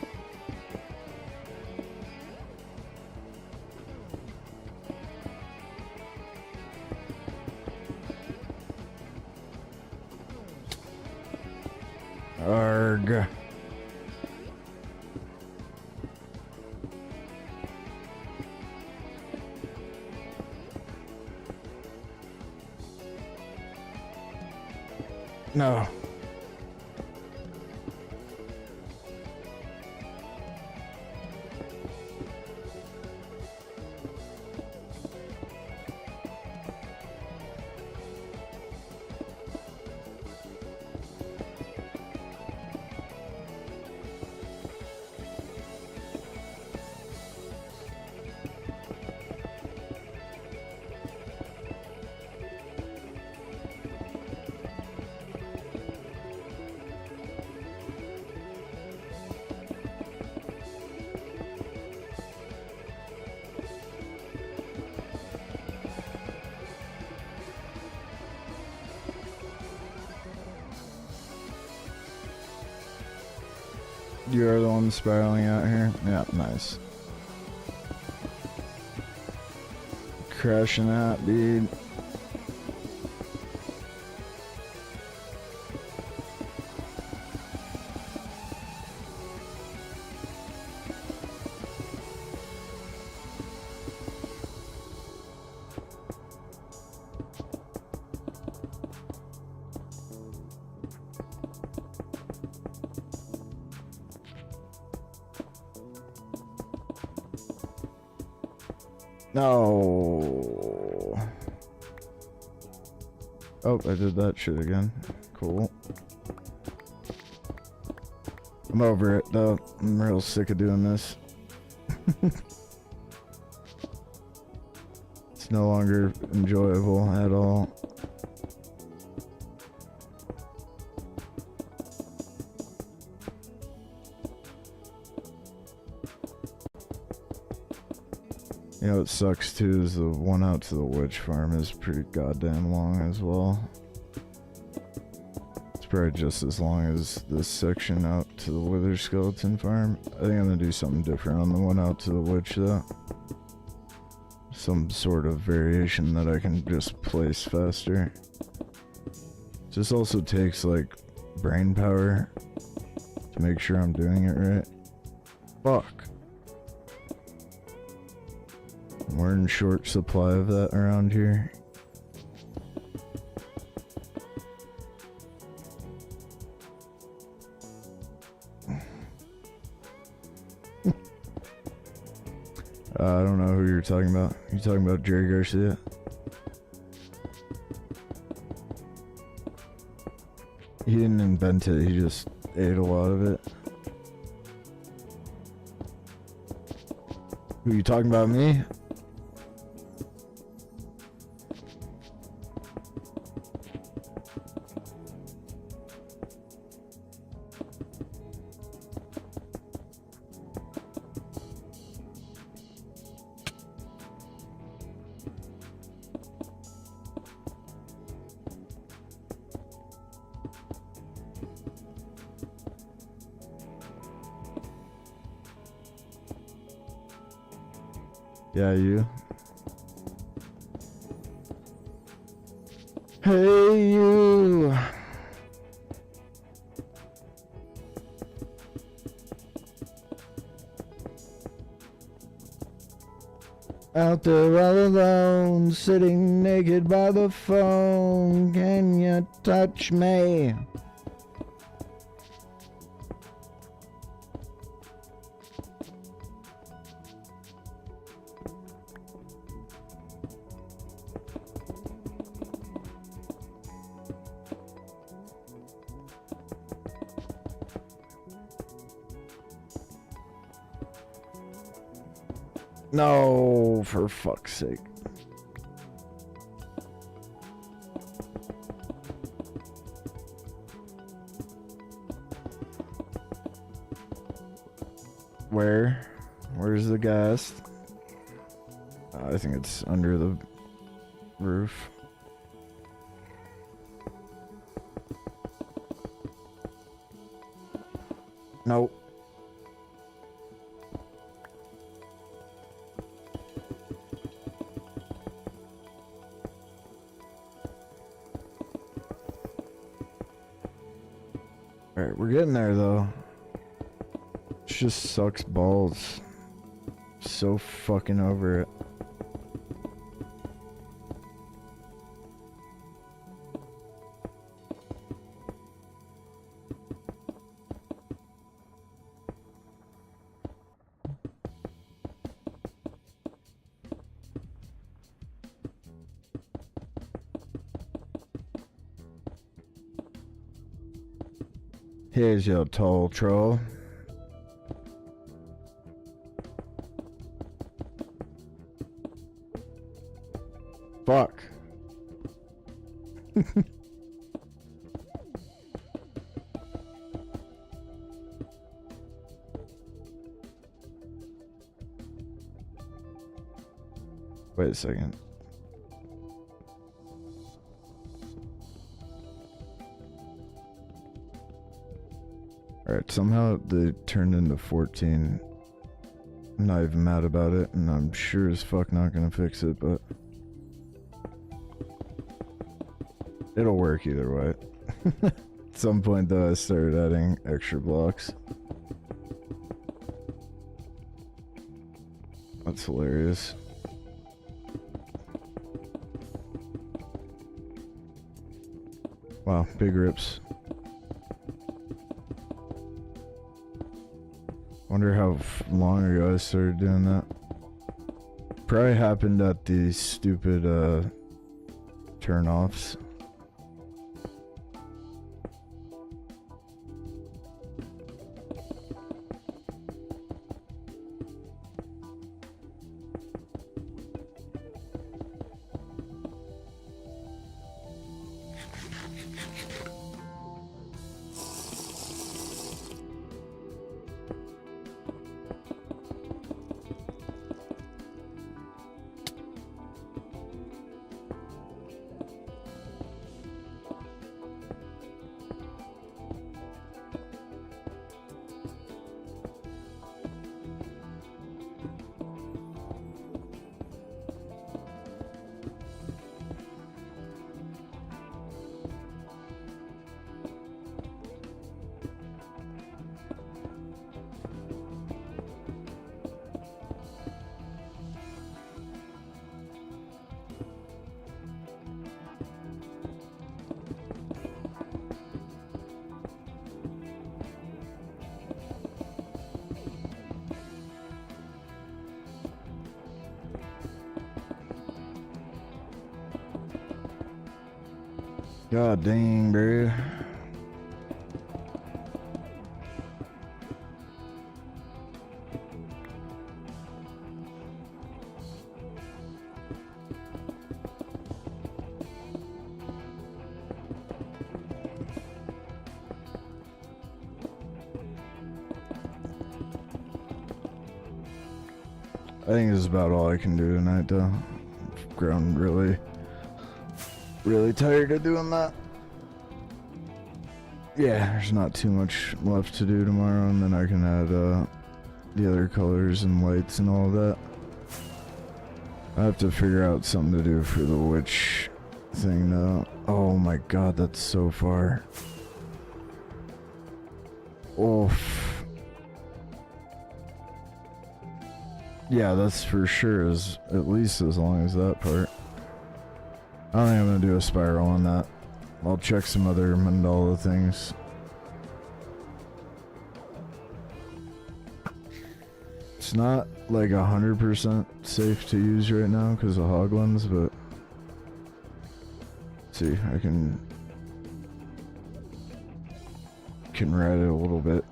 Arg. No. You're the one spiraling out here? Yeah, nice. Crushing that, dude. No. Oh, I did that shit again. Cool. I'm over it though. I'm real sick of doing this. It's no longer enjoyable at all. You know what sucks too is the one out to the witch farm is pretty goddamn long as well. It's probably just as long as this section out to the wither skeleton farm. I think I'm gonna do something different on the one out to the witch though. Some sort of variation that I can just place faster. This also takes like brain power to make sure I'm doing it right. Fuck. We're in short supply of that around here. I don't know who you're talking about. You talking about Jerry Garcia? He didn't invent it, he just ate a lot of it. Who you talking about, me? Yeah, you. Hey, you. Out there all alone, sitting naked by the phone. Can you touch me? No, for fuck's sake. Where? Where's the gas? I think it's under the roof. Nope. Alright, we're getting there though. It just sucks balls. So fucking over it. Here's your toll troll. Fuck. Wait a second. Alright, somehow they turned into 14. I'm not even mad about it, and I'm sure as fuck not gonna fix it, but it'll work either way. At some point though, I started adding extra blocks. That's hilarious. Wow, big rips. Wonder how long ago I started doing that. Probably happened at the stupid turn-offs. God dang, bro. I think this is about all I can do tonight, though. I've grown really tired of doing that. Yeah, there's not too much left to do tomorrow, and then I can add the other colors and lights and all of that. I have to figure out something to do for the witch thing though. Oh my god, that's so far. Oof. Yeah, that's for sure, is at least as long as that part. I don't think I'm gonna do a spiral on that. I'll check some other mandala things. It's not like 100% safe to use right now because of hoglins, but let's see, I can ride it a little bit.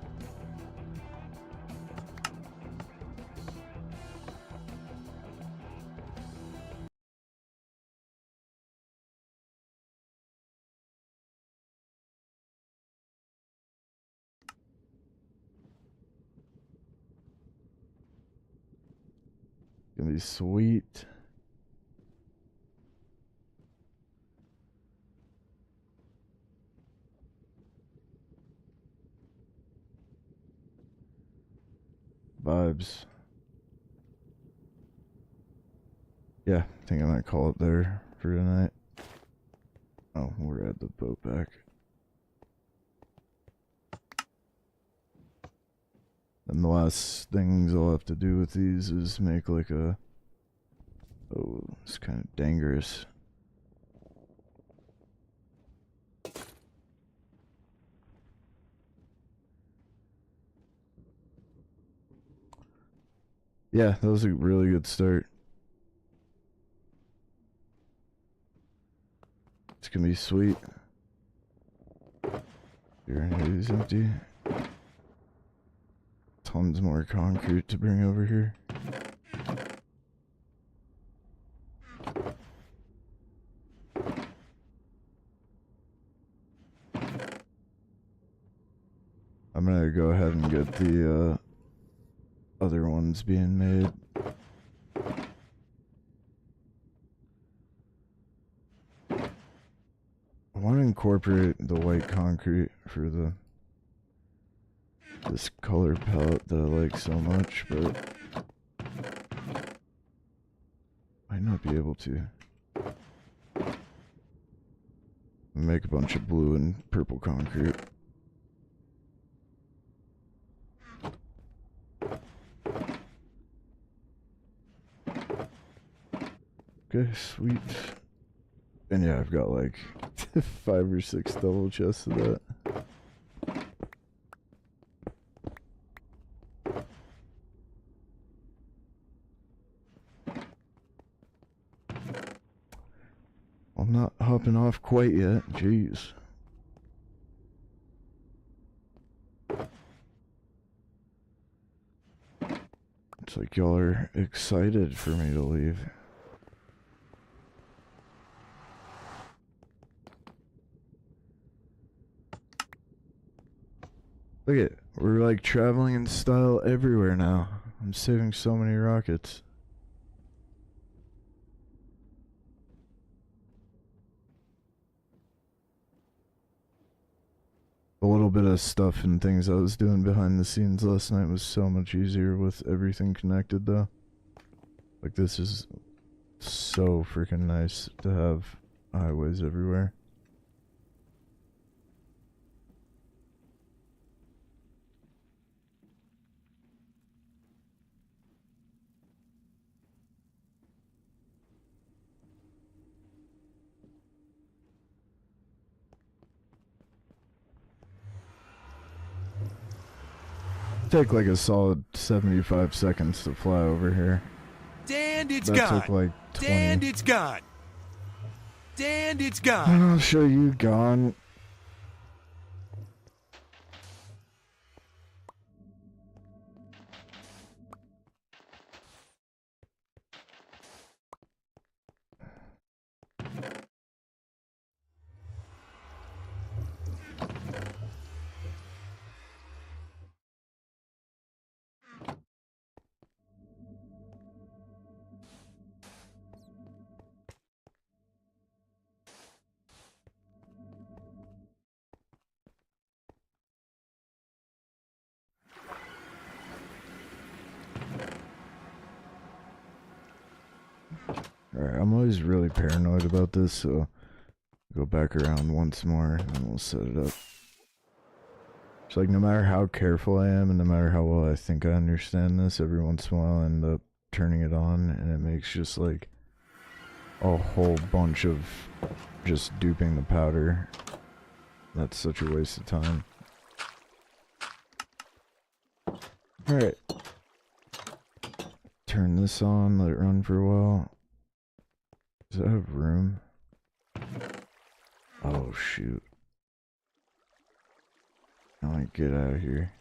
Gonna be sweet. Vibes. Yeah, I think I might call it there for tonight. Oh, we're at the boat back. And the last things I'll have to do with these is make like a... Oh, it's kind of dangerous. Yeah, that was a really good start. It's gonna be sweet. Here, is empty. Tons more concrete to bring over here. I'm gonna go ahead and get the other ones being made. I want to incorporate the white concrete for this color palette that I like so much, but might not be able to. Make a bunch of blue and purple concrete. Okay, sweet. And yeah, I've got like 5 or 6 double chests of that. I'm not hopping off quite yet. Jeez. It's like y'all are excited for me to leave. Look at it. We're like traveling in style everywhere now. I'm saving so many rockets. A little bit of stuff and things I was doing behind the scenes last night was so much easier with everything connected though. Like this is so freaking nice to have highways everywhere. Take like a solid 75 seconds to fly over here. And it's That gone. took like 20. And it's gone. And it's gone. I'll show you gone. Alright, I'm always really paranoid about this, so go back around once more and we'll set it up. It's like no matter how careful I am and no matter how well I think I understand this, every once in a while I end up turning it on, and it makes just like a whole bunch of just duping the powder. That's such a waste of time. Alright. Turn this on, let it run for a while. Does it have room? Oh shoot. I might get out of here.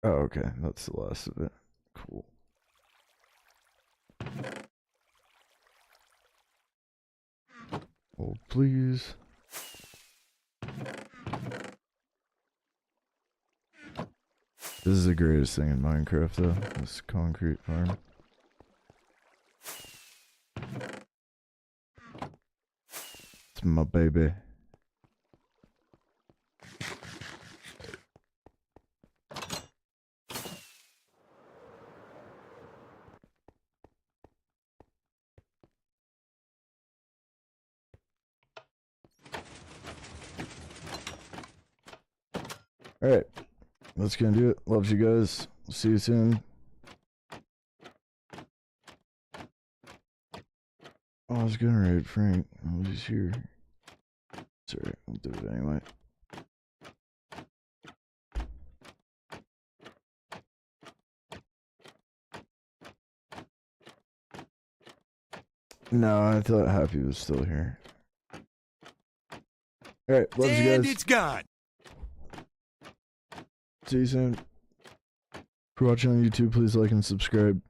Oh, okay. That's the last of it. Cool. Oh, please. This is the greatest thing in Minecraft, though. This concrete farm. It's my baby. Alright. That's gonna do it. Love you guys. See you soon. Oh, I was gonna raid Frank. I was just here. Sorry, I'll do it anyway. No, I thought Happy was still here. Alright, love you And guys. it's gone. See you soon. If you're watching on YouTube, please like and subscribe.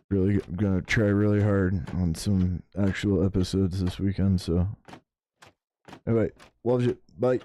Really gonna try really hard on some actual episodes this weekend, so. Alright, love you. Bye.